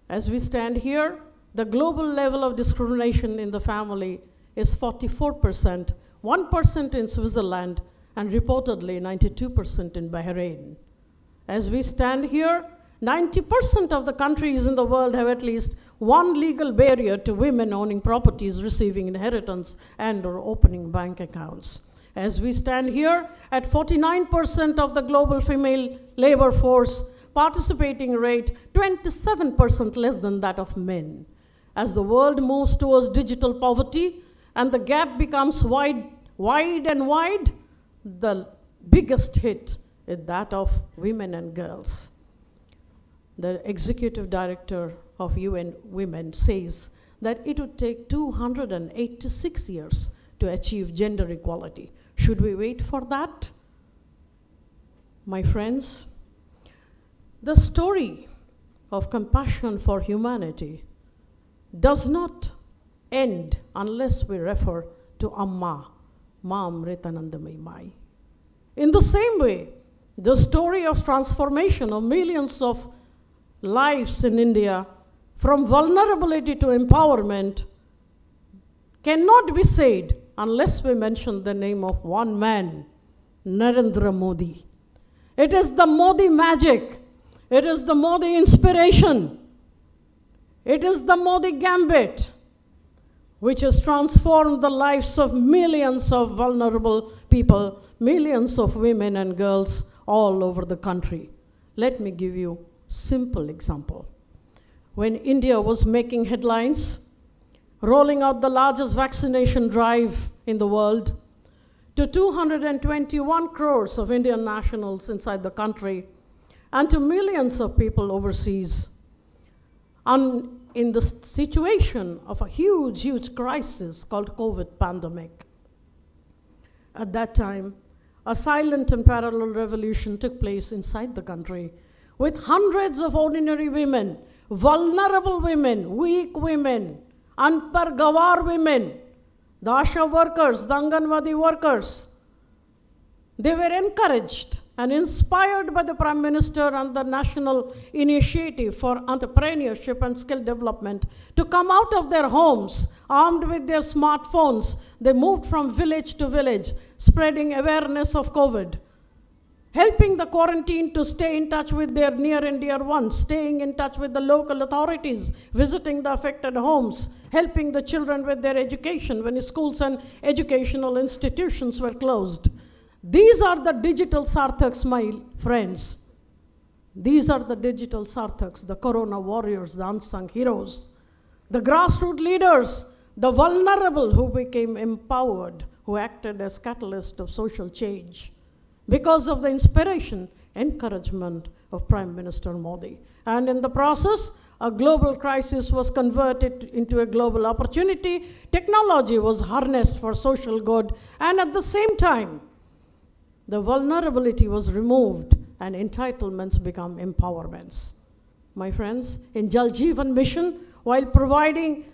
[SPEAKER 11] As we stand here, the global level of discrimination in the family is 44%, 1% in Switzerland, and reportedly 92% in Bahrain. As we stand here, 90% of the countries in the world have at least one legal barrier to women owning properties, receiving inheritance, and or opening bank accounts. As we stand here, at 49% of the global female labor force, participating rate 27% less than that of men. As the world moves towards digital poverty and the gap becomes wide, the biggest hit is that of women and girls. The executive director of UN Women says that it would take 286 years to achieve gender equality. Should we wait for that? My friends, the story of compassion for humanity does not end unless we refer to Amma, Ma Amrita Mai. In the same way, the story of transformation of millions of lives in India from vulnerability to empowerment cannot be said unless we mention the name of one man, Narendra Modi. It is the Modi magic. It is the Modi inspiration. It is the Modi gambit which has transformed the lives of millions of vulnerable people, millions of women and girls all over the country. Let me give you a simple example. When India was making headlines, rolling out the largest vaccination drive in the world to 221 crores of Indian nationals inside the country and to millions of people overseas, and in the situation of a huge crisis called COVID pandemic. At that time, a silent and parallel revolution took place inside the country with hundreds of ordinary women, vulnerable women, weak women, unpar gawar women, the ASHA workers, the Anganwadi workers. They were encouraged and inspired by the Prime Minister and the National Initiative for Entrepreneurship and Skill Development to come out of their homes armed with their smartphones. They moved from village to village, spreading awareness of COVID, helping the quarantine to stay in touch with their near and dear ones, staying in touch with the local authorities, visiting the affected homes, helping the children with their education when schools and educational institutions were closed. These are the digital Sarthaks, my friends. These are the digital Sarthaks, the Corona warriors, the unsung heroes, the grassroots leaders, the vulnerable who became empowered, who acted as catalyst of social change because of the inspiration, encouragement of Prime Minister Modi. And in the process, a global crisis was converted into a global opportunity. Technology was harnessed for social good, and at the same time, the vulnerability was removed and entitlements become empowerments. My friends, in Jal Jeevan Mission, while providing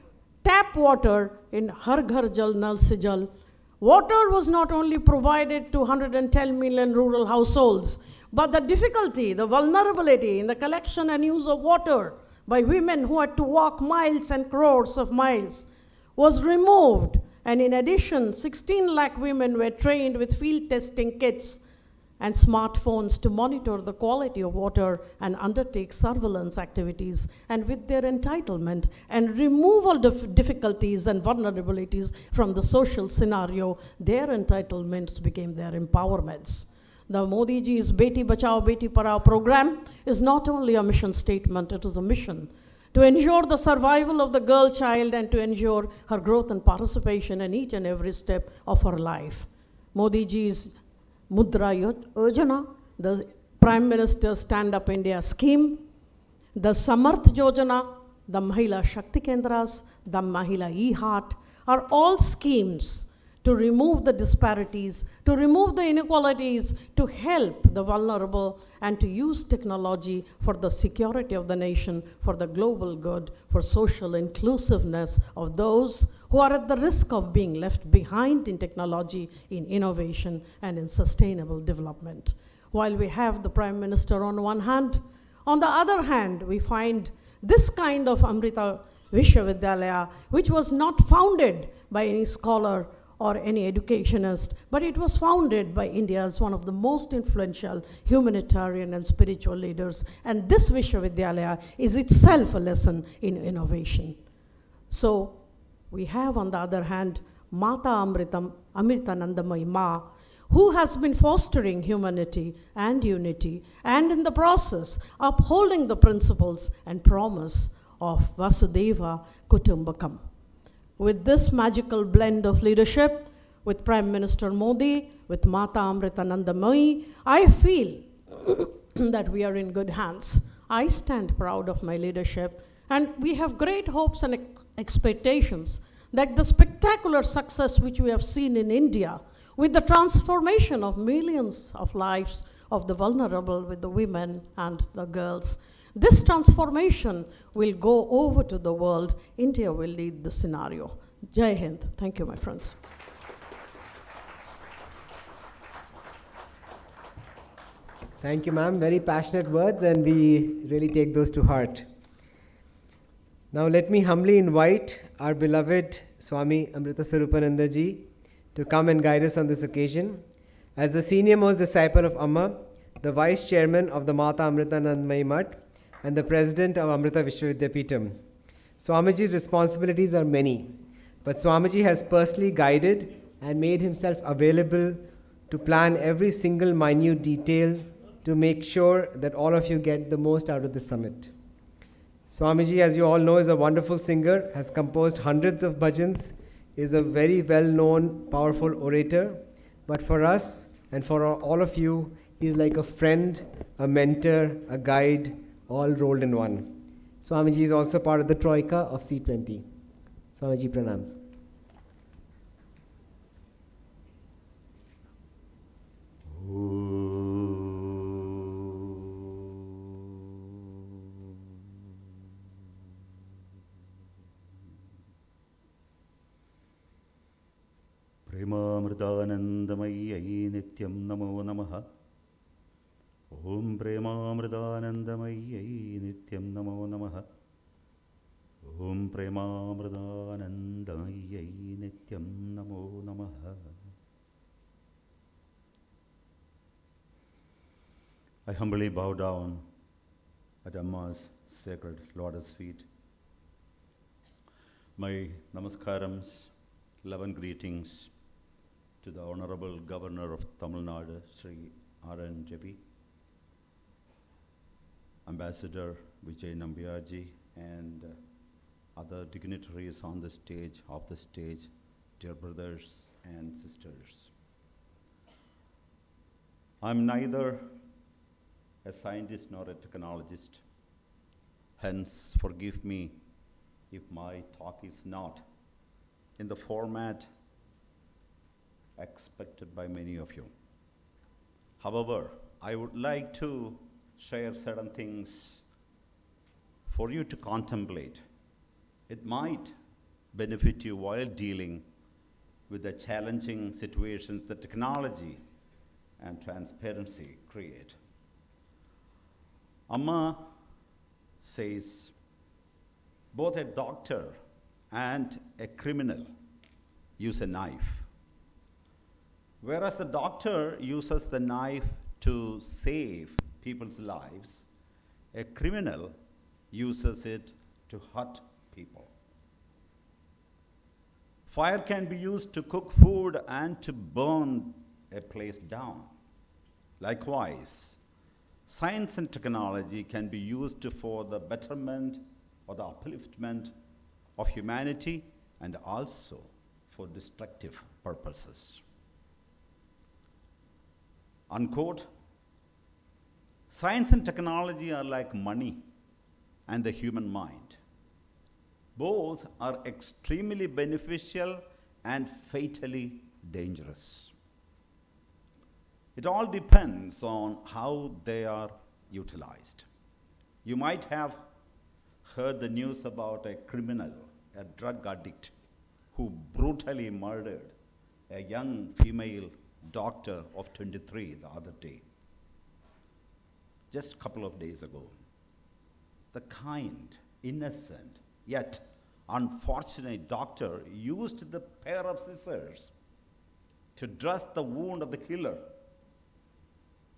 [SPEAKER 11] tap water in Har Ghar Jal Nal Se Jal, water was not only provided to 110 million rural households, but the difficulty, the vulnerability in the collection and use of water by women who had to walk miles and crores of miles was removed. And in addition, 16 lakh women were trained with field testing kits and smartphones to monitor the quality of water and undertake surveillance activities, and with their entitlement and removal of difficulties and vulnerabilities from the social scenario, their entitlements became their empowerments. The Modi ji's Beti Bachao Beti Padhao program is not only a mission statement, it is a mission to ensure the survival of the girl child and to ensure her growth and participation in each and every step of her life. Modi ji's Mudra Yojana, the Prime Minister's Stand Up India scheme, the Samarth Yojana, the Mahila Shakti Kendras, the Mahila E-Heart are all schemes to remove the disparities, to remove the inequalities, to help the vulnerable, and to use technology for the security of the nation, for the global good, for social inclusiveness of those who are at the risk of being left behind in technology, in innovation, and in sustainable development. While we have the Prime Minister on one hand, on the other hand, we find this kind of Amrita Vishwavidyalaya, which was not founded by any scholar or any educationist, but it was founded by India's one of the most influential humanitarian and spiritual leaders. And this Vishwavidyalaya is itself a lesson in innovation. So we have, on the other hand, Mata Amrita Nandamayi Ma, who has been fostering humanity and unity, and in the process upholding the principles and promise of Vasudeva Kutumbakam. With this magical blend of leadership, with Prime Minister Modi, with Mata Amrita Nandamayi, I feel that we are in good hands. I stand proud of my leadership, and we have great hopes and expectations that the spectacular success which we have seen in India, with the transformation of millions of lives of the vulnerable, with the women and the girls, this transformation will go over to the world. India will lead the scenario. Jai Hind. Thank you, my friends.
[SPEAKER 1] Thank you, ma'am. Very passionate words, and we really take those to heart. Now let me humbly invite our beloved Swami Amrita Sarupananda ji to come and guide us on this occasion. As the senior most disciple of Amma, the vice chairman of the Mata Amrita Nandamayi Mutt, and the president of Amrita Vishwa Vidyapeetham. Swamiji's responsibilities are many, but Swamiji has personally guided and made himself available to plan every single minute detail to make sure that all of you get the most out of the summit. Swamiji, as you all know, is a wonderful singer, has composed hundreds of bhajans, is a very well-known, powerful orator, but for us and for all of you, he's like a friend, a mentor, a guide, all rolled in one. Swamiji is also part of the Troika of C20. Swamiji pranams.
[SPEAKER 12] Premamritanandamayi nityam namo namaha. Om Premamritanandamayi nityam namo namaha. Om Premamritanandamayi nityam namo namaha. I humbly bow down at Amma's sacred lotus feet. My namaskarams, love and greetings to the Honorable Governor of Tamil Nadu, Sri R.N. Jebi, Ambassador Vijay Nambiarji, and other dignitaries on the stage, off the stage, dear brothers and sisters. I'm neither a scientist nor a technologist, hence forgive me if my talk is not in the format expected by many of you. However, I would like to share certain things for you to contemplate. It might benefit you while dealing with the challenging situations that technology and transparency create. Amma says both a doctor and a criminal use a knife. Whereas the doctor uses the knife to save people's lives, a criminal uses it to hurt people. Fire can be used to cook food and to burn a place down. Likewise, science and technology can be used for the betterment or the upliftment of humanity and also for destructive purposes. Unquote. Science and technology are like money and the human mind. Both are extremely beneficial and fatally dangerous. It all depends on how they are utilized. You might have heard the news about a criminal, a drug addict, who brutally murdered a young female doctor of 23 the other day, just a couple of days ago. The kind, innocent, yet unfortunate doctor used the pair of scissors to dress the wound of the killer.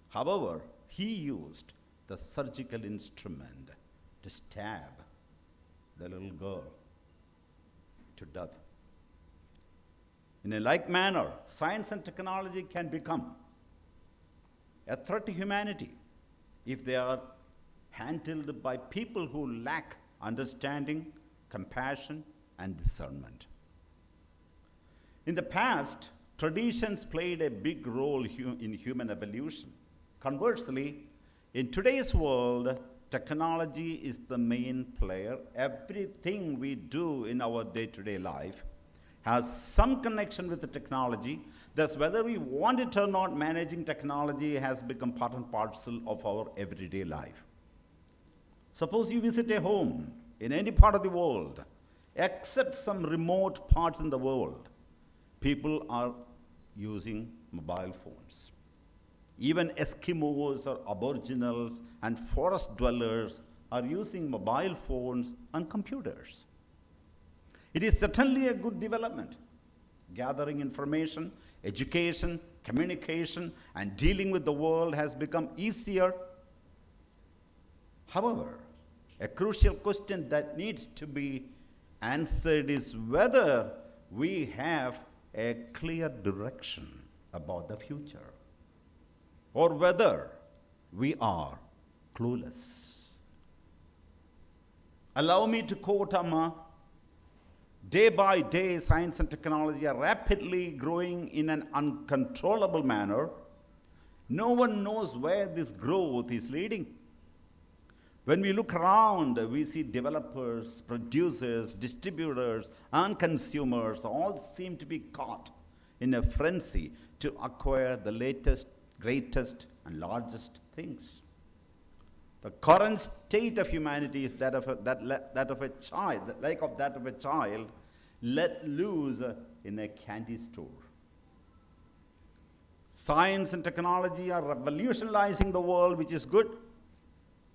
[SPEAKER 12] However, he used the surgical instrument to stab the little girl to death. In a like manner, science and technology can become a threat to humanity if they are handled by people who lack understanding, compassion, and discernment. In the past, traditions played a big role in human evolution. Conversely, in today's world, technology is the main player. Everything we do in our day-to-day life has some connection with the technology. Thus, whether we want it or not, managing technology has become part and parcel of our everyday life. Suppose you visit a home in any part of the world, except some remote parts in the world, people are using mobile phones. Even Eskimos or aboriginals and forest dwellers are using mobile phones and computers. It is certainly a good development. Gathering information, education, communication, and dealing with the world has become easier. However, a crucial question that needs to be answered is whether we have a clear direction about the future, or whether we are clueless. Allow me to quote Amma. Day by day, science and technology are rapidly growing in an uncontrollable manner. No one knows where this growth is leading. When we look around, we see developers, producers, distributors, and consumers all seem to be caught in a frenzy to acquire the latest, greatest, and largest things. The current state of humanity is that of a child, like of that of a child let loose in a candy store. Science and technology are revolutionizing the world, which is good.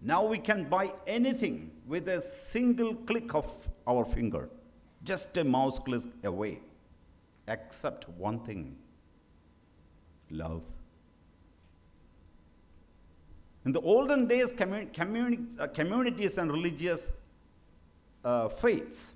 [SPEAKER 12] Now we can buy anything with a single click of our finger, just a mouse click away, except one thing: love. In the olden days, communities and religious faiths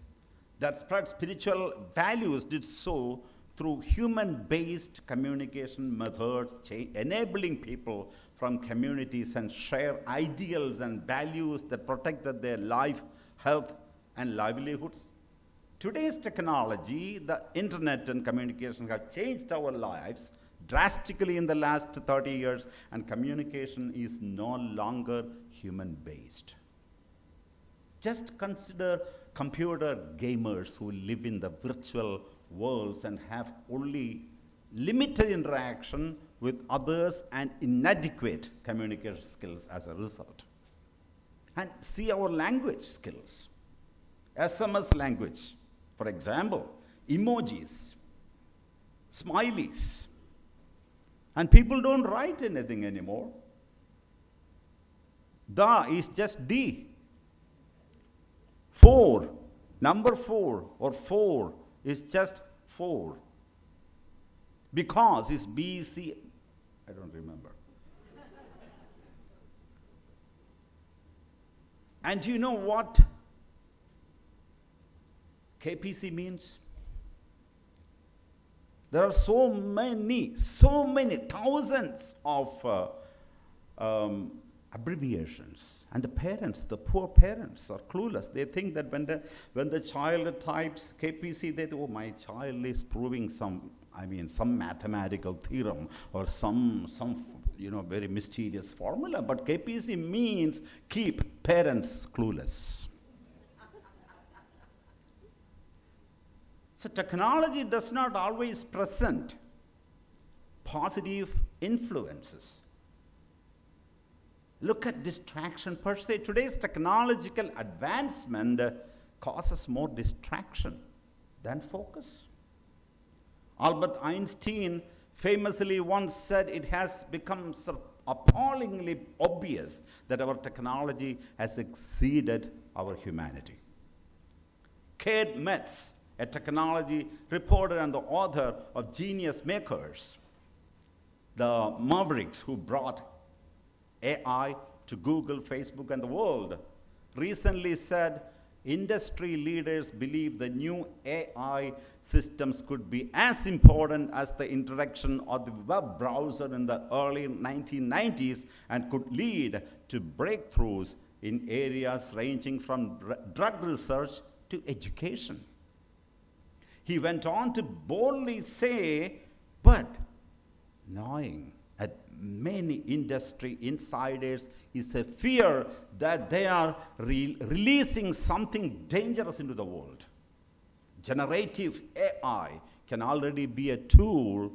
[SPEAKER 12] that spread spiritual values did so through human-based communication methods, enabling people from communities and share ideals and values that protected their life, health, and livelihoods. Today's technology, the internet and communication have changed our lives drastically in the last 30 years, and communication is no longer human-based. Just consider computer gamers who live in the virtual worlds and have only limited interaction with others and inadequate communication skills as a result. And see our language skills. SMS language, for example, emojis, smileys. And people don't write anything anymore. Da is just D. 4, number 4 or 4 is just 4. Because it's B, C, I don't remember. And do you know what KPC means? There are so many thousands of abbreviations, and the parents, the poor parents, are clueless. They think that when the child types KPC, they think, oh, my child is proving some mathematical theorem or some very mysterious formula. But KPC means keep parents clueless. So technology does not always present positive influences. Look at distraction per se. Today's technological advancement causes more distraction than focus. Albert Einstein famously once said it has become so appallingly obvious that our technology has exceeded our humanity. Kate Metz, a technology reporter and the author of Genius Makers, the mavericks who brought AI to Google, Facebook, and the world, recently said industry leaders believe the new AI systems could be as important as the introduction of the web browser in the early 1990s and could lead to breakthroughs in areas ranging from drug research to education. He went on to boldly say, but gnawing at many industry insiders is a fear that they are releasing something dangerous into the world. Generative AI can already be a tool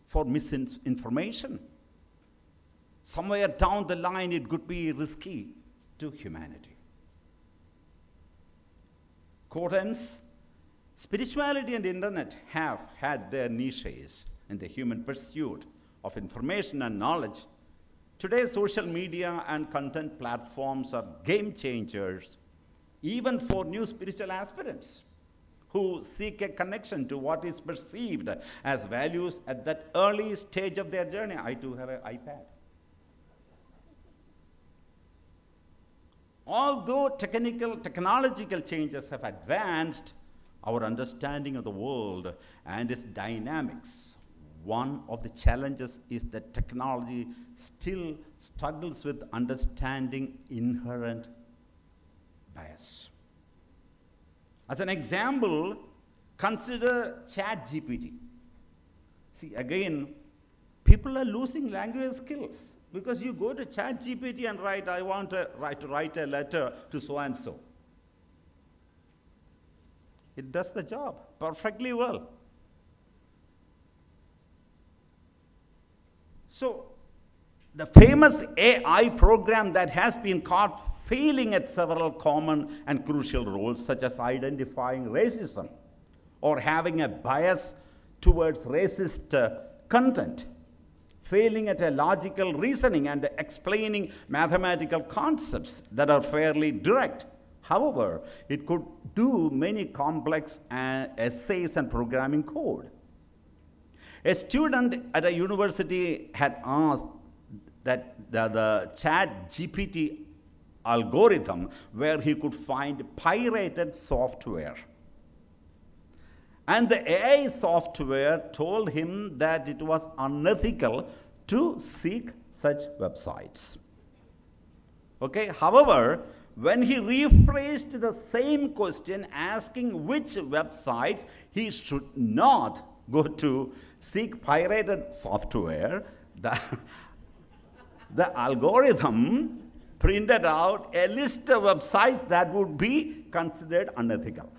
[SPEAKER 12] for misinformation. Somewhere down the line, it could be risky to humanity. Quote ends, spirituality and internet have had their niches in the human pursuit of information and knowledge. Today, social media and content platforms are game changers, even for new spiritual aspirants who seek a connection to what is perceived as values at that early stage of their journey. I too have an iPad. Although technological changes have advanced our understanding of the world and its dynamics, one of the challenges is that technology still struggles with understanding inherent bias. As an example, consider ChatGPT. See, again, people are losing language skills because you go to ChatGPT and write, I want to write a letter to so-and-so. It does the job perfectly well. So, the famous AI program that has been caught failing at several common and crucial roles, such as identifying racism or having a bias towards racist content, failing at a logical reasoning and explaining mathematical concepts that are fairly direct. However, it could do many complex essays and programming code. A student at a university had asked that the ChatGPT algorithm where he could find pirated software. And the AI software told him that it was unethical to seek such websites. Okay, however, when he rephrased the same question asking which websites he should not go to seek pirated software, the algorithm printed out a list of websites that would be considered unethical.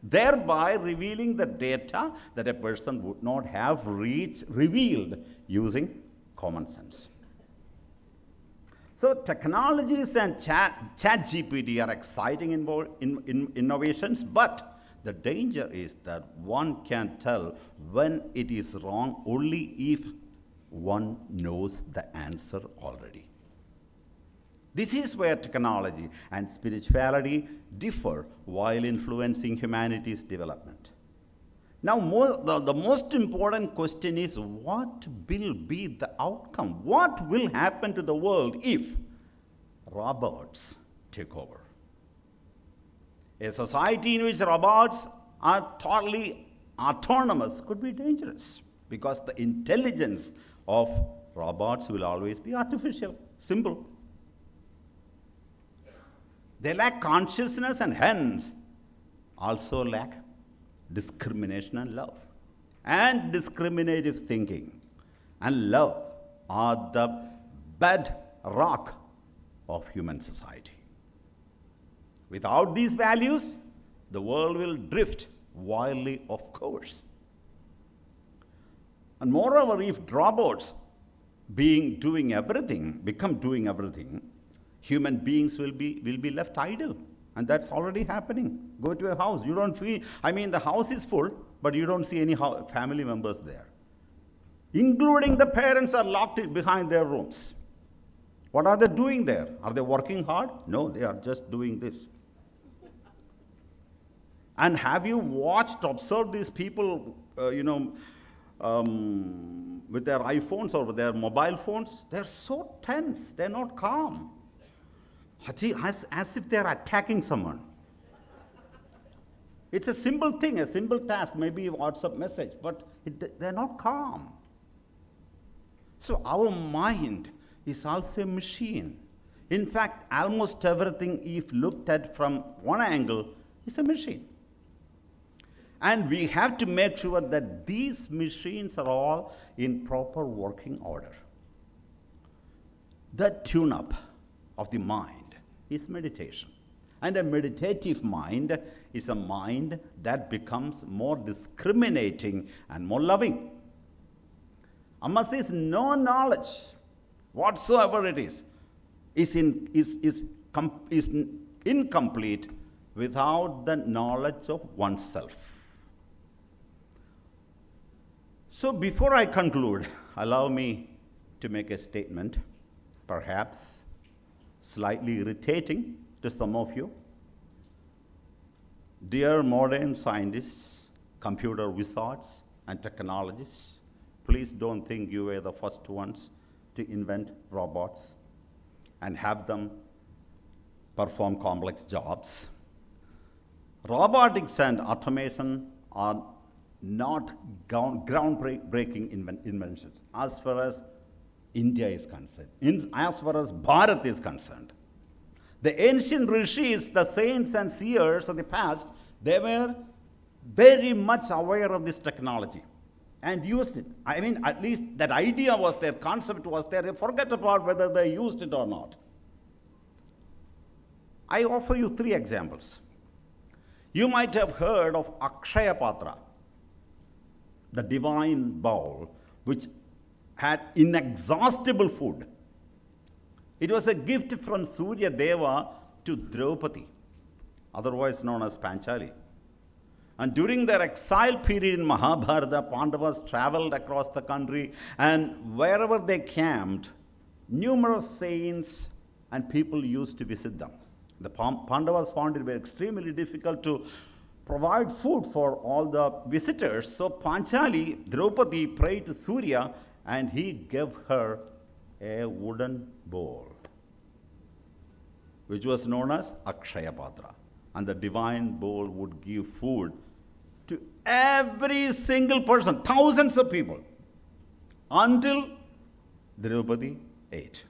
[SPEAKER 12] thereby revealing the data that a person would not have revealed using common sense. So technologies and ChatGPT are exciting innovations, but the danger is that one can tell when it is wrong only if one knows the answer already. This is where technology and spirituality differ while influencing humanity's development. Now, the most important question is, what will be the outcome? What will happen to the world if robots take over? A society in which robots are totally autonomous could be dangerous, because the intelligence of robots will always be artificial, simple. They lack consciousness and hence also lack discrimination and love. And discriminative thinking and love are the bedrock of human society. Without these values, the world will drift wildly off course. And moreover, if robots become doing everything, human beings will be left idle. And that's already happening. Go to a house, you don't feel, the house is full, but you don't see any family members there. Including the parents are locked behind their rooms. What are they doing there? Are they working hard? No, they are just doing this. And have you observed these people, with their iPhones or their mobile phones? They're so tense, they're not calm. As if they're attacking someone. It's a simple thing, a simple task, maybe a WhatsApp message, but they're not calm. So our mind is also a machine. In fact, almost everything, if looked at from one angle, is a machine. And we have to make sure that these machines are all in proper working order. The tune-up of the mind is meditation. And a meditative mind is a mind that becomes more discriminating and more loving. Amma says no knowledge, whatsoever it is incomplete without the knowledge of oneself. So before I conclude, allow me to make a statement, perhaps slightly irritating to some of you. Dear modern scientists, computer wizards, and technologists, please don't think you were the first ones to invent robots and have them perform complex jobs. Robotics and automation are not groundbreaking inventions as far as India is concerned, as far as Bharat is concerned. The ancient rishis, the saints and seers of the past, they were very much aware of this technology and used it. At least that idea was there, concept was there. They forget about whether they used it or not. I offer you 3 examples. You might have heard of Akshaya Patra, the divine bowl, which had inexhaustible food. It was a gift from Surya Deva to Draupadi, otherwise known as Panchali. And during their exile period in Mahabharata, Pandavas traveled across the country, and wherever they camped, numerous saints and people used to visit them. The Pandavas found it very extremely difficult to provide food for all the visitors. So Panchali, Draupadi, prayed to Surya, and he gave her a wooden bowl, which was known as Akshaya Patra. And the divine bowl would give food to every single person, thousands of people, until Draupadi ate.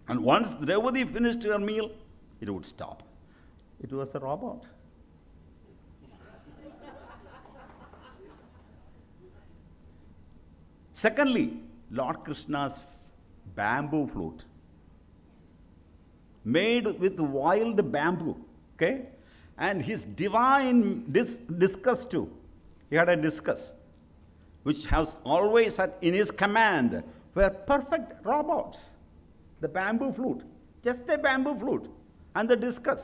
[SPEAKER 12] And once Draupadi finished her meal, it would stop. It was a robot. Secondly, Lord Krishna's bamboo flute, made with wild bamboo, okay? and his divine discus too. He had a discus, which has always had in his command were perfect robots. The bamboo flute, just a bamboo flute, and the discus.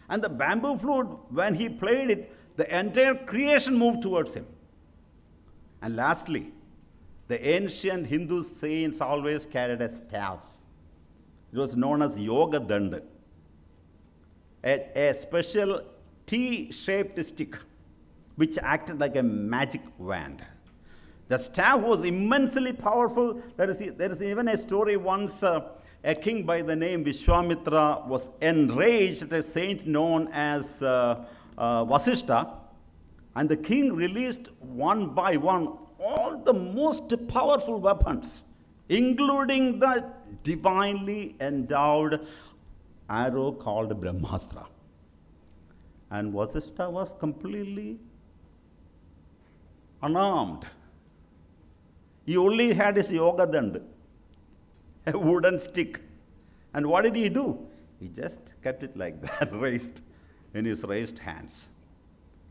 [SPEAKER 12] And the bamboo flute, when he played it, the entire creation moved towards him. And lastly, the ancient Hindu saints always carried a staff. It was known as Yoga Danda, a special T-shaped stick which acted like a magic wand. The staff was immensely powerful. There is even a story once a king by the name Vishwamitra was enraged at a saint known as Vasishta, and the king released one by one all the most powerful weapons, including the divinely endowed arrow called Brahmastra. And Vasishta was completely unarmed. He only had his yoga dand, a wooden stick. And what did he do? He just kept it like that, raised in his raised hands.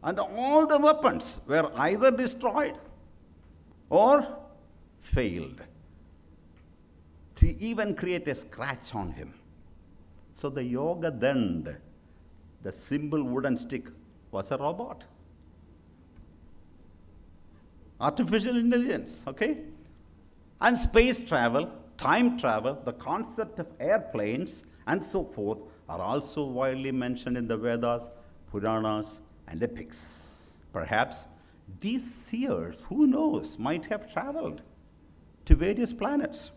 [SPEAKER 12] And all the weapons were either destroyed or failed to even create a scratch on him. So the yoga dand, the simple wooden stick, was a robot. Artificial intelligence, okay? And space travel, time travel, the concept of airplanes, and so forth are also widely mentioned in the Vedas, Puranas, and epics. Perhaps these seers, who knows, might have traveled to various planets.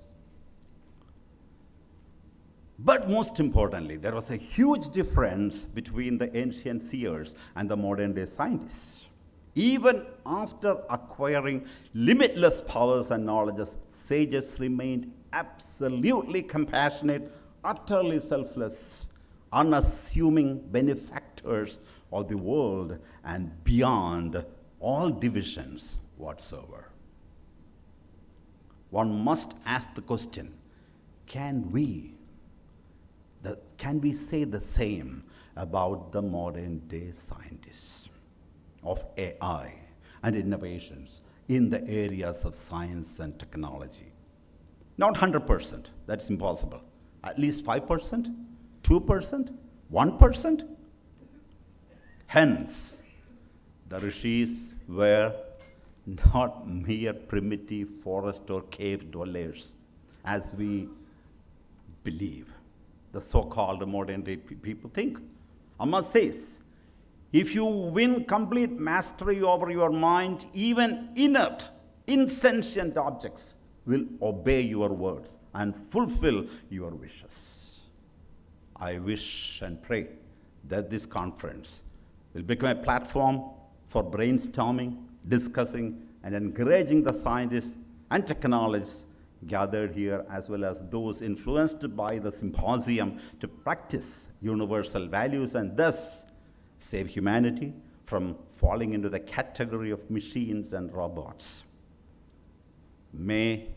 [SPEAKER 12] But most importantly, there was a huge difference between the ancient seers and the modern day scientists. Even after acquiring limitless powers and knowledges, sages remained absolutely compassionate, utterly selfless, unassuming benefactors of the world and beyond all divisions whatsoever. One must ask the question, can we say the same about the modern day scientists of AI and innovations in the areas of science and technology? Not 100%, that's impossible. At least 5%, 2%, 1%. Hence, the rishis were not mere primitive forest or cave dwellers, as we believe the so-called modern day people think. Amma says, if you win complete mastery over your mind, even inert, insentient objects will obey your words and fulfill your wishes. I wish and pray that this conference will become a platform for brainstorming, discussing, and encouraging the scientists and technologists gathered here, as well as those influenced by the symposium, to practice universal values and thus save humanity from falling into the category of machines and robots. May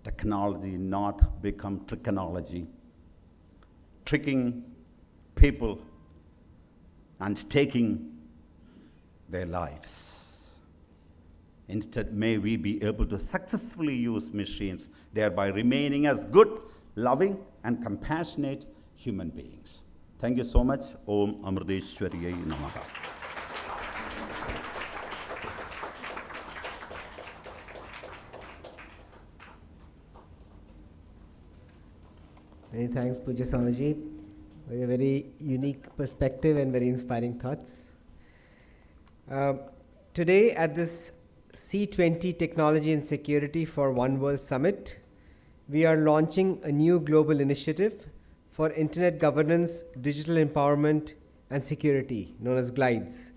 [SPEAKER 12] technology not become trickonology, tricking people and taking their lives. Instead, may we be able to successfully use machines, thereby remaining as good, loving, and compassionate human beings. Thank you so much. Om Amriteshwariyai Namaha.
[SPEAKER 1] Many thanks, Pujya Swamiji, for your very unique perspective and very inspiring thoughts. Today at this C20 Technology and Security for One World Summit, we are launching a new global initiative for internet governance, digital empowerment, and security, known as GLIDES,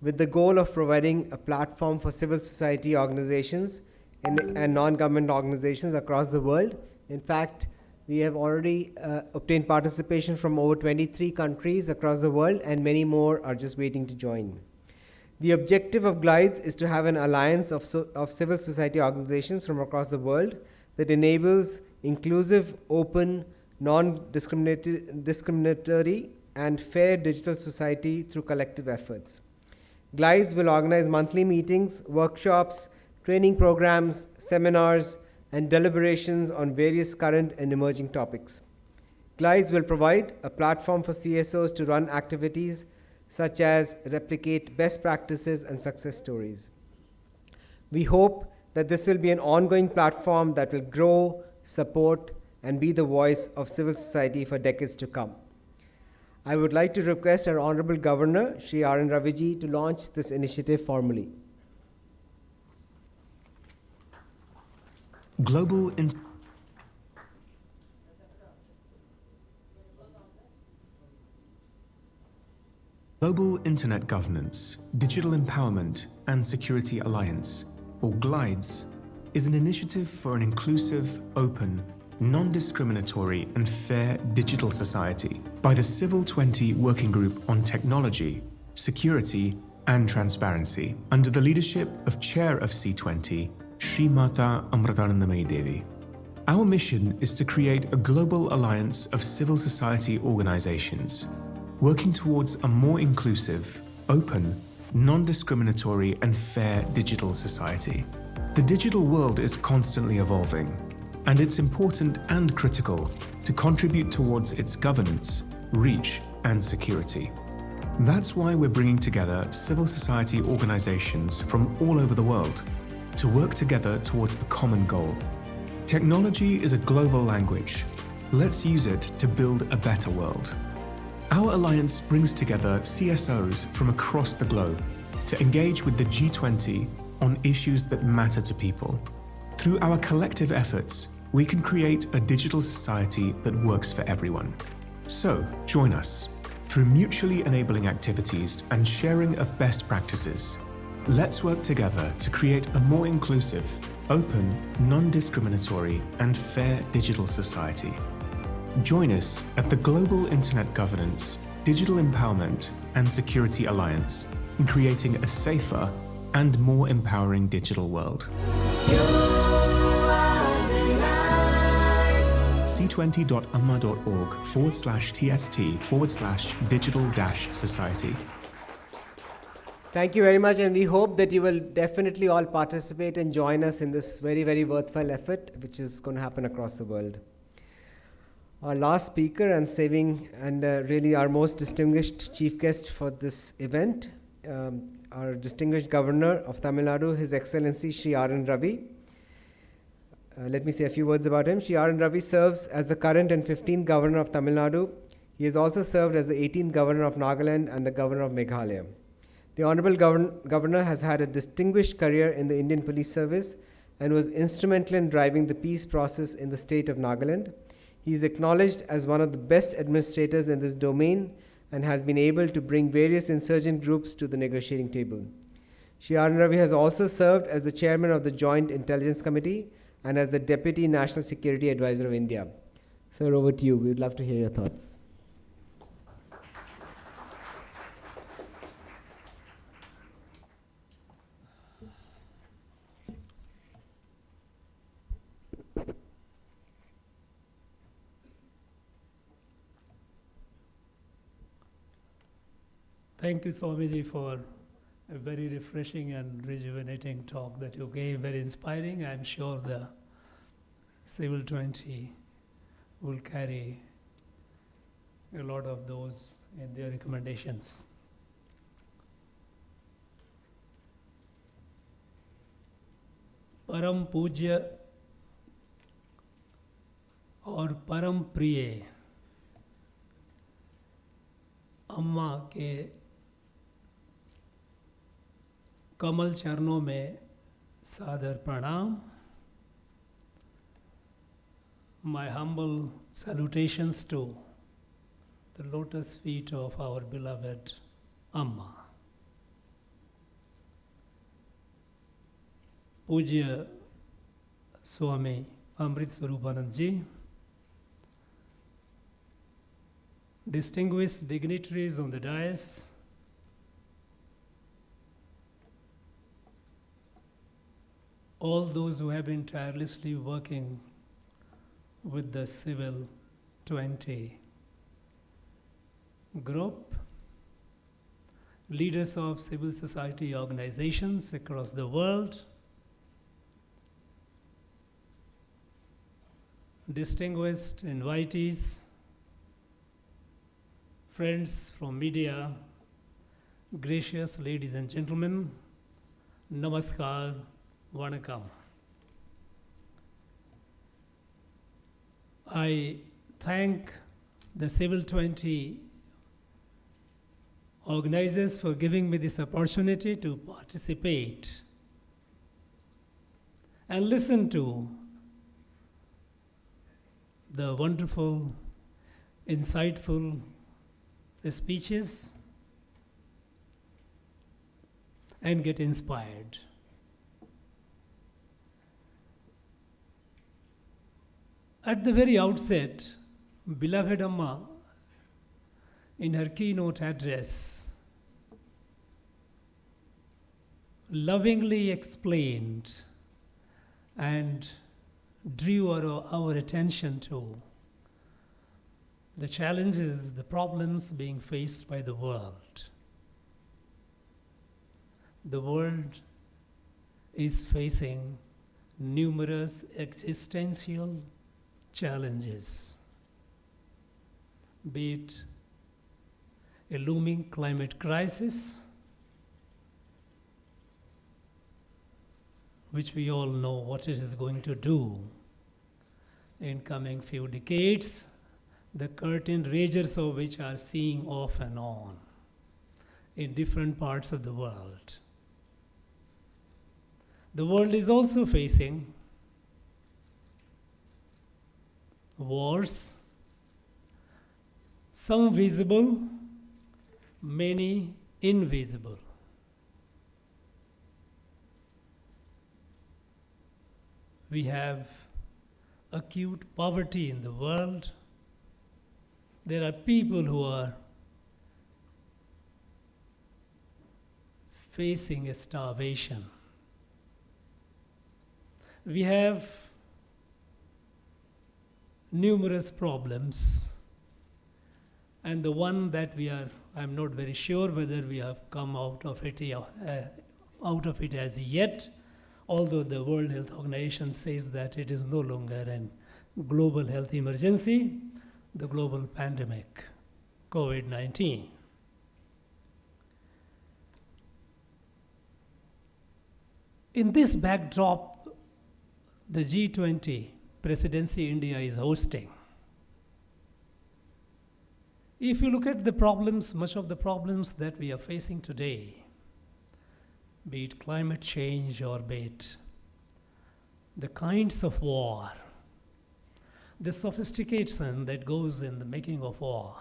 [SPEAKER 1] with the goal of providing a platform for civil society organizations and non-government organizations across the world. In fact, we have already obtained participation from over 23 countries across the world, and many more are just waiting to join. The objective of GLIDES is to have an alliance of civil society organizations from across the world that enables inclusive, open, non-discriminatory, and fair digital society through collective efforts. Glides will organize monthly meetings, workshops, training programs, seminars, and deliberations on various current and emerging topics. Glides will provide a platform for CSOs to run activities such as replicate best practices and success stories. We hope that this will be an ongoing platform that will grow, support, and be the voice of civil society for decades to come. I would like to request our Honorable Governor, Shri R.N. Raviji, to launch this initiative formally.
[SPEAKER 6] Global Internet Governance, Digital Empowerment and Security Alliance, or GLIDES, is an initiative for an inclusive, open, non-discriminatory and fair digital society by the Civil 20 Working Group on Technology, Security and Transparency under the leadership of Chair of C20, Srimata Amrita Devi. Our mission is to create a global alliance of civil society organizations working towards a more inclusive, open, non-discriminatory and fair digital society. The digital world is constantly evolving, and it's important and critical to contribute towards its governance, reach, and security. That's why we're bringing together civil society organizations from all over the world to work together towards a common goal. Technology is a global language. Let's use it to build a better world. Our alliance brings together CSOs from across the globe to engage with the G20 on issues that matter to people. Through our collective efforts, we can create a digital society that works for everyone. So, join us. Through mutually enabling activities and sharing of best practices, let's work together to create a more inclusive, open, non-discriminatory, and fair digital society. Join us at the Global Internet Governance, Digital Empowerment and Security Alliance in creating a safer and more empowering digital world. c20.amma.org/tst/digital-society.
[SPEAKER 1] Thank you very much, and we hope that you will definitely all participate and join us in this very, very worthwhile effort, which is going to happen across the world. Our last speaker and really our most distinguished chief guest for this event, our distinguished Governor of Tamil Nadu, His Excellency Shri R.N. Ravi. Let me say a few words about him. Shri R.N. Ravi serves as the current and 15th Governor of Tamil Nadu. He has also served as the 18th Governor of Nagaland and the Governor of Meghalaya. The Honorable Governor has had a distinguished career in the Indian Police Service and was instrumental in driving the peace process in the state of Nagaland. He is acknowledged as one of the best administrators in this domain and has been able to bring various insurgent groups to the negotiating table. Shri R.N. Ravi has also served as the chairman of the Joint Intelligence Committee and as the Deputy National Security Advisor of India. Sir, over to you. We would love to hear your thoughts.
[SPEAKER 13] Thank you, Swamiji, for a very refreshing and rejuvenating talk that you gave, very inspiring. I'm sure the Civil 20 will carry a lot of those in their recommendations. परम पूज्य और परम प्रिय अम्मा के कमल चरणों में सादर प्रणाम. My humble salutations to the lotus feet of our beloved Amma. पूज्य स्वामी अमृत स्वरूपानंद जी, distinguished dignitaries on the dais, all those who have been tirelessly working with the Civil 20 group, leaders of civil society organizations across the world, distinguished invitees, friends from media, gracious ladies and gentlemen, namaskar, vanakkam. I thank the Civil 20 organizers for giving me this opportunity to participate and listen to the wonderful, insightful speeches and get inspired. At the very outset, beloved Amma, in her keynote address, lovingly explained and drew our attention to the challenges, the problems being faced by the world. The world is facing numerous existential challenges, be it a looming climate crisis, which we all know what it is going to do in coming few decades, the curtain raisers of which are seeing off and on in different parts of the world. The world is also facing wars, some visible, many invisible. We have acute poverty in the world. There are people who are facing a starvation. We have numerous problems, and the one that I'm not very sure whether we have come out of it as yet, although the World Health Organization says that it is no longer a global health emergency, the global pandemic, COVID-19. In this backdrop, the G20 presidency India is hosting. If you look at the problems, much of the problems that we are facing today, be it climate change or be it the kinds of war, the sophistication that goes in the making of war,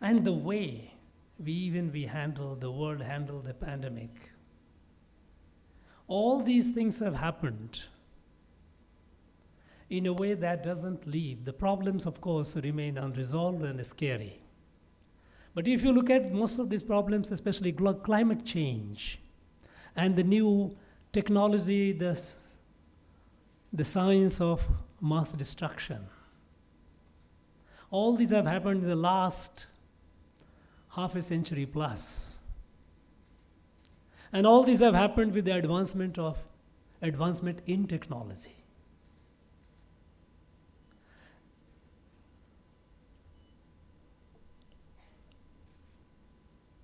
[SPEAKER 13] and the way the world handled the pandemic, all these things have happened in a way that doesn't leave. The problems, of course, remain unresolved and scary. But if you look at most of these problems, especially climate change and the new technology, the science of mass destruction, all these have happened in the last half a century plus. And all these have happened with the advancement in technology.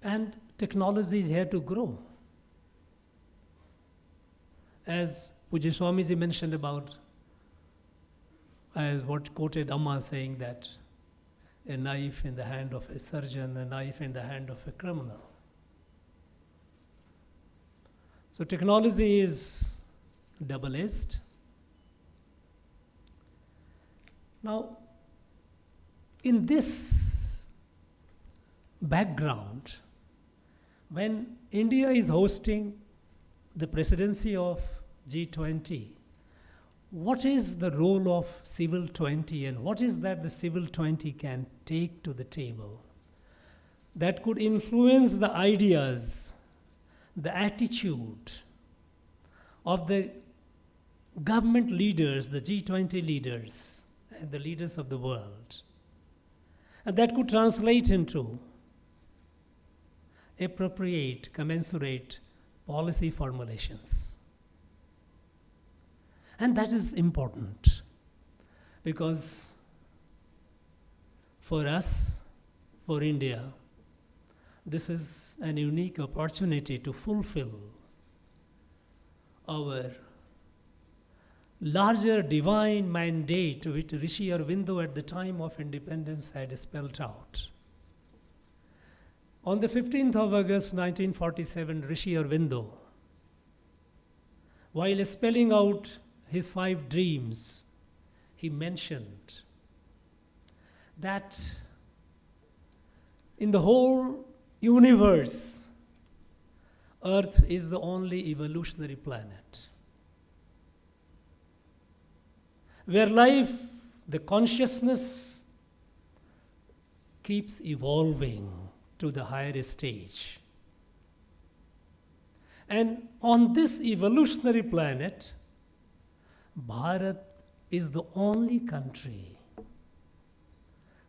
[SPEAKER 13] And technology is here to grow. As Pujya Swamiji mentioned about, as what quoted Amma saying that a knife in the hand of a surgeon, a knife in the hand of a criminal. So technology is double-edged. Now, in this background, when India is hosting the presidency of G20, what is the role of Civil 20 and what is that the Civil 20 can take to the table that could influence the ideas, the attitude of the government leaders, the G20 leaders, and the leaders of the world? And that could translate into appropriate, commensurate policy formulations. And that is important because for us, for India, this is an unique opportunity to fulfill our larger divine mandate which Rishi Aurobindo at the time of independence had spelled out. On the 15th of August 1947, Rishi Aurobindo, while spelling out his 5 dreams, he mentioned that in the whole universe, Earth is the only evolutionary planet where life, the consciousness, keeps evolving to the higher stage. And on this evolutionary planet, Bharat is the only country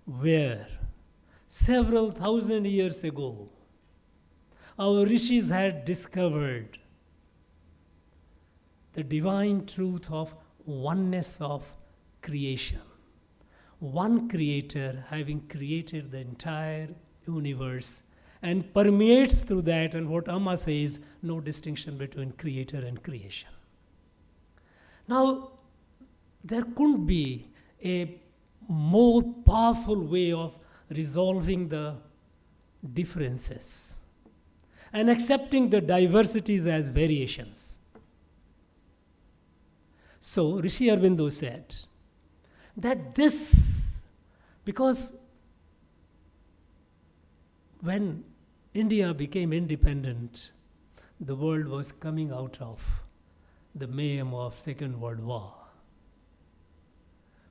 [SPEAKER 13] where several thousand years ago, our rishis had discovered the divine truth of oneness of creation. One creator having created the entire universe and permeates through that, and what Amma says, no distinction between creator and creation. Now, there couldn't be a more powerful way of resolving the differences and accepting the diversities as variations. So Rishi Aurobindo said that this, because when India became independent, the world was coming out of the mayhem of Second World War.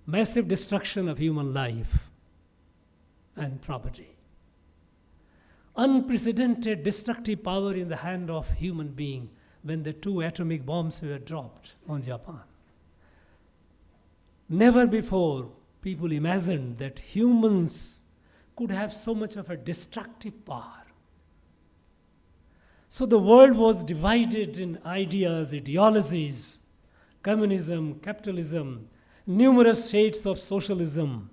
[SPEAKER 13] Massive destruction of human life and property. Unprecedented destructive power in the hand of human being when the 2 atomic bombs were dropped on Japan. Never before people imagined that humans could have so much of a destructive power. So the world was divided in ideas, ideologies, communism, capitalism, numerous shades of socialism,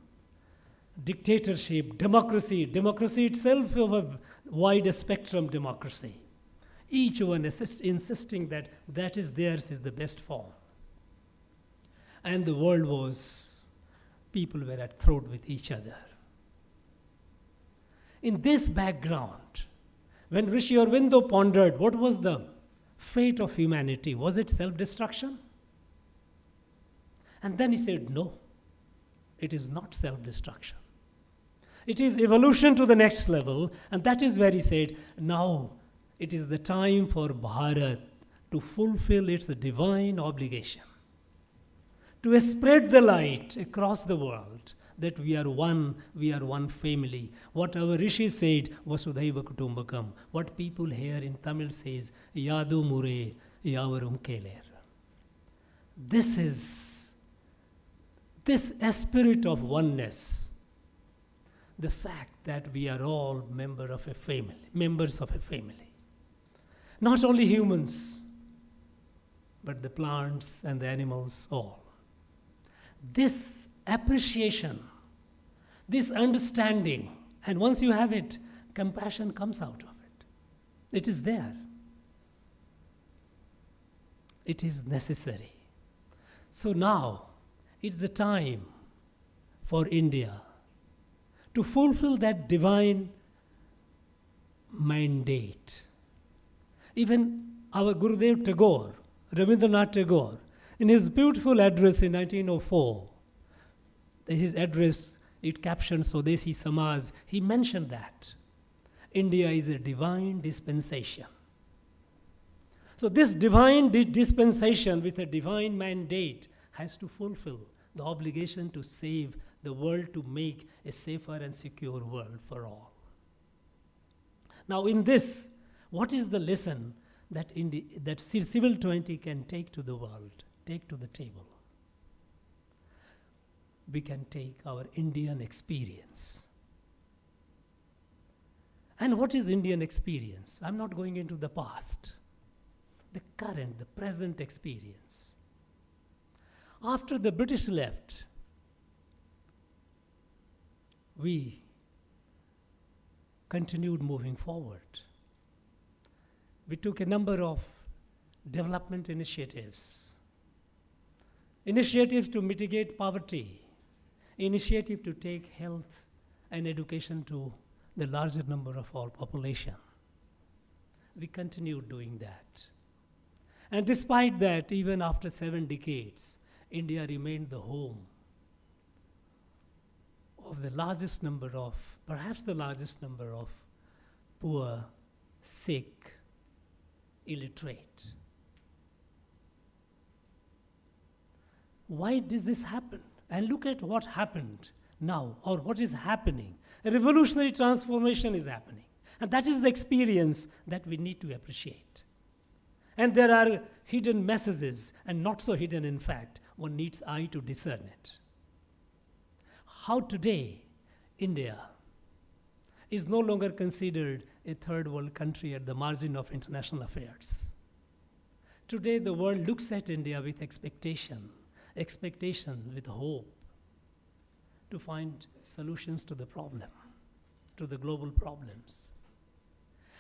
[SPEAKER 13] dictatorship, democracy itself of a wide spectrum democracy. Each one insisting that that is theirs is the best form. And the world was, people were at throat with each other. In this background, when Rishi Aurobindo pondered what was the fate of humanity, was it self-destruction? And then he said, no, it is not self-destruction. It is evolution to the next level, and that is where he said, now it is the time for Bharat to fulfill its divine obligation, to spread the light across the world that we are one family. What our Rishi said, Vasudhaiva Kutumbakam. What people here in Tamil says, Yadu Mure Yavarum Keler. This spirit of oneness, the fact that we are all members of a family. Not only humans, but the plants and the animals all. This appreciation, this understanding, and once you have it, compassion comes out of it. It is there. It is necessary. So now, it's the time for India to fulfill that divine mandate. Even our Gurudev Tagore, Rabindranath Tagore, in his beautiful address in 1904, his address, it captioned Swadeshi Samaj, he mentioned that India is a divine dispensation. So this divine dispensation with a divine mandate has to fulfill the obligation to save the world, to make a safer and secure world for all. Now in this, what is the lesson that Civil 20 can take to the world, take to the table? We can take our Indian experience. And what is Indian experience? I'm not going into the past. The current, the present experience. After the British left, we continued moving forward. We took a number of development initiatives. Initiatives to mitigate poverty, initiative to take health and education to the larger number of our population. We continued doing that. And despite that, even after 7 decades, India remained the home of the largest number of, perhaps the largest number of poor, sick, illiterate. Why does this happen? And look at what happened now, or what is happening. A revolutionary transformation is happening. And that is the experience that we need to appreciate. And there are hidden messages, and not so hidden in fact. One needs eye to discern it. How today India is no longer considered a third world country at the margin of international affairs. Today the world looks at India with expectation with hope, to find solutions to the problem, to the global problems.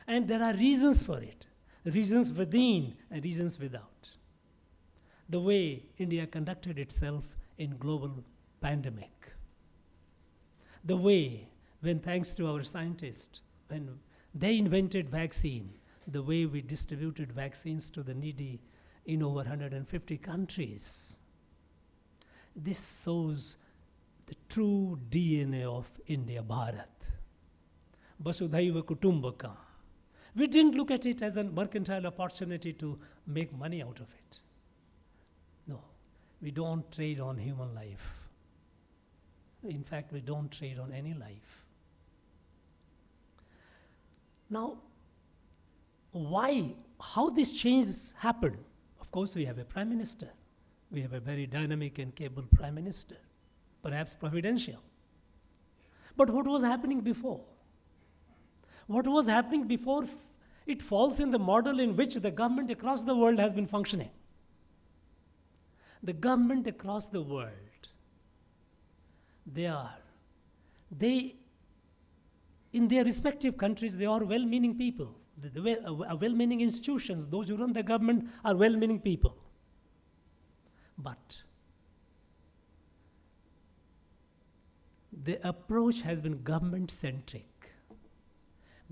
[SPEAKER 13] And there are reasons for it, reasons within and reasons without. The way India conducted itself in global pandemic. The way, when thanks to our scientists, when they invented vaccine, the way we distributed vaccines to the needy in over 150 countries. This shows the true DNA of India Bharat. Vasudhaiva Kutumbakam. We didn't look at it as a mercantile opportunity to make money out of it. No, we don't trade on human life. In fact, we don't trade on any life. Now, how this change happened? Of course, we have a prime minister. We have a very dynamic and capable prime minister, perhaps providential. But what was happening before? What was happening before? It falls in the model in which the government across the world has been functioning. The government across the world, in their respective countries, they are well-meaning people. Well-meaning institutions, those who run the government are well-meaning people. But the approach has been government-centric.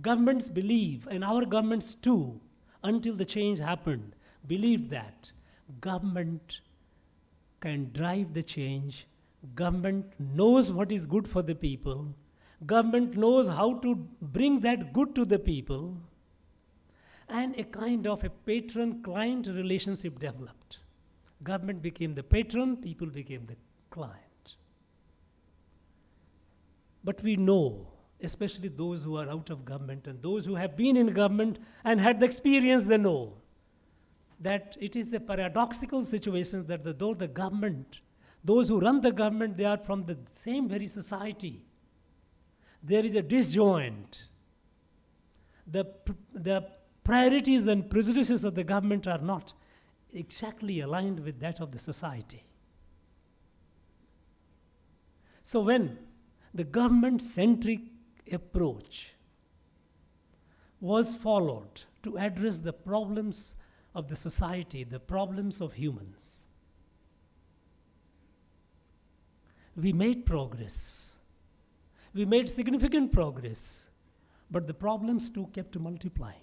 [SPEAKER 13] Governments believe, and our governments too, until the change happened, believed that government can drive the change, government knows what is good for the people, government knows how to bring that good to the people, and a kind of a patron-client relationship developed. Government became the patron, people became the client. But we know, especially those who are out of government and those who have been in government and had the experience, they know that it is a paradoxical situation that though the government, those who run the government, they are from the same very society. There is a disjoint. The priorities and prejudices of the government are not exactly aligned with that of the society. So when the government-centric approach was followed to address the problems of the society, the problems of humans, we made progress. We made significant progress, but the problems too kept multiplying.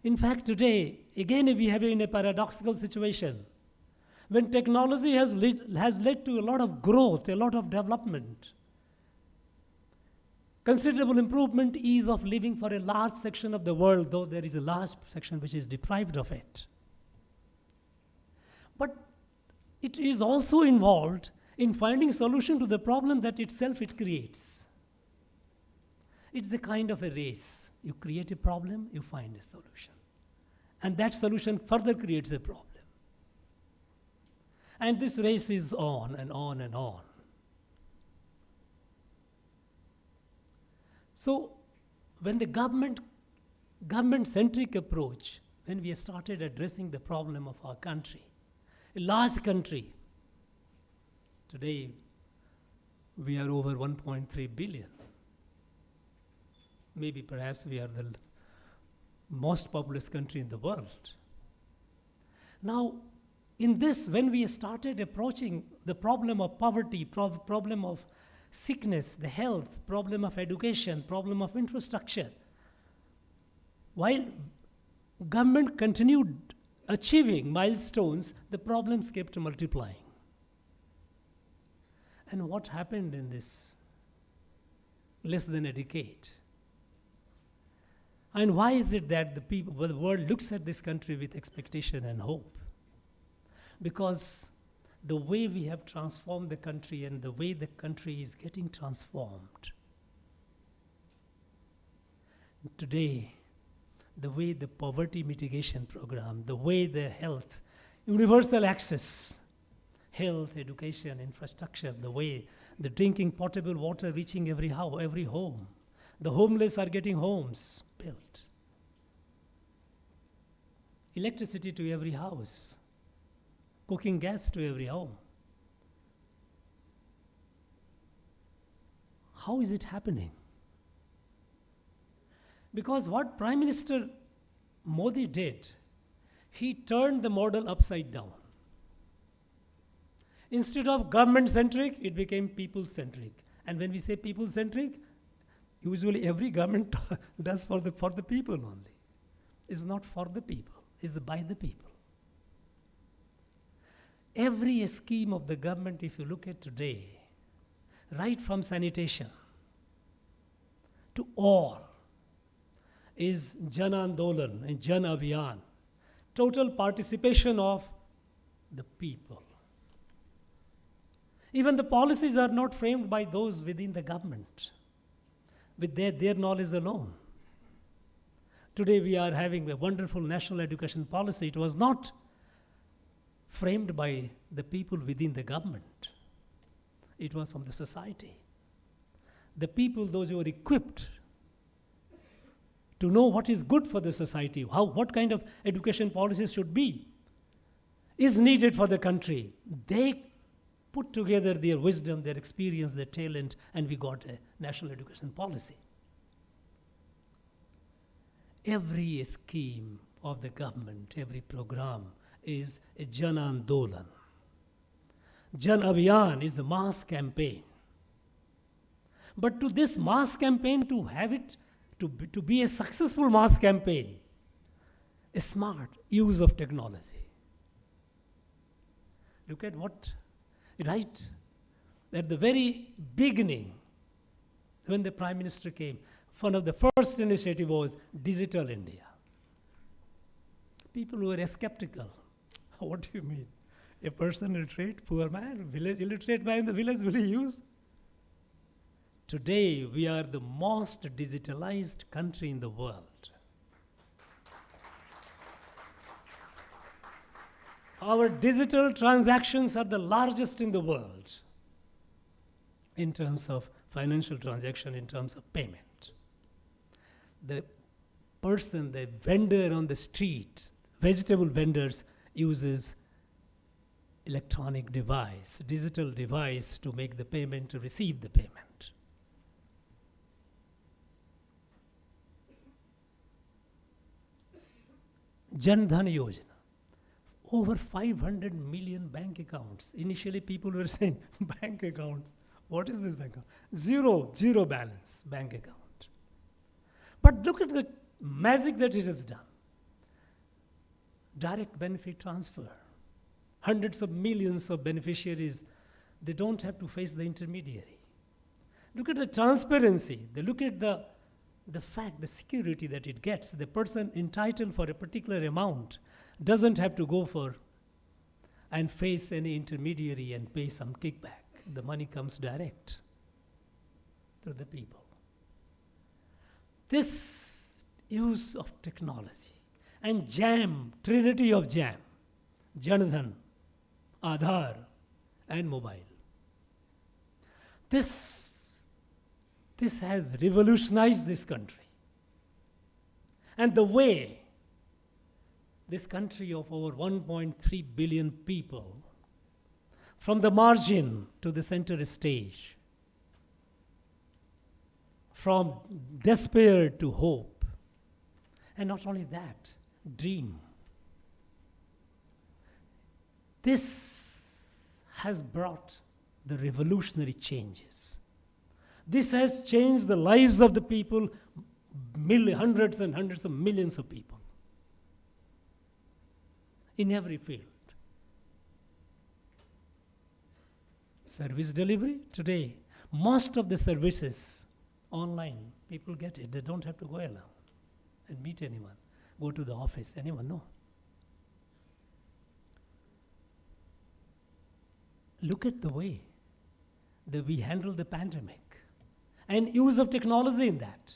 [SPEAKER 13] In fact, today, again, we have in a paradoxical situation. When technology has led to a lot of growth, a lot of development, considerable improvement, ease of living for a large section of the world, though there is a large section which is deprived of it. But it is also involved in finding solution to the problem that itself it creates. It's a kind of a race. You create a problem, you find a solution. And that solution further creates a problem. And this race is on and on and on. So when the government-centric approach, when we started addressing the problem of our country, a large country, today we are over 1.3 billion. Maybe perhaps we are the most populous country in the world. Now, in this, when we started approaching the problem of poverty, problem of sickness, the health, problem of education, problem of infrastructure, while government continued achieving milestones, the problems kept multiplying. And what happened in this less than a decade? And why is it that the world looks at this country with expectation and hope? Because the way we have transformed the country and the way the country is getting transformed. Today, the way the poverty mitigation program, the way the health, universal access, health, education, infrastructure, the way the drinking potable water reaching every home, the homeless are getting homes built, electricity to every house, cooking gas to every home. How is it happening? Because what Prime Minister Modi did, he turned the model upside down. Instead of government-centric, it became people-centric. And when we say people-centric, usually every government does for the people only. It's not for the people, it's by the people. Every scheme of the government, if you look at today, right from sanitation to all, is Jan Andolan and Jan Abhiyan, total participation of the people. Even the policies are not framed by those within the government, with their knowledge alone. Today we are having a wonderful national education policy. It was not framed by the people within the government. It was from the society. The people, those who are equipped to know what is good for the society, what kind of education policies should be, is needed for the country. They put together their wisdom, their experience, their talent, and we got a national education policy. Every scheme of the government, every program is a Jan Andolan. Jan Abhiyan is a mass campaign. But to this mass campaign, to have it, to be a successful mass campaign, a smart use of technology. Look at what, right at the very beginning, when the Prime Minister came, one of the first initiative was Digital India. People were skeptical. What do you mean? A person illiterate, poor man, illiterate man in the village, will he use? Today, we are the most digitalized country in the world. Our digital transactions are the largest in the world in terms of financial transaction, in terms of payment. The person, the vendor on the street, vegetable vendors, uses electronic device, digital device to make the payment, to receive the payment. Jan Dhan Yojana, over 500 million bank accounts. Initially people were saying, bank accounts, what is this bank account? Zero balance bank account. But look at the magic that it has done. Direct benefit transfer. Hundreds of millions of beneficiaries, they don't have to face the intermediary. Look at the transparency. They look at the fact, the security that it gets. The person entitled for a particular amount doesn't have to go for and face any intermediary and pay some kickback. The money comes direct to the people. This use of technology and JAM, trinity of JAM, Jan Dhan, Aadhaar, and mobile. This This has revolutionized this country. And the way this country of over 1.3 billion people, from the margin to the center stage, from despair to hope, and not only that, dream. This has brought the revolutionary changes. This has changed the lives of the people, hundreds and hundreds of millions of people, in every field. Service delivery, today, most of the services online, people get it. They don't have to go alone and meet anyone, go to the office, anyone, no. Look at the way that we handle the pandemic and use of technology in that.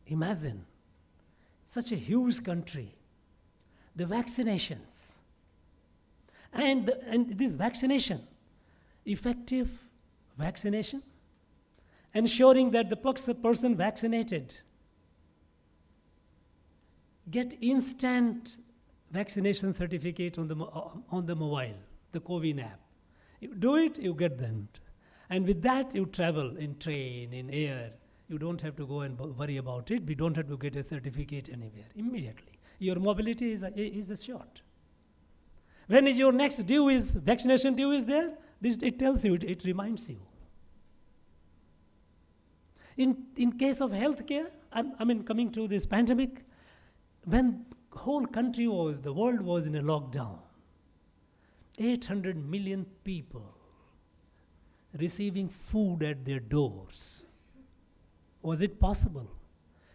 [SPEAKER 13] Imagine such a huge country, the vaccinations, and this vaccination, effective vaccination, ensuring that the person vaccinated get instant vaccination certificate on the mobile, the COVID app. You do it, you get them. And with that, you travel in train, in air. You don't have to go and worry about it. We don't have to get a certificate anywhere. Immediately, your mobility is assured. When is your next vaccination due is there? It tells you, it reminds you. In case of healthcare, coming to this pandemic, when the world was in a lockdown, 800 million people receiving food at their doors. Was it possible?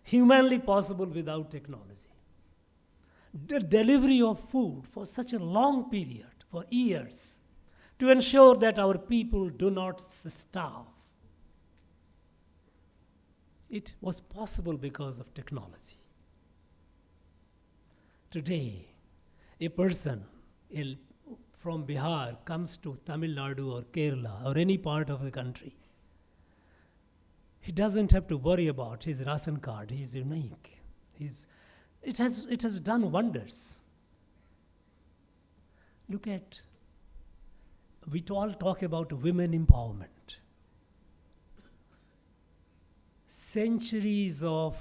[SPEAKER 13] Humanly possible without technology. The delivery of food for such a long period, for years, to ensure that our people do not starve. It was possible because of technology. Today, a person from Bihar comes to Tamil Nadu or Kerala or any part of the country. He doesn't have to worry about his ration card. He's unique. It has done wonders. Look at, we all talk about women empowerment. Centuries of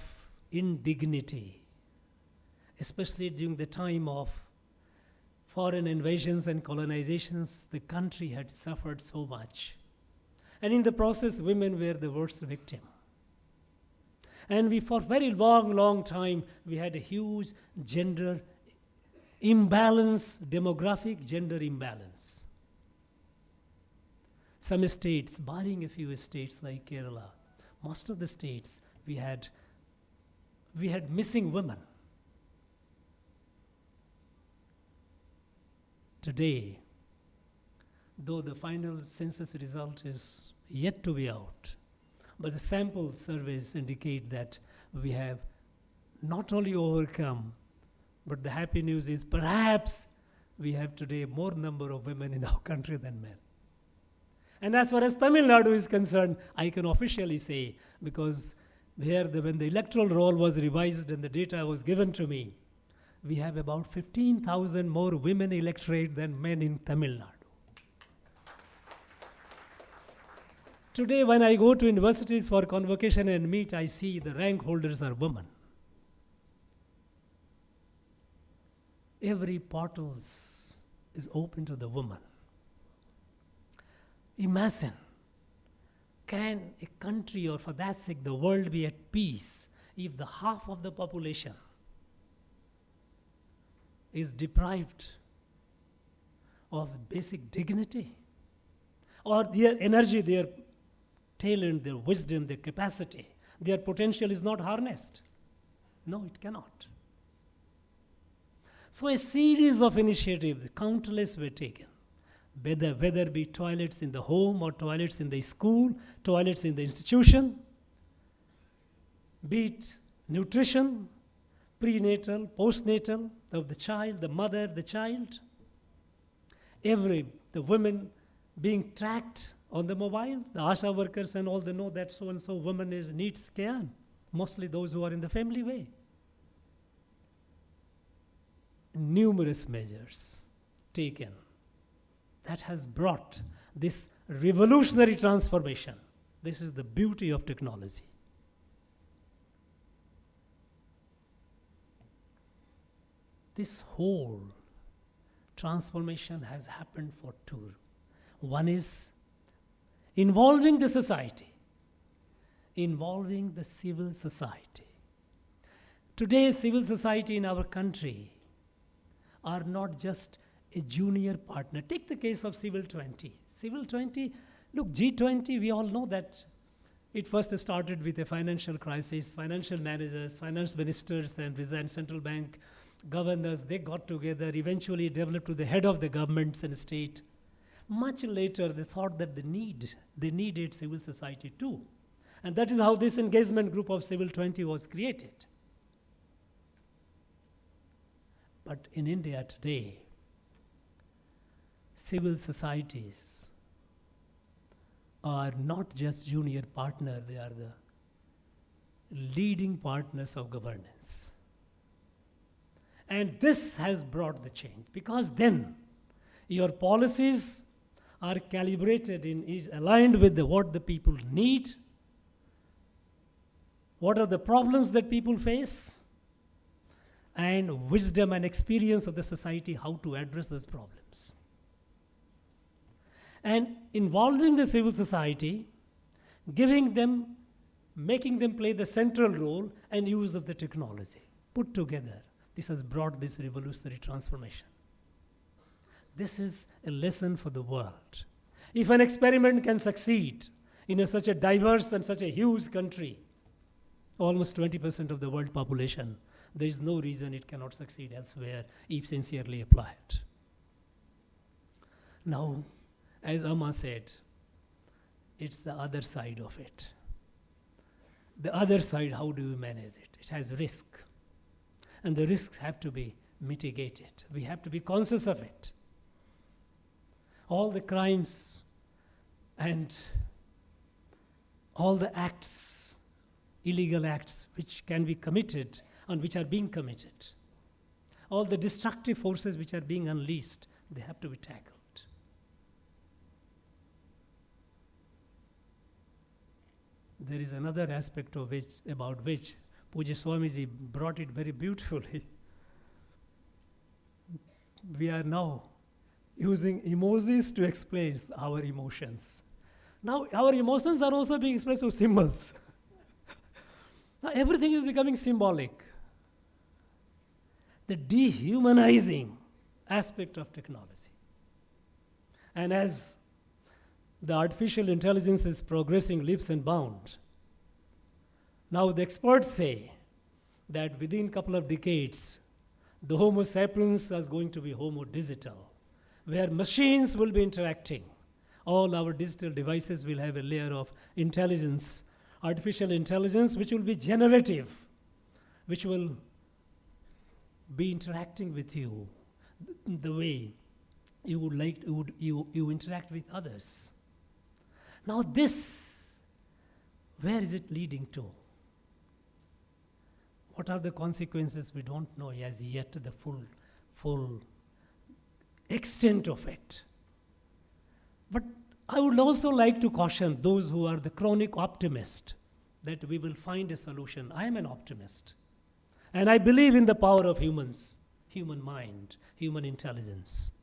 [SPEAKER 13] indignity, especially during the time of foreign invasions and colonizations, the country had suffered so much. And in the process, women were the worst victim. And for very long time, we had a huge gender imbalance, demographic gender imbalance. Some states, barring a few states like Kerala, most of the states, we had missing women. Today, though the final census result is yet to be out, but the sample surveys indicate that we have not only overcome, but the happy news is perhaps we have today more number of women in our country than men. And as far as Tamil Nadu is concerned, I can officially say, because when the electoral roll was revised and the data was given to me, we have about 15,000 more women electorate than men in Tamil Nadu. Today, when I go to universities for convocation and meet, I see the rank holders are women. Every portal is open to the woman. Imagine, can a country, or for that sake, the world, be at peace if the half of the population is deprived of basic dignity, or their energy, their talent, their wisdom, their capacity, their potential is not harnessed? No, it cannot. So a series of initiatives, countless were taken, whether be toilets in the home or toilets in the school, toilets in the institution, be it nutrition, prenatal, postnatal, of the child, the mother, the child, the women being tracked on the mobile. The ASHA workers and all, they know that so-and-so woman needs care, mostly those who are in the family way. Numerous measures taken that has brought this revolutionary transformation. This is the beauty of technology. This whole transformation has happened for two. One is involving the society, involving the civil society. Today, civil society in our country are not just a junior partner. Take the case of Civil 20. Civil 20, look, G20, we all know that it first started with a financial crisis. Financial managers, finance ministers, and central bank governors, they got together, eventually developed to the head of the governments and state. Much later, they thought that they needed civil society too. And that is how this engagement group of Civil 20 was created. But in India today, civil societies are not just junior partners, they are the leading partners of governance. And this has brought the change, because then your policies are calibrated, aligned with what the people need, what are the problems that people face, and wisdom and experience of the society how to address those problems. And involving the civil society, giving them, making them play the central role and use of the technology put together. This has brought this revolutionary transformation. This is a lesson for the world. If an experiment can succeed in such a diverse and such a huge country, almost 20% of the world population, there is no reason it cannot succeed elsewhere if sincerely applied. Now, as Amma said, it's the other side of it. The other side, how do we manage it? It has risk. And the risks have to be mitigated. We have to be conscious of it. All the crimes and all the acts, illegal acts which can be committed and which are being committed, all the destructive forces which are being unleashed, they have to be tackled. There is another aspect of about which Pujya Swamiji brought it very beautifully. We are now using emojis to explain our emotions. Now our emotions are also being expressed through symbols. Now everything is becoming symbolic. The dehumanizing aspect of technology. And as the artificial intelligence is progressing leaps and bounds, now the experts say that within a couple of decades, the Homo sapiens is going to be Homo digital, where machines will be interacting. All our digital devices will have a layer of intelligence, artificial intelligence, which will be generative, which will be interacting with you the way you would like you interact with others. Now this, where is it leading to? What are the consequences? We don't know as yet the full extent of it. But I would also like to caution those who are the chronic optimists that we will find a solution. I am an optimist. And I believe in the power of humans, human mind, human intelligence.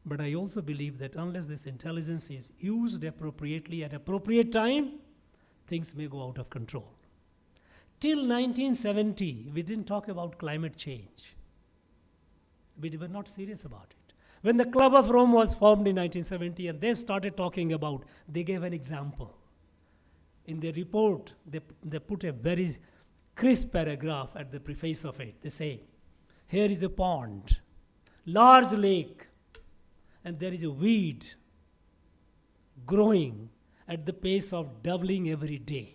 [SPEAKER 13] But I also believe that unless this intelligence is used appropriately at appropriate time, things may go out of control. Till 1970, we didn't talk about climate change. We were not serious about it. When the Club of Rome was formed in 1970 and they started talking about, they gave an example. In their report, they put a very crisp paragraph at the preface of it. They say, here is a pond, large lake, and there is a weed growing at the pace of doubling every day.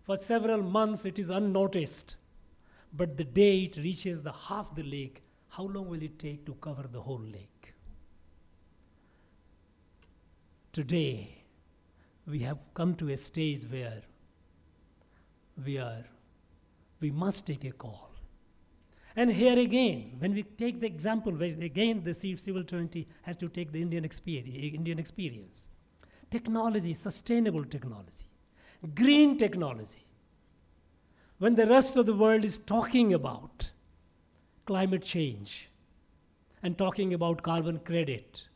[SPEAKER 13] For several months it is unnoticed, but the day it reaches the half the lake, how long will it take to cover the whole lake? today we have come to a stage where we must take a call. And here again, when we take the example, where again the Civil 20 has to take the Indian experience. Technology, sustainable technology, green technology. When the rest of the world is talking about climate change and talking about carbon credit,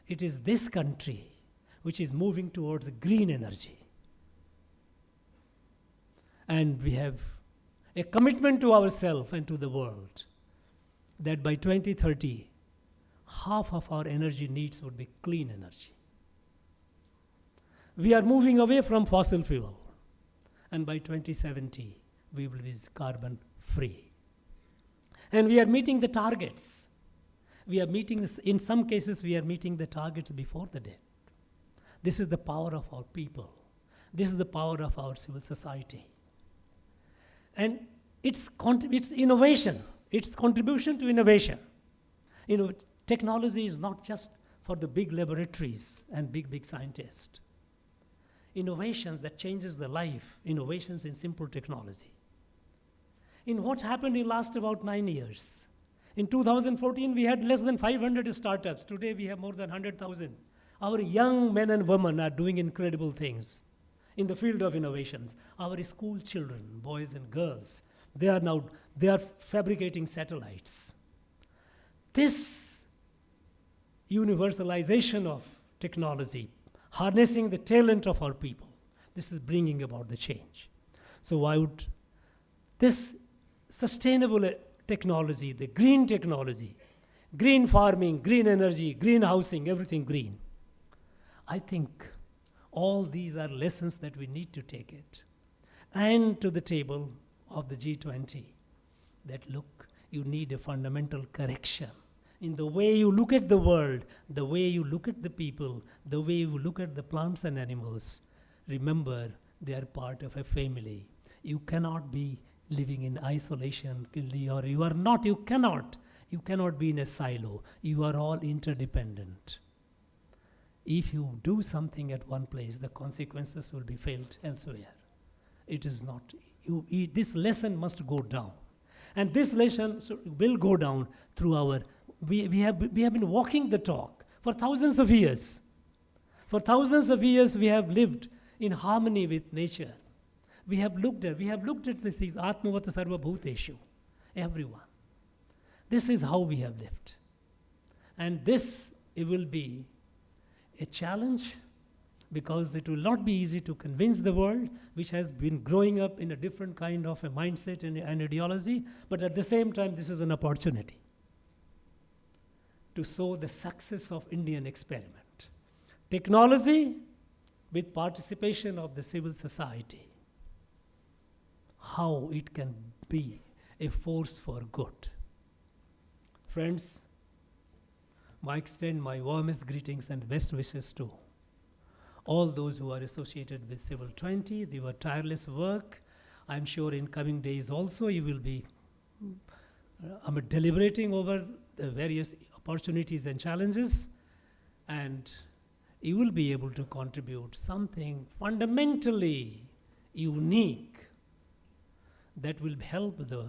[SPEAKER 13] it is this country which is moving towards green energy. And we have a commitment to ourselves and to the world that by 2030, half of our energy needs would be clean energy. We are moving away from fossil fuel, and by 2070, we will be carbon free. And we are meeting the targets. We are meeting this, in some cases, we are meeting the targets before the date. This is the power of our people. This is the power of our civil society. And it's innovation, it's contribution to innovation. Technology is not just for the big laboratories and big scientists. Innovations that changes the life, innovations in simple technology. In what happened in last about 9 years. In 2014, we had less than 500 startups. Today, we have more than 100,000. Our young men and women are doing incredible things in the field of innovations. Our school children, boys and girls, they are fabricating satellites. This universalization of technology, harnessing the talent of our people, this is bringing about the change. So why would this sustainable technology, the green technology, green farming, green energy, green housing, everything green, I think all these are lessons that we need to take it and to the table of the G20, that look, you need a fundamental correction in the way you look at the world, the way you look at the people, the way you look at the plants and animals. Remember, they are part of a family. You cannot be living in isolation, or you cannot be in a silo. You are all interdependent. If you do something at one place, the consequences will be felt elsewhere. It is not, this lesson must go down. And this lesson will go down through our, we have been walking the talk for thousands of years. For thousands of years, we have lived in harmony with nature. We have looked at this is Atmavata Sarva Bhuteshu, everyone. This is how we have lived. And this, it will be a challenge, because it will not be easy to convince the world, which has been growing up in a different kind of a mindset and ideology, but at the same time, this is an opportunity to show the success of Indian experiment. Technology with participation of the civil society, how it can be a force for good. Friends, I extend my warmest greetings and best wishes to all those who are associated with Civil 20, your tireless work. I'm sure in coming days also you will be deliberating over the various opportunities and challenges, and you will be able to contribute something fundamentally unique that will help the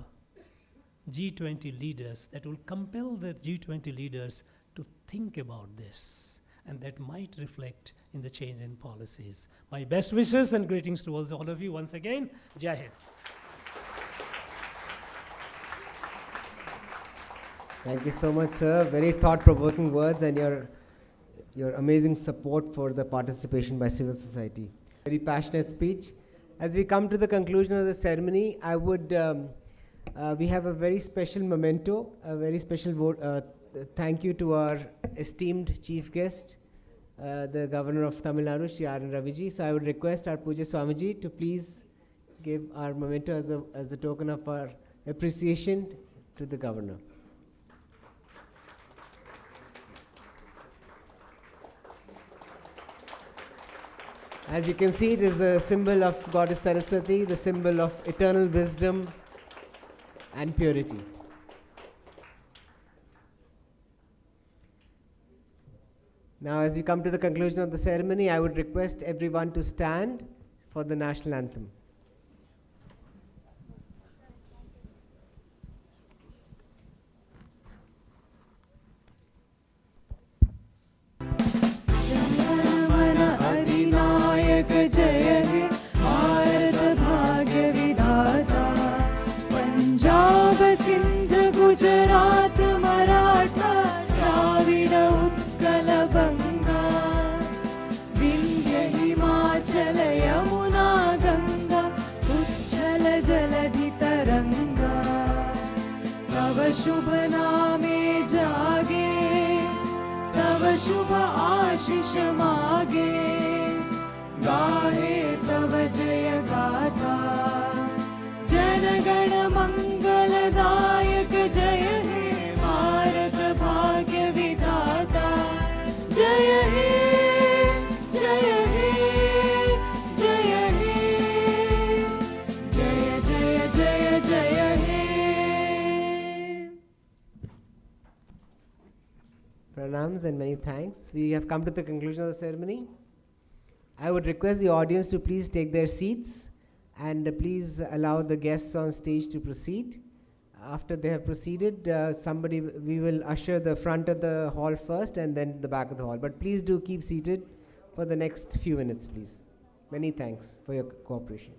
[SPEAKER 13] G20 leaders, that will compel the G20 leaders to think about this, and that might reflect in the change in policies. My best wishes and greetings to all of you once again. Jai Hind.
[SPEAKER 1] Thank you so much, sir. Very thought-provoking words, and your amazing support for the participation by civil society. Very passionate speech. As we come to the conclusion of the ceremony, I would, we have a very special memento, a very special vote. Thank you to our esteemed chief guest, the Governor of Tamil Nadu, Shri R. N. Raviji. So I would request our Puja Swamiji to please give our memento as a token of our appreciation to the Governor. As you can see, it is a symbol of Goddess Saraswati, the symbol of eternal wisdom and purity. Now, as we come to the conclusion of the ceremony, I would request everyone to stand for the national anthem.
[SPEAKER 2] अधिनायक जय हे भारत भाग्य विधाता पंजाब सिंध गुजरात मराठा द्राविड उत्कल बंगा विंध्य हिमाचल यमुना गंगा उच्छल जलधि तरंगा तव शुभ नामे जागे तव शुभ आशीष मागे गाहे तव जय गाथा जनगण मंगलदायक जय हे भारत भाग्य विधाता जय हे जय हे जय हे जय जय जय जय हे.
[SPEAKER 1] Pranams and many thanks. We have come to the conclusion of the ceremony. I would request the audience to please take their seats and please allow the guests on stage to proceed. After they have proceeded, we will usher the front of the hall first and then the back of the hall. But please do keep seated for the next few minutes, please. Many thanks for your cooperation.